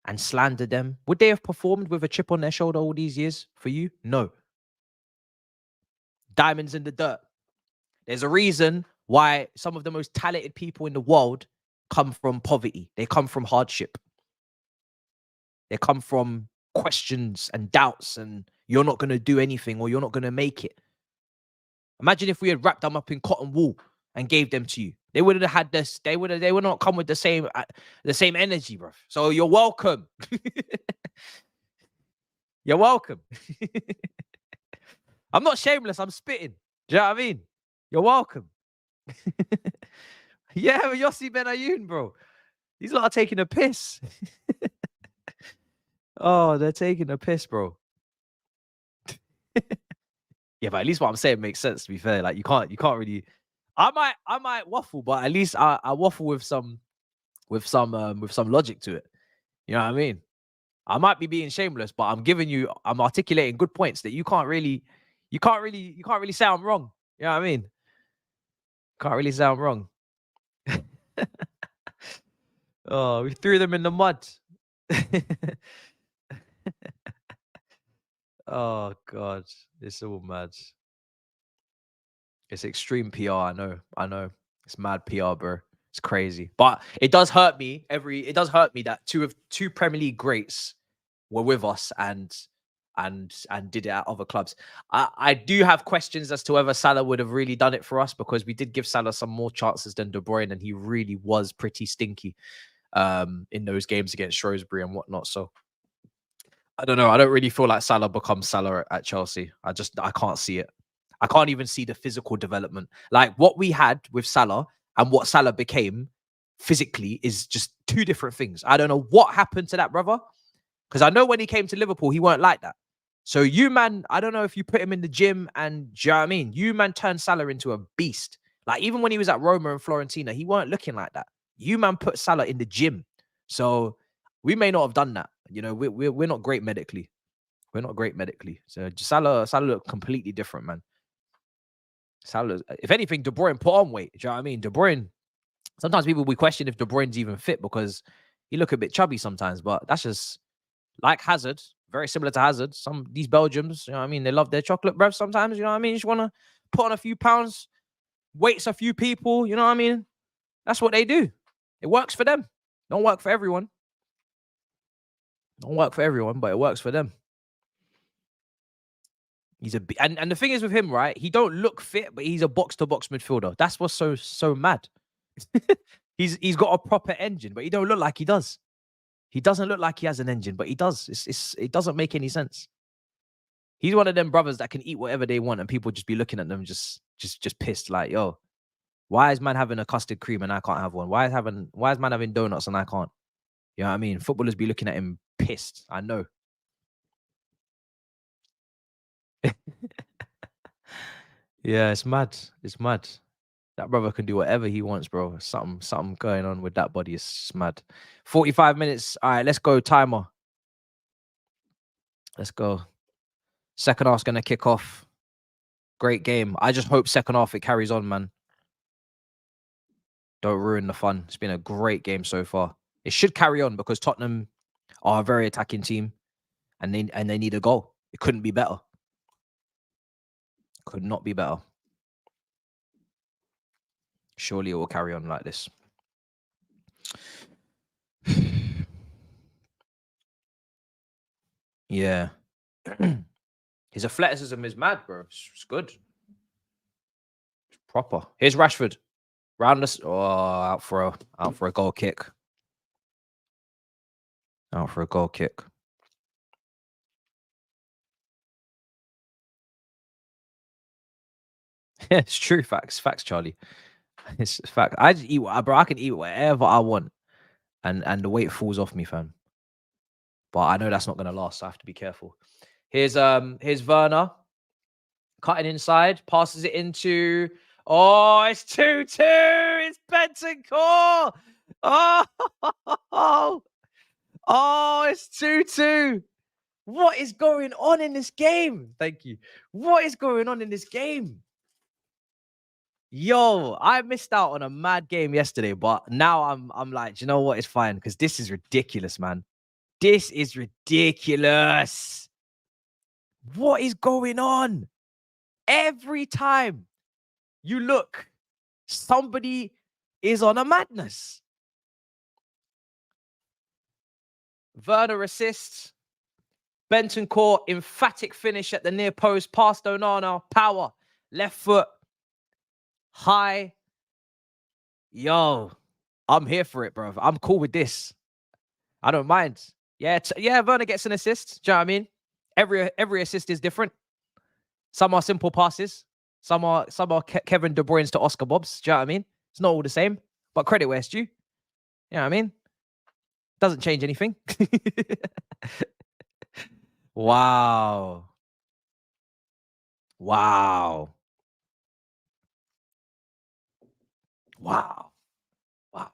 and slander them, would they have performed with a chip on their shoulder all these years for you? No. Diamonds in the dirt. There's a reason why some of the most talented people in the world come from poverty. They come from hardship. They come from questions and doubts and you're not going to do anything or you're not going to make it. Imagine if we had wrapped them up in cotton wool and gave them to you. They would have had this. They would not come with the same energy, bro. So you're welcome. You're welcome. I'm not shameless. I'm spitting. Do you know what I mean? You're welcome. Yeah, but Yossi Benayoun, bro. These lot are taking a piss. Oh, they're taking a piss, bro. Yeah, but at least what I'm saying makes sense, to be fair. Like you can't really. I might waffle, but at least I waffle with some logic to it. You know what I mean? I might be being shameless, but I'm articulating good points that you can't really say I'm wrong. You know what I mean? Can't really say I'm wrong. Oh, we threw them in the mud. Oh God, it's all mad. It's extreme PR. I know. It's mad PR, bro. It's crazy. But it does hurt me that two Premier League greats were with us and did it at other clubs. I do have questions as to whether Salah would have really done it for us because we did give Salah some more chances than De Bruyne and he really was pretty stinky in those games against Shrewsbury and whatnot. So I don't know. I don't really feel like Salah becomes Salah at Chelsea. I can't see it. I can't even see the physical development. Like what we had with Salah and what Salah became physically is just two different things. I don't know what happened to that brother. Because I know when he came to Liverpool, he weren't like that. So you, man, I don't know if you put him in the gym and, do you know what I mean? You, man, turned Salah into a beast. Like, even when he was at Roma and Fiorentina, he weren't looking like that. You, man, put Salah in the gym. So we may not have done that. You know, we're not great medically. We're not great medically. So Salah looked completely different, man. Salah, if anything, De Bruyne put on weight. Do you know what I mean? De Bruyne, sometimes people we question if De Bruyne's even fit because he look a bit chubby sometimes, but that's just like Hazard, very similar to Hazard. These Belgians, you know what I mean? They love their chocolate breath sometimes, you know what I mean? You just want to put on a few pounds, weights a few people, you know what I mean? That's what they do. It works for them. Don't work for everyone. Don't work for everyone, but it works for them. He's and the thing is with him, right? He don't look fit, but he's a box-to-box midfielder. That's what's so mad. He's got a proper engine, but he don't look like he does. He doesn't look like he has an engine, but he does. It doesn't make any sense. He's one of them brothers that can eat whatever they want, and people just be looking at them just pissed. Like, yo, why is man having a custard cream and I can't have one? Why is man having donuts and I can't? You know what I mean? Footballers be looking at him pissed. I know. Yeah, it's mad. It's mad. That brother can do whatever he wants, bro. Something going on with that body. It's mad. 45 minutes. All right, let's go. Timer. Let's go. Second half's gonna kick off. Great game. I just hope second half it carries on, man. Don't ruin the fun. It's been a great game so far. It should carry on because Tottenham are a very attacking team, and they need a goal. It couldn't be better. Could not be better. Surely it will carry on like this. Yeah. His athleticism is mad, bro. It's good. It's Proper. Here's Rashford. Round us. Oh, out for a goal kick. Out for a goal kick. It's true. Facts. Facts, Charlie. It's fact. I just eat, bro. I can eat whatever I want, and the weight falls off me, fam. But I know that's not gonna last, so I have to be careful. Here's Werner cutting inside, passes it into. Oh, it's 2-2. It's Bentancur. Oh, oh, it's 2-2. What is going on in this game? Thank you. What is going on in this game? Yo, I missed out on a mad game yesterday, but now I'm like, you know what? It's fine because this is ridiculous, man. This is ridiculous. What is going on? Every time you look, somebody is on a madness. Werner assists. Bentancur, emphatic finish at the near post. Past Onana, power, left foot, high. Yo, I'm here for it, bro. I'm cool with this. I don't mind. Yeah, Werner gets an assist. Do you know what I mean? Every assist is different. Some are simple passes. Some are Kevin De Bruyne's to Oscar Bob's. Do you know what I mean? It's not all the same, but credit where it's due. You know what I mean? Doesn't change anything. Wow. Wow. Wow. Wow.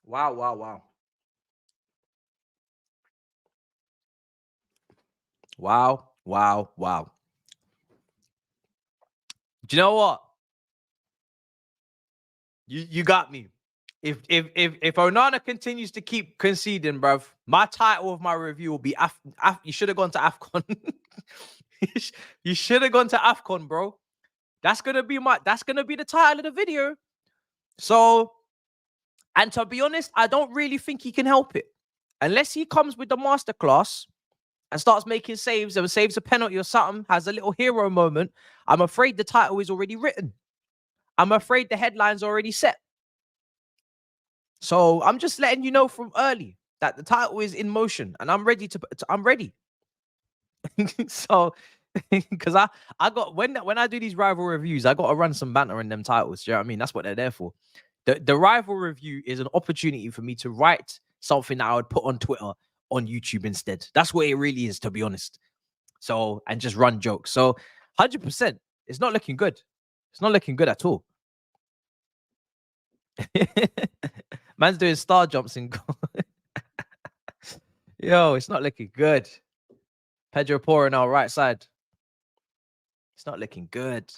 Wow, wow, wow. Wow, wow, wow. Do you know what? You got me. If Onana continues to keep conceding, bruv, my title of my review will be you should have gone to AFCON. You should have gone to AFCON, bro. That's gonna be the title of the video. So, and to be honest, I don't really think he can help it. Unless he comes with the masterclass and starts making saves and saves a penalty or something, has a little hero moment, I'm afraid the title is already written. I'm afraid the headline's already set. So I'm just letting you know from early that the title is in motion and I'm ready I'm ready. So because I got when I do these rival reviews, I got to run some banter in them titles. Do you know what I mean? That's what they're there for. The rival review is an opportunity for me to write something that I would put on Twitter on YouTube instead. That's what it really is, to be honest. So, and just run jokes. So 100%, it's not looking good. It's not looking good at all. Man's doing star jumps in goal. Yo, it's not looking good. Pedro Porro on our right side. It's not looking good.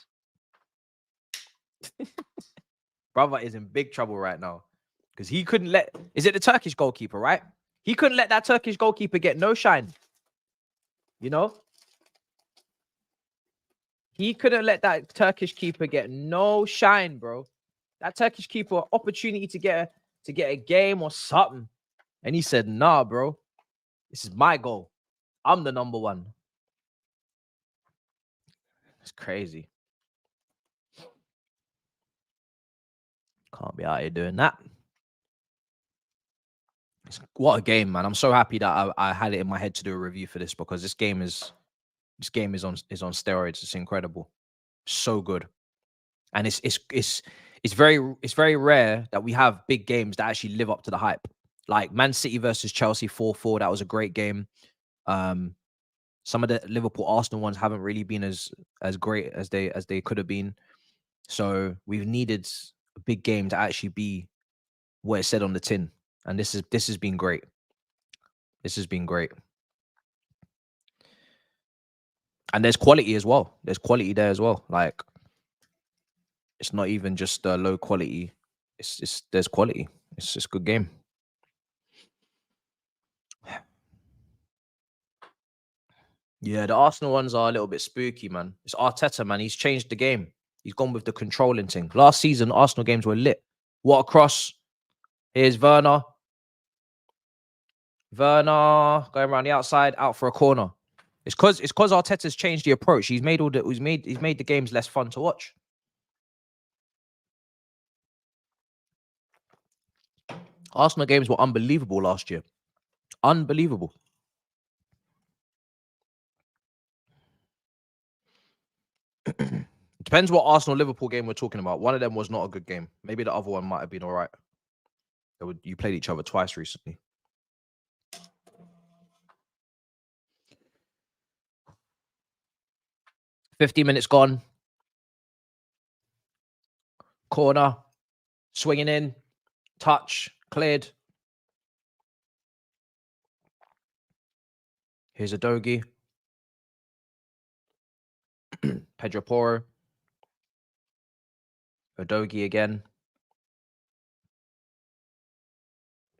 Brother is in big trouble right now because he couldn't let. Is it the Turkish goalkeeper, right? He couldn't let that Turkish goalkeeper get no shine. You know? He couldn't let that Turkish keeper get no shine, bro. That Turkish keeper opportunity to get a game or something. And he said, nah, bro. This is my goal. I'm the number one. It's crazy. Can't be out here doing that. What a game, man. I'm so happy that I had it in my head to do a review for this because this game is on steroids. It's incredible. So good. And it's very rare that we have big games that actually live up to the hype. Like Man City versus Chelsea 4-4. That was a great game. Some of the Liverpool Arsenal ones haven't really been as great as they could have been. So we've needed a big game to actually be what it said on the tin. And this has been great. This has been great. And there's quality as well. There's quality there as well. Like it's not even just low quality. It's there's quality. It's just a good game. Yeah, the Arsenal ones are a little bit spooky, man. It's Arteta, man. He's changed the game. He's gone with the controlling thing. Last season, Arsenal games were lit. What a cross. Here's Werner. Werner going around the outside, out for a corner. It's because Arteta's changed the approach. He's made the games less fun to watch. Arsenal games were unbelievable last year. Unbelievable. Depends what Arsenal-Liverpool game we're talking about. One of them was not a good game. Maybe the other one might have been all right. You played each other twice recently. $50 minutes gone. Corner. Swinging in. Touch. Cleared. Here's a Dogi. Pedro Porro. Udogie again.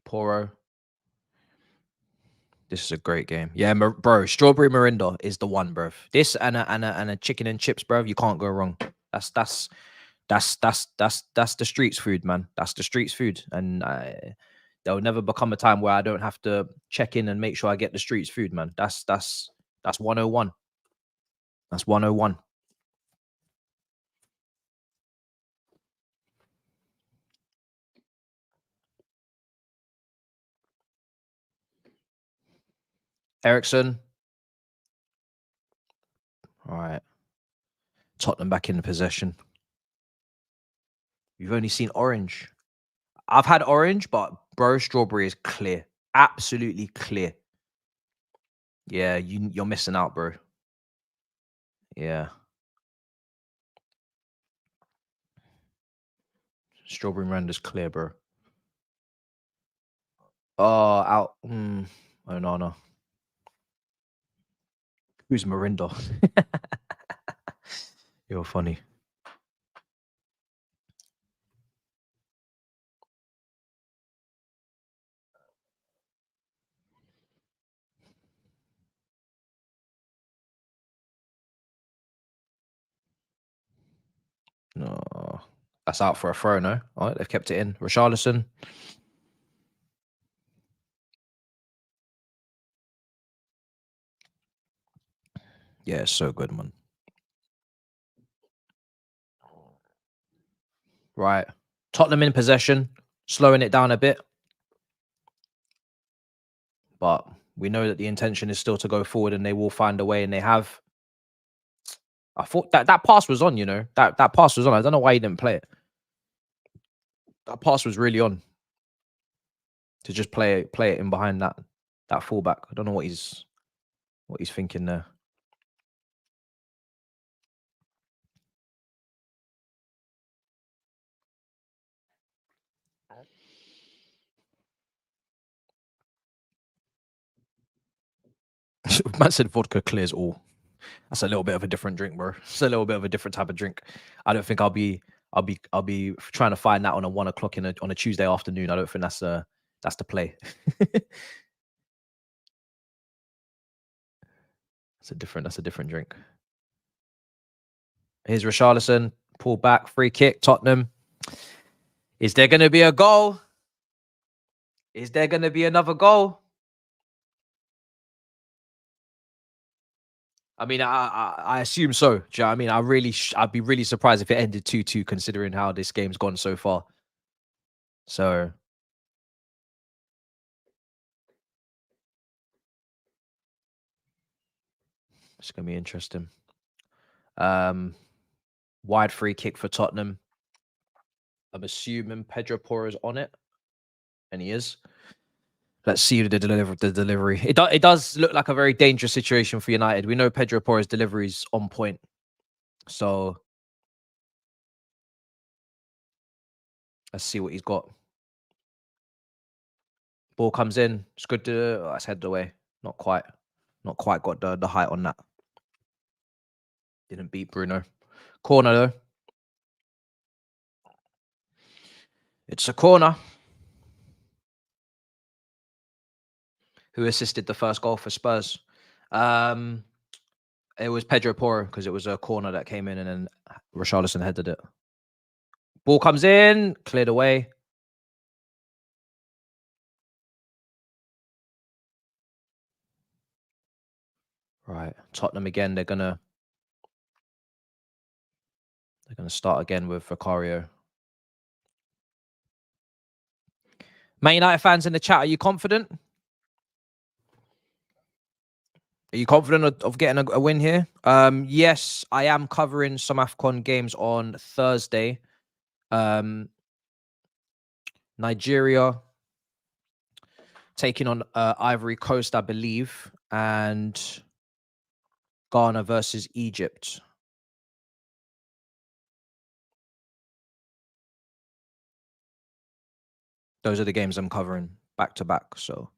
Porro. This is a great game. Yeah, bro. Strawberry Mirinda is the one, bro. This and a chicken and chips, bro. You can't go wrong. That's the streets food, man. That's the streets food, and there'll never become a time where I don't have to check in and make sure I get the streets food, man. That's 101. That's 101. Ericsson. All right. Tottenham back in the possession. You've only seen orange. I've had orange, but bro, strawberry is clear. Absolutely clear. Yeah, you're missing out, bro. Yeah. Strawberry Miranda's clear, bro. Oh, out. Oh, no. Who's Mirinda? You're funny. No. That's out for a throw, no? All right, they've kept it in. Richarlison. Yeah, it's so good, man. Right. Tottenham in possession, slowing it down a bit. But we know that the intention is still to go forward and they will find a way, and they have. I thought that pass was on, you know. That pass was on. I don't know why he didn't play it. That pass was really on. To just play it in behind that fullback. I don't know what he's thinking there. Man said vodka clears all. That's a little bit of a different drink, bro. It's a little bit of a different type of drink. I don't think I'll be trying to find that on a 1 o'clock on a Tuesday afternoon. I don't think that's the play. That's a different drink. Here's Richarlison, pull back, free kick, Tottenham. Is there going to be a goal? Is there going to be another goal? I mean, I assume so. Do you know what I mean? I'd be really surprised if it ended 2-2, considering how this game's gone so far. So it's gonna be interesting. Wide free kick for Tottenham. I'm assuming Pedro Porro's on it, and he is. Let's see the delivery. It does look like a very dangerous situation for United. We know Pedro Porro's delivery is on point. So let's see what he's got. Ball comes in. It's good to. Oh, it's headed away. Not quite got the height on that. Didn't beat Bruno. Corner though. It's a corner. Who assisted the first goal for Spurs? It was Pedro Porro, because it was a corner that came in and then Richarlison headed it. Ball comes in, cleared away. Right, Tottenham again. They're gonna start again with Vicario. Man United fans in the chat, are you confident? Are you confident of getting a win here? Yes, I am covering some AFCON games on Thursday. Nigeria taking on Ivory Coast, I believe, and Ghana versus Egypt. Those are the games I'm covering back to back. So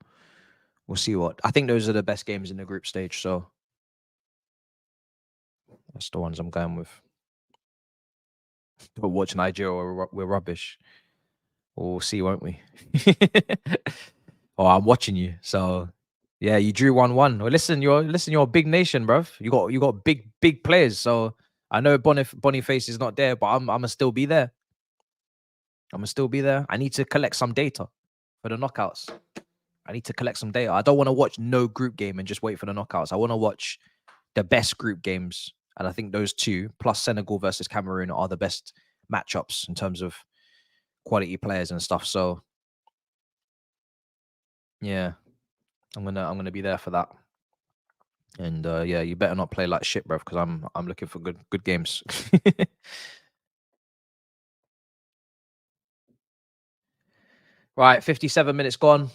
we'll see what. I think those are the best games in the group stage. So that's the ones I'm going with. But watch Nigeria, we're rubbish. We'll see, won't we? Oh, I'm watching you. So yeah, you drew 1-1. Well, you're a big nation, bruv. You got big players. So I know Boniface is not there, but I'ma still be there. I'ma still be there. I need to collect some data for the knockouts. I need to collect some data. I don't want to watch no group game and just wait for the knockouts. I want to watch the best group games. And I think those two, plus Senegal versus Cameroon, are the best matchups in terms of quality players and stuff. So yeah, I'm gonna be there for that. And yeah, you better not play like shit, bro, because I'm looking for good games. Right, 57 minutes gone.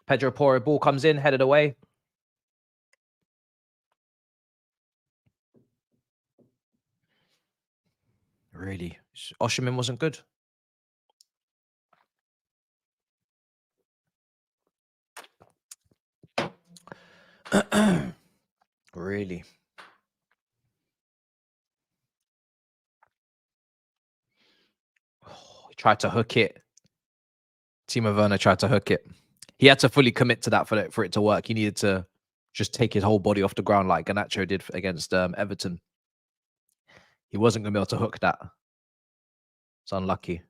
Pedro Porro, ball comes in, headed away. Really, Oshiman wasn't good. Really. He tried to hook it. Timo Werner tried to hook it. He had to fully commit to that for it to work. He needed to just take his whole body off the ground like Garnacho did against Everton. He wasn't going to be able to hook that. It's unlucky.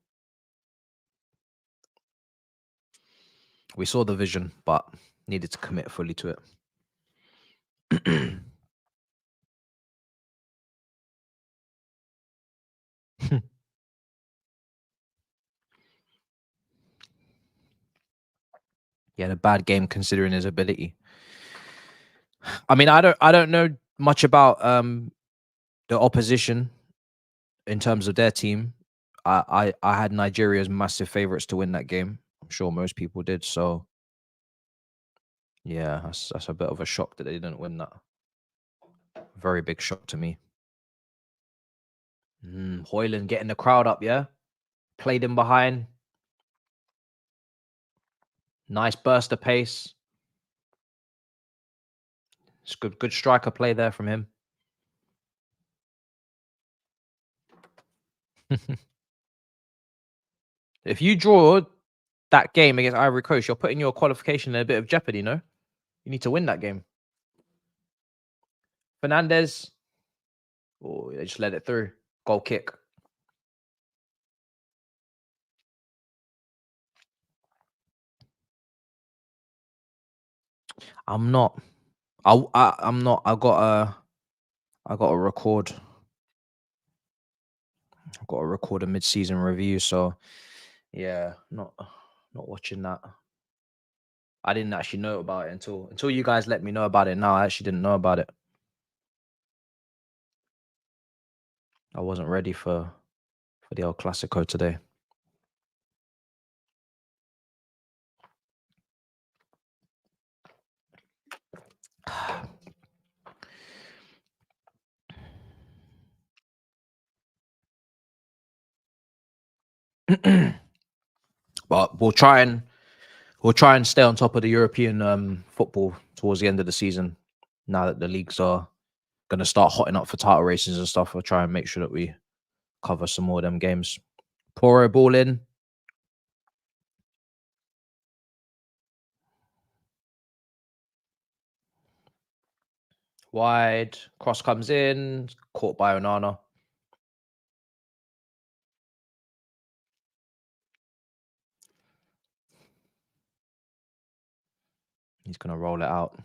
We saw the vision, but needed to commit fully to it. He had a bad game considering his ability. I mean, I don't know much about the opposition in terms of their team. I had Nigeria's massive favorites to win that game. I'm sure most people did. So yeah, that's a bit of a shock that they didn't win that. Very big shock to me. Hoyland getting the crowd up, yeah. Played him behind. Nice burst of pace. It's good striker play there from him. If you draw that game against Ivory Coast, you're putting your qualification in a bit of jeopardy, no? You need to win that game. Fernandez. Oh, they just let it through. Goal kick. I'm not. I'm not. I got to record. I've got to record a mid-season review. So yeah, not watching that. I didn't actually know about it until you guys let me know about it. Now I actually didn't know about it. I wasn't ready for the El Clasico today. But we'll try and stay on top of the European football towards the end of the season. Now that the leagues are going to start hotting up for title races and stuff, we'll try and make sure that we cover some more of them games. Poro ball in. Wide. Cross comes in. Caught by Onana. He's going to roll it out.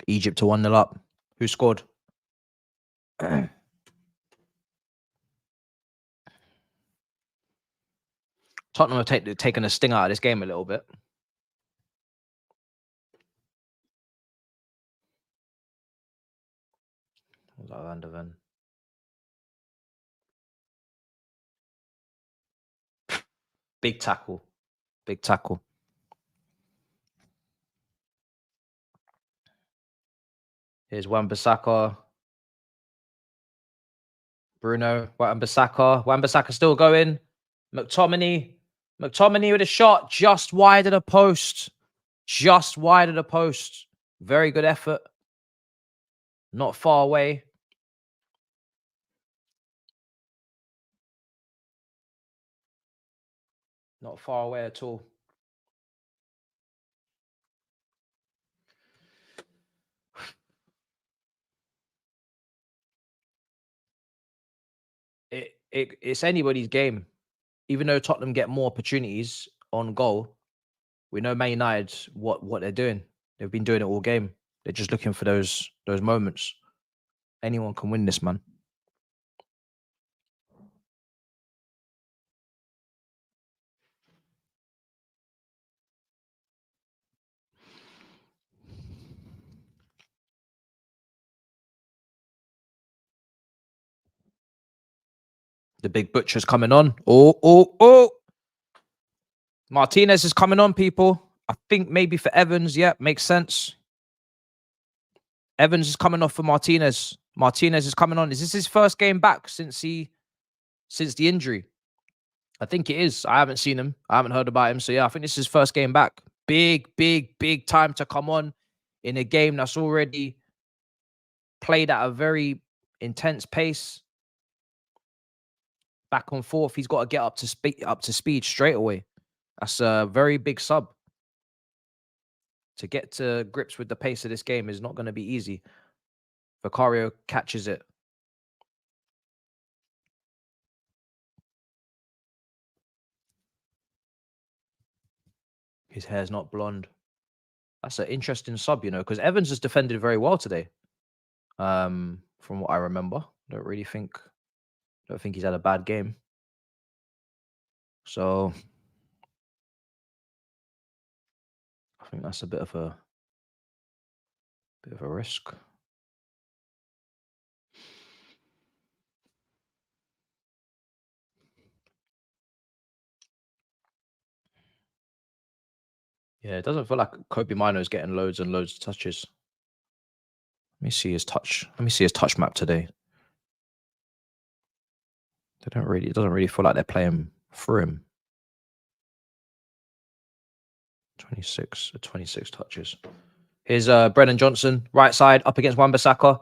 Egypt to 1-0 up. Who scored? Tottenham have taken a sting out of this game a little bit. Was that Van de Ven? Big tackle. Big tackle. Here's Wan-Bissaka. Bruno. Wan-Bissaka. Wan-Bissaka still going. McTominay. McTominay with a shot just wide of the post. Just wide of the post. Very good effort. Not far away. Not far away at all. It's anybody's game. Even though Tottenham get more opportunities on goal, we know Man United what they're doing. They've been doing it all game. They're just looking for those moments. Anyone can win this, man. The big butcher's coming on. Oh. Martinez is coming on, people. I think maybe for Evans. Yeah, makes sense. Evans is coming off for Martinez. Martinez is coming on. Is this his first game back since the injury? I think it is. I haven't seen him. I haven't heard about him. So yeah, I think this is his first game back. Big time to come on in a game that's already played at a very intense pace. Back and forth. He's got to get up to speed straight away. That's a very big sub. To get to grips with the pace of this game is not going to be easy. Vicario catches it. His hair's not blonde. That's an interesting sub, you know, because Evans has defended very well today. From what I remember, don't think he's had a bad game. So I think that's a bit of a risk. Yeah, it doesn't feel like Kobe Mino is getting loads and loads of touches. Let me see his touch. Let me see his touch map today. It doesn't really feel like they're playing through him. 26 touches. Here's Brennan Johnson, right side, up against Wan-Bissaka.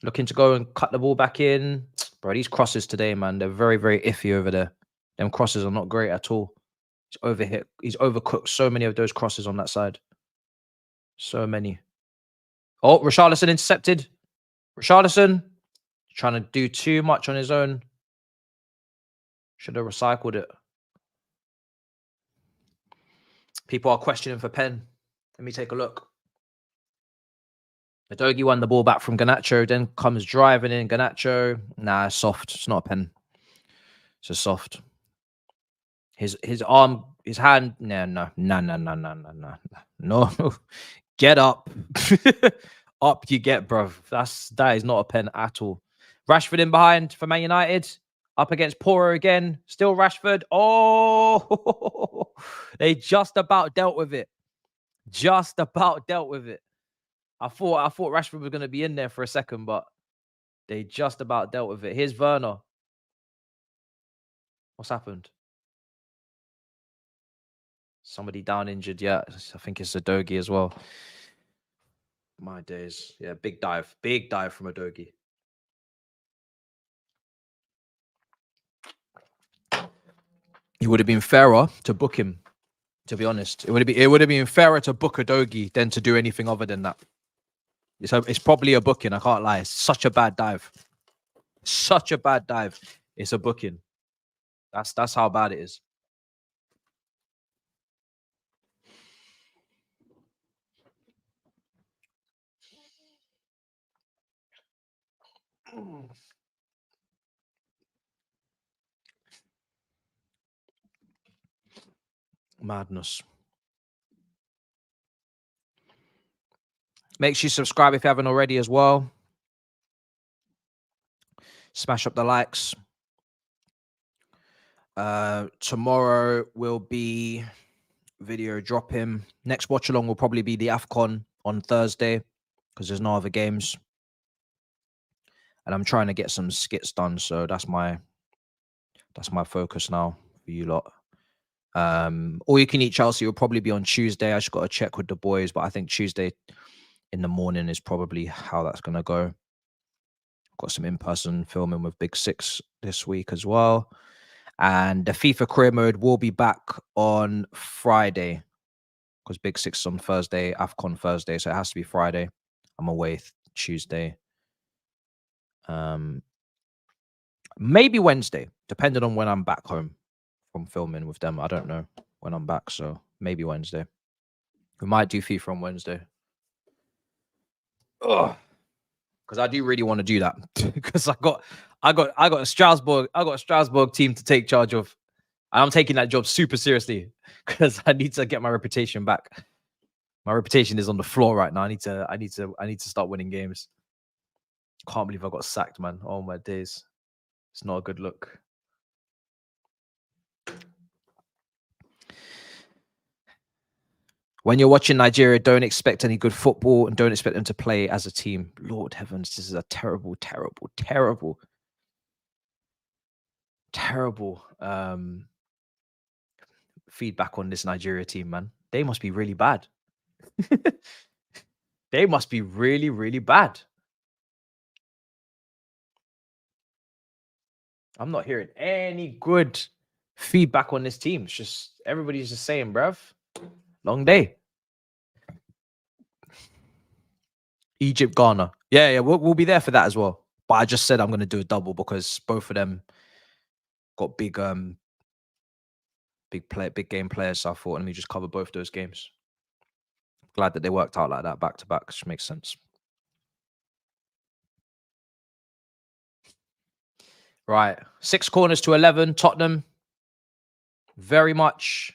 Looking to go and cut the ball back in. Bro, these crosses today, man, they're very, very iffy over there. Them crosses are not great at all. He's overcooked so many of those crosses on that side. So many. Oh, Richarlison intercepted. Richarlison trying to do too much on his own. Should have recycled it. People are questioning for pen. Let me take a look. Udogie won the ball back from Garnacho, then comes driving in. Garnacho. Nah, soft. It's not a pen. It's just soft. His arm, his hand. No. Get up. Up you get, bro. That is not a pen at all. Rashford in behind for Man United. Up against Poro again. Still Rashford. Oh, they just about dealt with it. Just about dealt with it. I thought Rashford was going to be in there for a second, but they just about dealt with it. Here's Werner. What's happened? Somebody down injured. Yeah, I think it's Udogie as well. My days. Yeah, big dive. Big dive from Udogie. It would have been fairer to book him, to be honest. It would have been fairer to book Udogie than to do anything other than that. It's probably a booking, I can't lie. It's such a bad dive. Such a bad dive. It's a booking. That's how bad it is. Madness. Make sure you subscribe if you haven't already as well. Smash up the likes. Tomorrow will be video dropping. Next watch along will probably be the AFCON on Thursday because there's no other games. And I'm trying to get some skits done. So that's my focus now for you lot. All you can eat Chelsea will probably be on Tuesday. I just got to check with the boys, but I think Tuesday in the morning is probably how that's gonna go. Got some in-person filming with Big Six this week as well. And the FIFA career mode will be back on Friday because Big Six is on Thursday, AFCON Thursday, so it has to be Friday. I'm away Tuesday. Maybe Wednesday, depending on when I'm back home from filming with them. I don't know when I'm back, so maybe Wednesday. We might do FIFA on Wednesday. Ugh. Because I do really want to do that. Because I got a Strasbourg team to take charge of. And I'm taking that job super seriously because I need to get my reputation back. My reputation is on the floor right now. I need to start winning games. Can't believe I got sacked, man. Oh my days. It's not a good look. When you're watching Nigeria, don't expect any good football and don't expect them to play as a team. Lord heavens, this is a terrible, terrible, terrible, terrible feedback on this Nigeria team, man. They must be really bad. They must be really, really bad. I'm not hearing any good feedback on this team. It's just everybody's just saying, bruv, long day. Egypt, Ghana. Yeah, we'll be there for that as well. But I just said I'm going to do a double because both of them got big game players. So I thought, let me just cover both those games. Glad that they worked out like that back to back, which makes sense. Right, 6 corners to 11. Tottenham, very much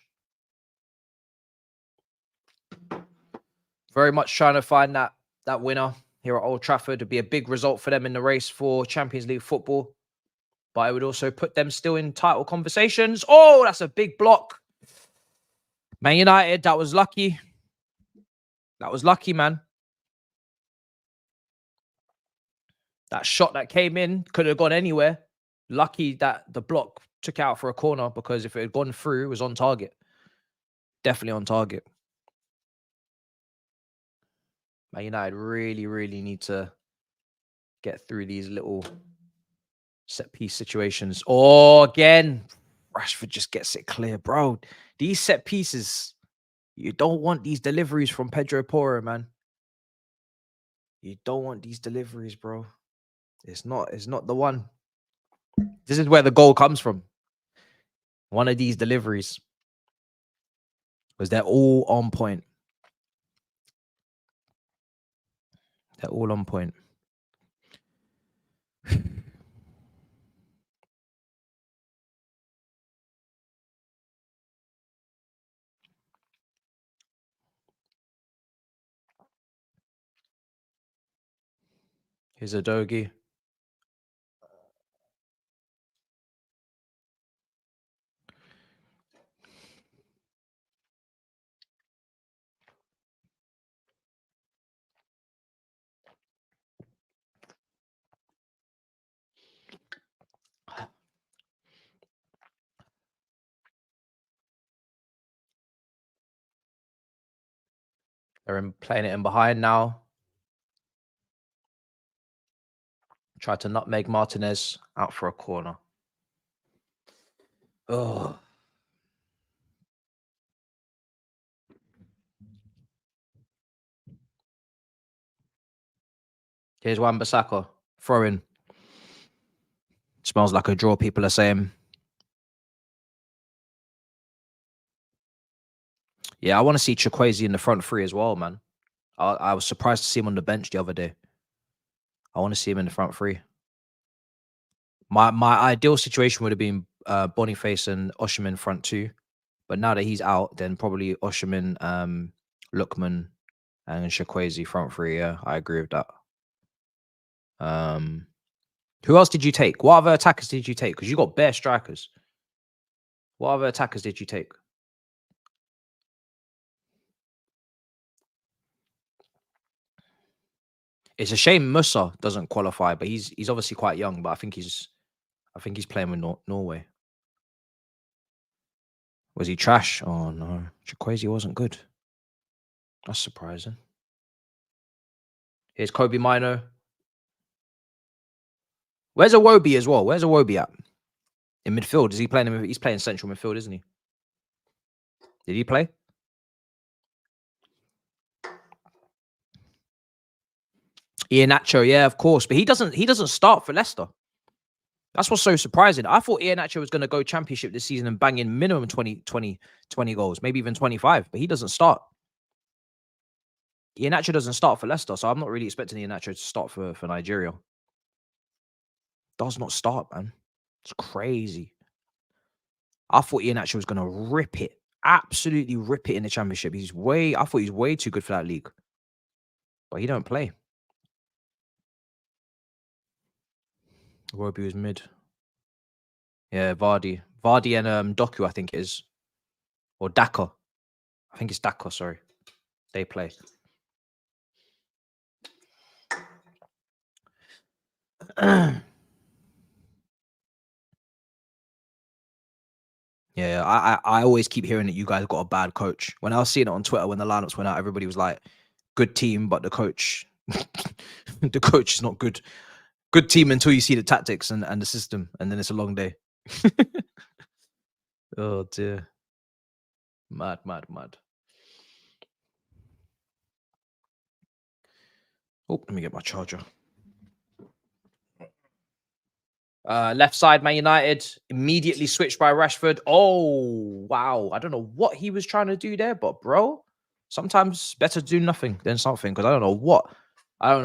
trying to find that winner here at Old Trafford. Would be a big result for them in the race for Champions League football, but it would also put them still in title conversations. Oh, that's a big block. Man United, that was lucky. That was lucky, man. That shot that came in could have gone anywhere. Lucky that the block took out for a corner because if it had gone through, it was on target. Definitely on target. Man United really, really need to get through these little set piece situations. Oh, again, Rashford just gets it clear, bro. These set pieces, you don't want these deliveries from Pedro Porro, man. You don't want these deliveries, bro. It's not the one. This is where the goal comes from. One of these deliveries. Because they're all on point. They're all on point. Here's a Dogi. They're playing it in behind now. Try to nutmeg Martinez out for a corner. Oh. Here's Wan-Bissaka. Throw in. Smells like a draw, people are saying. Yeah, I want to see Chukwueze in the front three as well, man. I was surprised to see him on the bench the other day. I want to see him in the front three. My ideal situation would have been Boniface and Osimhen front two, but now that he's out, then probably Osimhen, Lookman, and Chukwueze front three. Yeah, I agree with that. Who else did you take? What other attackers did you take? Because you got bare strikers. What other attackers did you take? It's a shame Musa doesn't qualify, but he's obviously quite young. But I think he's playing with Norway. Was he trash? Oh no, Chukwueze wasn't good. That's surprising. Here's Kobe Mino. Where's Iwobi as well? Where's Iwobi at? In midfield? Is he playing? He's playing central midfield, isn't he? Did he play? Iheanacho, yeah, of course, but he doesn't start for Leicester. That's what's so surprising. I thought Iheanacho was going to go championship this season and bang in minimum 20 goals, maybe even 25, but he doesn't start. Iheanacho doesn't start for Leicester, so I'm not really expecting Iheanacho to start for Nigeria. Does not start, man. It's crazy. I thought Iheanacho was going to rip it, absolutely rip it in the championship. I thought he's way too good for that league, but he don't play. Iwobi was mid. Yeah, Vardy and Doku, I think it is, or Daka. I think it's Daka. Sorry, they play. Yeah, I always keep hearing that you guys got a bad coach. When I was seeing it on Twitter, when the lineups went out, everybody was like, "Good team, but the coach, the coach is not good. Good team until you see the tactics and the system, and then it's a long day." Oh dear, mad. Oh, let me get my charger. Left side, Man United immediately switched by Rashford. Oh, wow. I don't know what he was trying to do there, but bro, sometimes better do nothing than something, because I don't know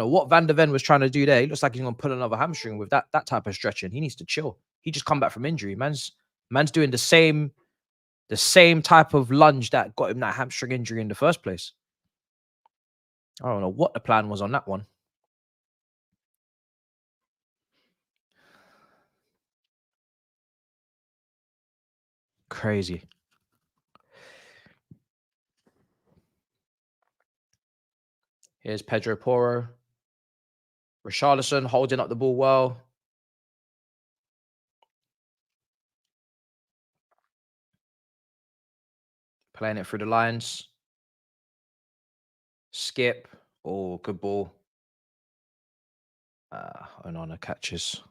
what Van der Ven was trying to do there. He looks like he's going to pull another hamstring with that type of stretching. He needs to chill. He just come back from injury. Man's doing the same type of lunge that got him that hamstring injury in the first place. I don't know what the plan was on that one. Crazy. Here's Pedro Porro. Richarlison holding up the ball well. Playing it through the lines. Skip. Oh, good ball. Onana catches.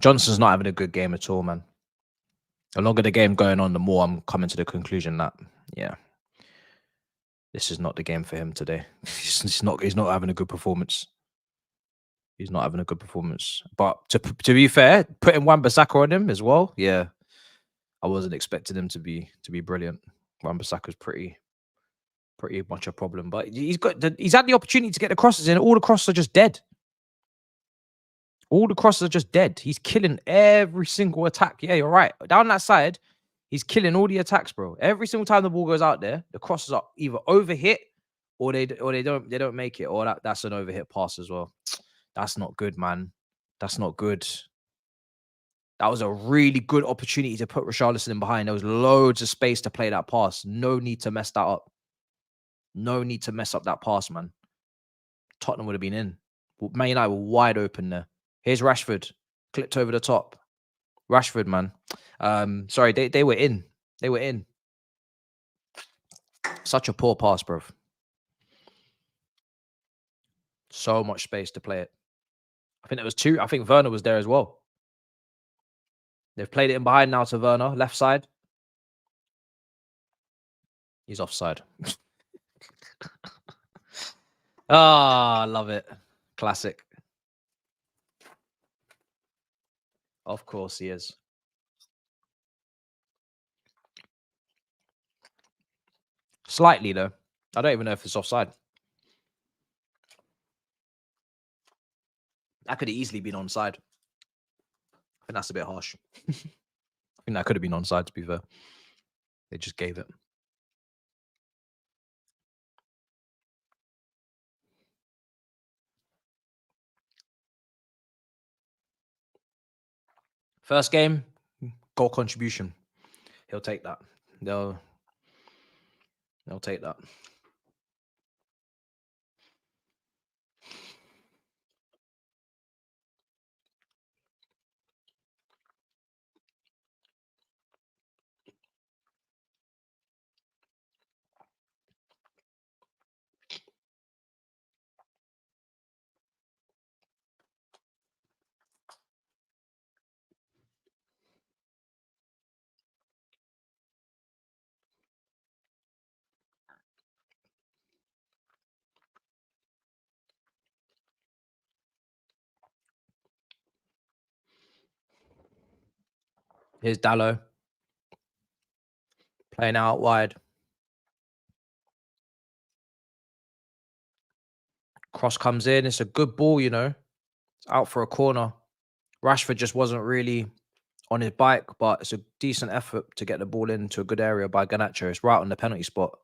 Johnson's not having a good game at all, man. The longer the game going on, the more I'm coming to the conclusion that, yeah, this is not the game for him today. He's not having a good performance. He's not having a good performance. But to be fair, putting Wan-Bissaka on him as well, yeah, I wasn't expecting him to be brilliant. Wan-Bissaka's pretty much a problem, but he's had the opportunity to get the crosses in. All the crosses are just dead. All the crosses are just dead. He's killing every single attack. Yeah, you're right. Down that side, he's killing all the attacks, bro. Every single time the ball goes out there, the crosses are either overhit or they don't make it, or that's an overhit pass as well. That's not good, man. That's not good. That was a really good opportunity to put Richarlison in behind. There was loads of space to play that pass. No need to mess that up. No need to mess up that pass, man. Tottenham would have been in. Man United were wide open there. Here's Rashford. Clipped over the top. Rashford, man. Sorry, they were in. They were in. Such a poor pass, bro. So much space to play it. I think there was two. I think Werner was there as well. They've played it in behind now to Werner, left side. He's offside. Ah, I love it. Classic. Of course he is. Slightly though. I don't even know if it's offside. That could have easily been onside. I think that's a bit harsh. I think that could have been onside, to be fair. They just gave it. First game, goal contribution. He'll take that. They'll take that. Here's Dallo. Playing out wide. Cross comes in. It's a good ball, you know. It's out for a corner. Rashford just wasn't really on his bike, but it's a decent effort to get the ball into a good area by Garnacho. It's right on the penalty spot.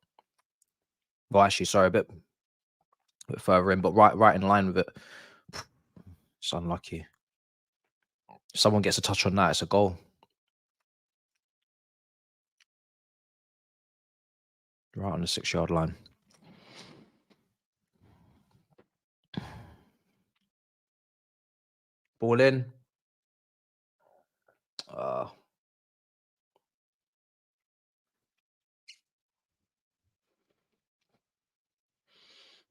Well, actually, sorry, a bit further in, but right in line with it. It's unlucky. If someone gets a touch on that, it's a goal. Right on the 6-yard line. Ball in.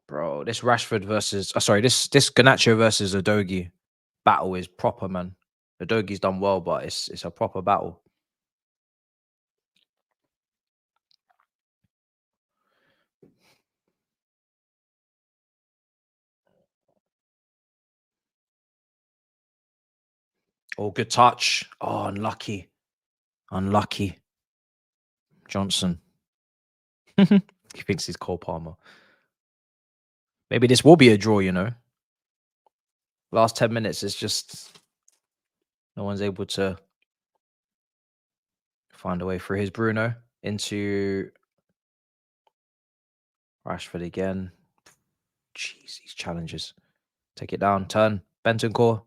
Bro, this Rashford versus... this Garnacho versus Udogie battle is proper, man. Udogie's done well, but it's a proper battle. Oh, good touch. Oh, unlucky. Unlucky. Johnson. He thinks he's Cole Palmer. Maybe this will be a draw, you know. Last 10 minutes, it's just... no one's able to find a way through. Here's Bruno into Rashford again. Jeez, these challenges. Take it down. Turn. Bentancur.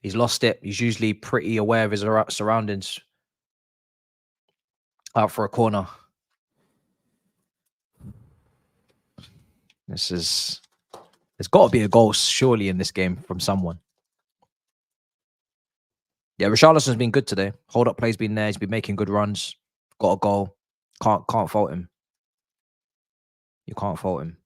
He's lost it. He's usually pretty aware of his surroundings. Out for a corner. There's got to be a goal surely in this game from someone. Yeah, Richarlison's been good today. Hold up play's been there. He's been making good runs. Got a goal. Can't fault him. You can't fault him.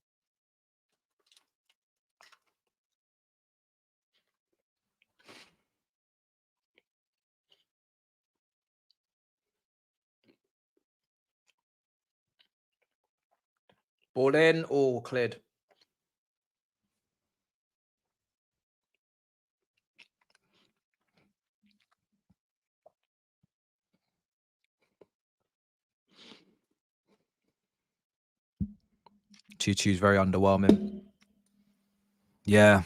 Ball in. All cleared. Two is very underwhelming. Yeah.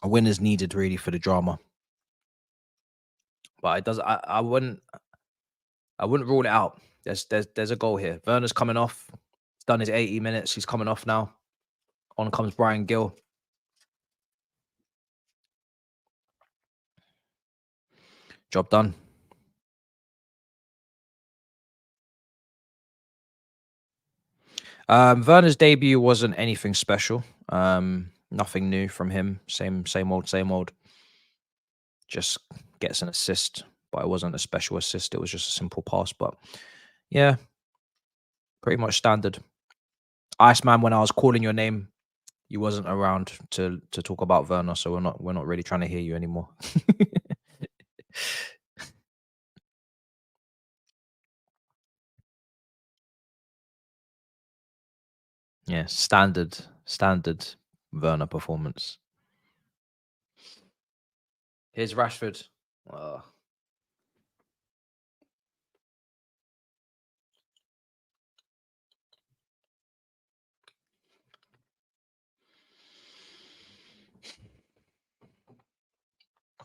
A win is needed really for the drama. But it does. I wouldn't rule it out. There's a goal here. Werner's coming off. He's done his 80 minutes. He's coming off now. On comes Brian Gill. Job done. Werner's debut wasn't anything special. Nothing new from him. Same old. Just gets an assist, but it wasn't a special assist. It was just a simple pass. But yeah, pretty much standard. Iceman, when I was calling your name, you wasn't around to talk about Werner, so we're not really trying to hear you anymore. Yeah, standard. Werner performance. Here's Rashford.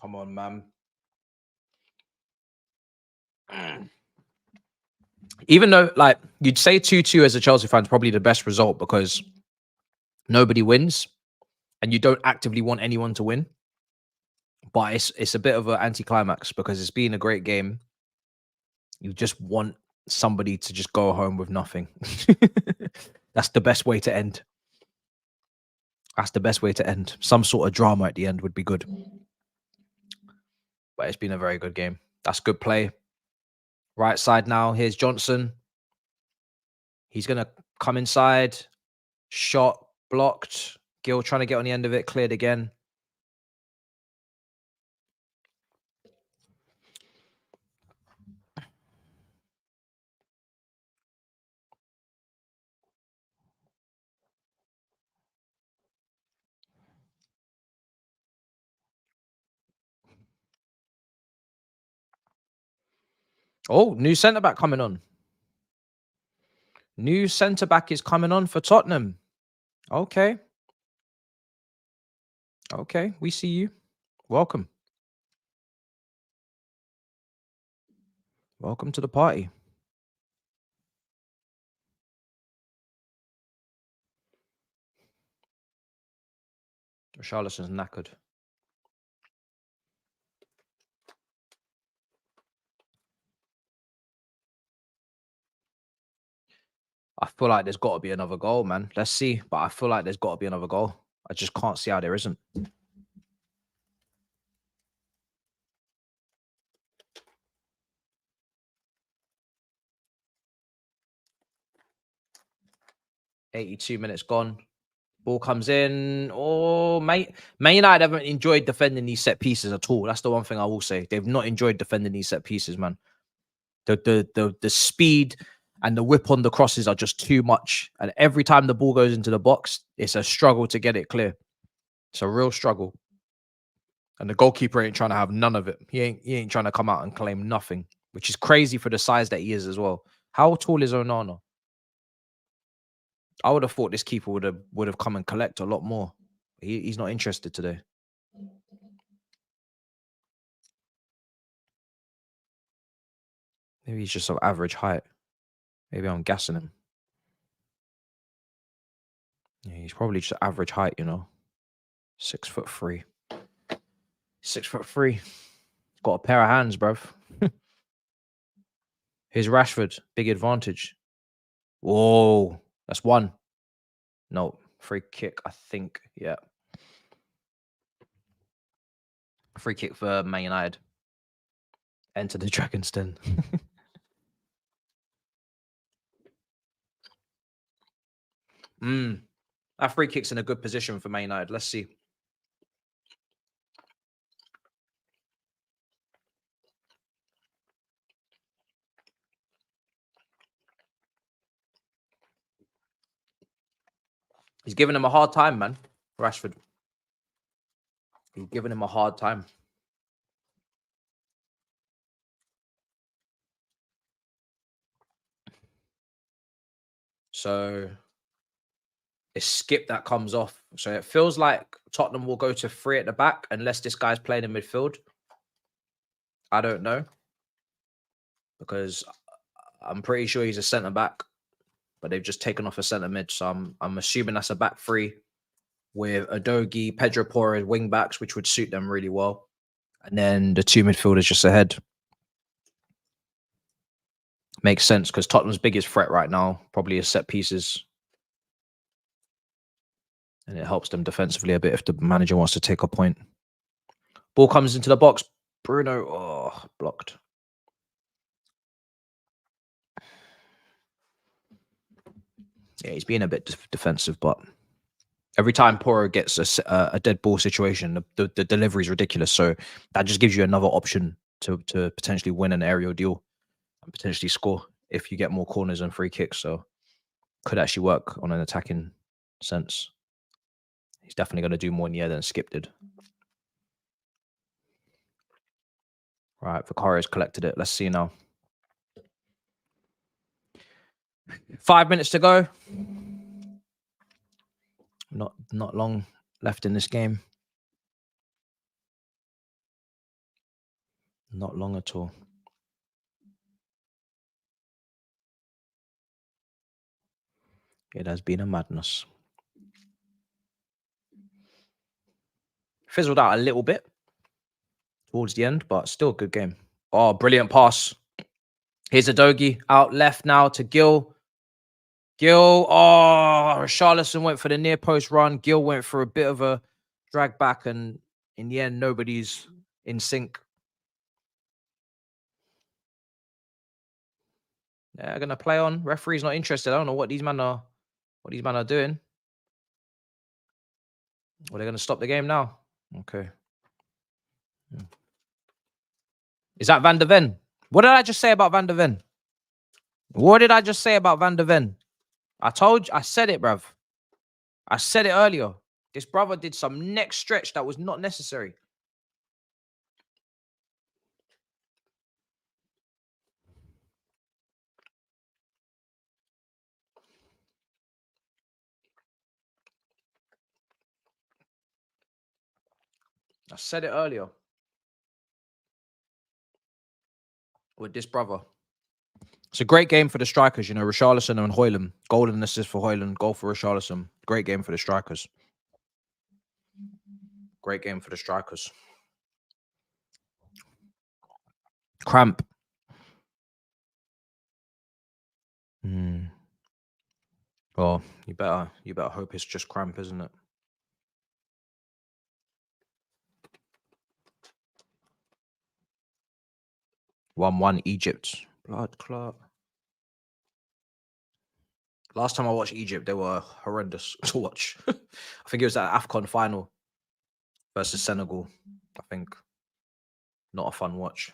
Come on, man. Even though, like, you'd say 2-2 as a Chelsea fan is probably the best result because nobody wins and you don't actively want anyone to win. But it's a bit of an anticlimax because it's been a great game. You just want somebody to just go home with nothing. That's the best way to end. That's the best way to end. Some sort of drama at the end would be good. But it's been a very good game. That's good play. Right side now. Here's Johnson. He's going to come inside. Shot blocked. Gill trying to get on the end of it. Cleared again. Oh, new centre-back coming on. New centre-back is coming on for Tottenham. Okay. Okay, we see you. Welcome. Welcome to the party. Richarlison's knackered. I feel like there's got to be another goal, man. Let's see. But I feel like there's got to be another goal. I just can't see how there isn't. "82 minutes gone. Ball comes in. Oh, mate. Man United haven't enjoyed defending these set pieces at all. That's the one thing I will say. They've not enjoyed defending these set pieces, man. The speed and the whip on the crosses are just too much. And every time the ball goes into the box, it's a struggle to get it clear. It's a real struggle. And the goalkeeper ain't trying to have none of it. He ain't trying to come out and claim nothing, which is crazy for the size that he is as well. How tall is Onana? I would have thought this keeper would have come and collect a lot more. He's not interested today. Maybe he's just of average height. Maybe I'm gassing him. Yeah, he's probably just average height, you know. 6'3". 6'3". Got a pair of hands, bruv. Here's Rashford. Big advantage. Whoa. That's one. No. Free kick, I think. Yeah. Free kick for Man United. Enter the Dragon's Den. That free kick's in a good position for Man United. Let's see. He's giving him a hard time, man. Rashford. He's giving him a hard time. So it's Skip that comes off. So it feels like Tottenham will go to 3 at the back unless this guy's playing in midfield. I don't know. Because I'm pretty sure he's a centre back. But they've just taken off a centre mid. So I'm assuming that's a back 3 with Adogi, Pedro Porro as wing backs, which would suit them really well. And then the 2 midfielders just ahead. Makes sense because Tottenham's biggest threat right now probably is set pieces. And it helps them defensively a bit if the manager wants to take a point. Ball comes into the box. Bruno, oh, blocked. Yeah, he's being a bit defensive, but every time Porro gets a dead ball situation, the delivery is ridiculous. So that just gives you another option to potentially win an aerial duel and potentially score if you get more corners and free kicks. So could actually work on an attacking sense. He's definitely going to do more in the air than Skip did. Right, Vicaria's collected it. Let's see now. 5 minutes to go. Not long left in this game. Not long at all. It has been a madness. Fizzled out a little bit towards the end, but still a good game. Oh, brilliant pass. Here's Adogi out left now to Gil. Gil, oh, Richarlison went for the near post run. Gil went for a bit of a drag back, and in the end, nobody's in sync. They're gonna play on. Referee's not interested. I don't know what these men are doing. Well, they're gonna stop the game now. Okay. Is that Van de Ven? What did I just say about Van de Ven? What did I just say about Van de Ven? I said it, bruv. I said it earlier. This brother did some neck stretch that was not necessary. I said it earlier. With this brother. It's a great game for the strikers, you know, Richarlison and Højlund. Goal and assist for Højlund, goal for Richarlison. Great game for the strikers. Great game for the strikers. Cramp. Well, you better hope it's just cramp, isn't it? (1-1) Egypt. Blood clot. Last time I watched Egypt, they were horrendous to watch. I think it was that AFCON final versus Senegal. I think not a fun watch.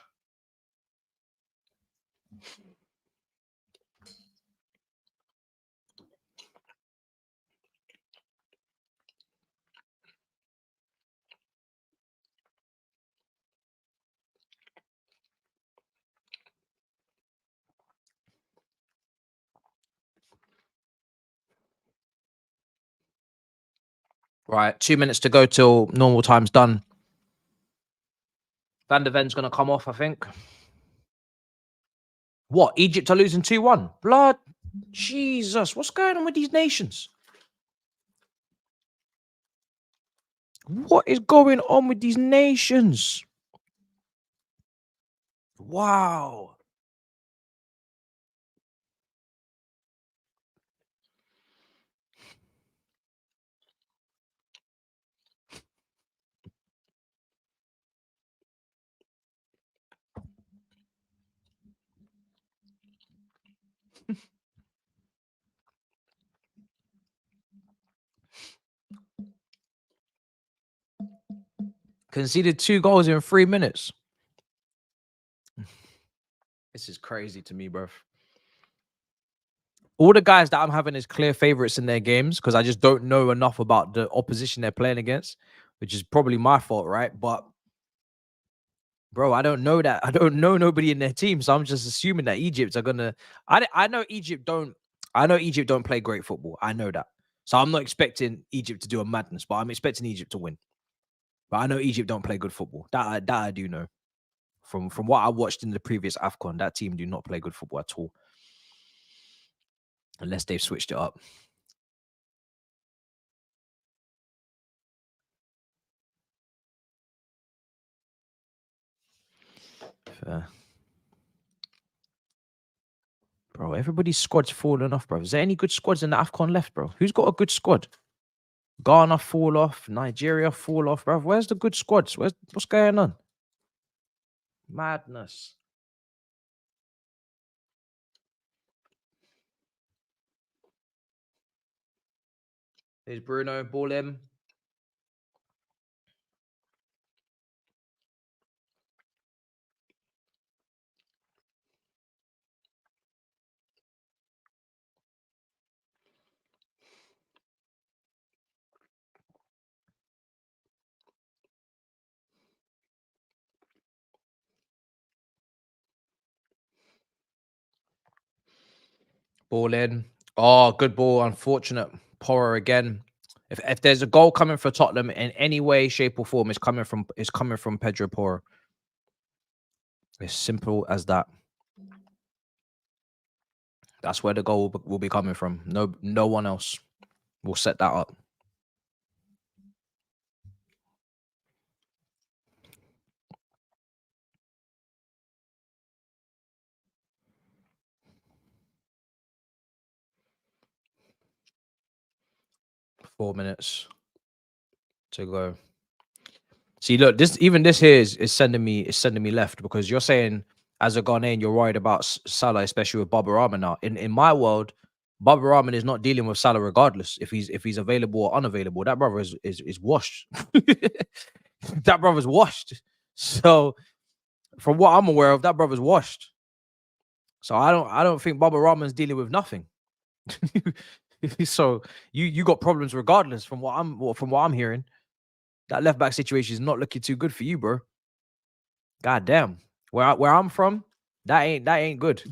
Right, 2 minutes to go till normal time's done. Van de Ven's going to come off, I think. What? Egypt are losing 2-1? Blood. Jesus. What's going on with these nations? What is going on with these nations? Wow. Conceded 2 goals in 3 minutes. This is crazy to me, bro. All the guys that I'm having as clear favorites in their games, because I just don't know enough about the opposition they're playing against, which is probably my fault, right? But, bro, I don't know that. I don't know nobody in their team, so I'm just assuming that Egypt are gonna. I know Egypt don't. I know Egypt don't play great football. I know that, so I'm not expecting Egypt to do a madness, but I'm expecting Egypt to win. But I know Egypt don't play good football. That I do know. From what I watched in the previous AFCON, that team do not play good football at all. Unless they've switched it up. Fair. Bro, everybody's squad's falling off, bro. Is there any good squads in the AFCON left, bro? Who's got a good squad? Ghana fall off. Nigeria fall off, bro. Where's the good squads? What's going on? Madness. There's Bruno, ball him. Ball in. Oh, good ball. Unfortunate. Porra again. If there's a goal coming for Tottenham in any way, shape, or form, it's coming from Pedro Porra. It's simple as that. That's where the goal will be coming from. No one else will set that up. Four minutes to go. See, look, this here is sending me left, because you're saying as a Ghanaian you're worried about Salah, especially with Baba Rahman now. In my world, Baba Rahman is not dealing with Salah regardless if he's available or unavailable. That brother is washed. That brother's washed. So from what I'm aware of, that brother's washed. So I don't think Baba Rahman's dealing with nothing. So you got problems regardless from what I'm hearing. That left back situation is not looking too good for you, bro. God damn. Where I'm from, that ain't good.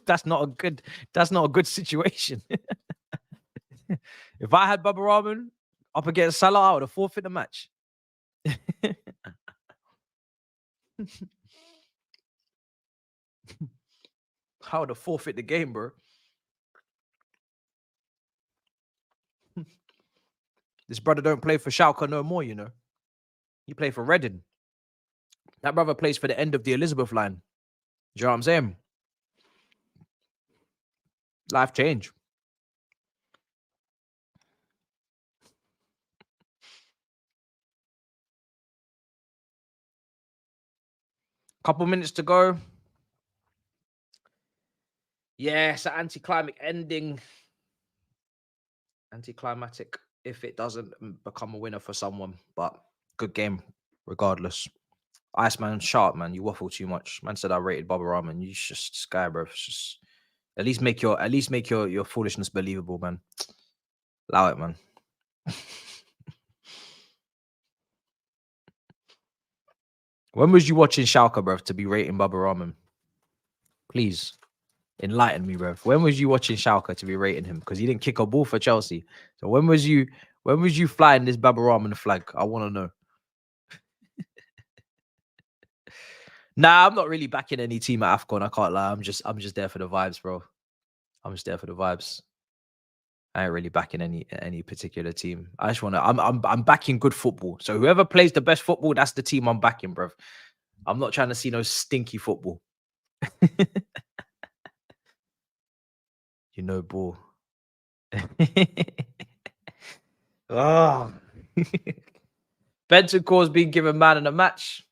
That's not a good situation. If I had Baba Rahman up against Salah, I would have forfeit the match. I would have forfeit the game, bro. This brother don't play for Schalke no more, you know. He play for Reading. That brother plays for the end of the Elizabeth line. Do you know what I'm saying? Life change. Couple minutes to go. Yeah, it's an anticlimactic ending. Anticlimactic if it doesn't become a winner for someone. But good game, regardless. Iceman, sharp, man. You waffle too much. Man said I rated Baba Rahman. You just sky, bro. Just at least make your foolishness believable, man. Allow it, man. When was you watching Schalke, bro, to be rating Baba Rahman? Please enlighten me, bro. When was you watching Schalke to be rating him? Because he didn't kick a ball for Chelsea. So when was you flying this Baba Rahman flag? I want to know. Nah, I'm not really backing any team at AFCON. I can't lie. I'm just there for the vibes, bro. I'm just there for the vibes. I ain't really backing any particular team. I just want to. I'm backing good football. So whoever plays the best football, that's the team I'm backing, bro. I'm not trying to see no stinky football. You know, ball. Oh. Bentancur's being given man in a match.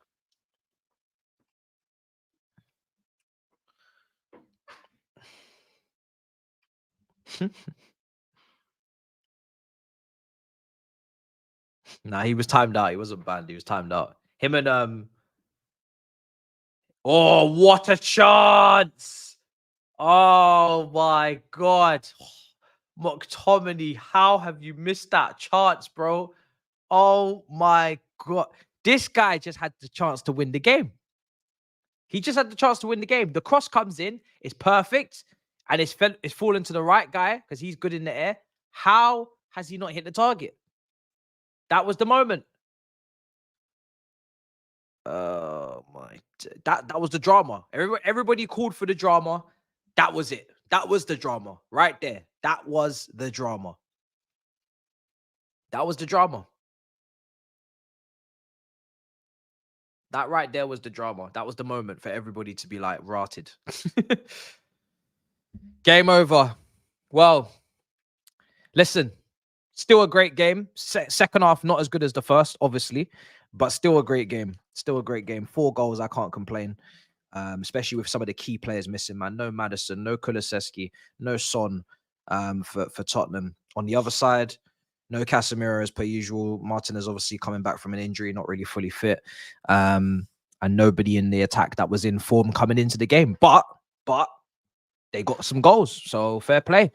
Nah, he was timed out. He wasn't banned. He was timed out. Him and oh, what a chance! Oh my god, McTominay, how have you missed that chance, bro? Oh my god, this guy just had the chance to win the game. He just had the chance to win the game. The cross comes in, it's perfect, and it's fallen to the right guy because he's good in the air. How has he not hit the target? That was the moment. Oh my! That was the drama. Everybody called for the drama. That was it. That was the drama right there. That was the drama. That was the drama. That right there was the drama. That was the moment for everybody to be like rotted. Game over. Well, listen, still a great game. Second half, not as good as the first, obviously, but still a great game. Still a great game. 4 goals, I can't complain. Especially with some of the key players missing, man. No Maddison, no Kulusevski, no Son for Tottenham. On the other side, no Casemiro as per usual. Martinez obviously coming back from an injury, not really fully fit. And nobody in the attack that was in form coming into the game. But they got some goals, so fair play.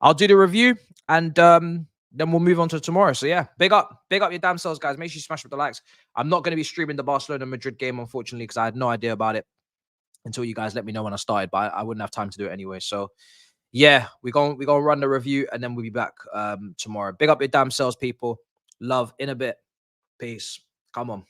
I'll do the review and then we'll move on to tomorrow. So yeah, big up your damn selves, guys. Make sure you smash with the likes. I'm not going to be streaming the Barcelona-Madrid game, unfortunately, because I had no idea about it until you guys let me know when I started, but I wouldn't have time to do it anyway. So yeah, we're gonna run the review and then we'll be back tomorrow. Big up your damn selves, people. Love in a bit. Peace. Come on.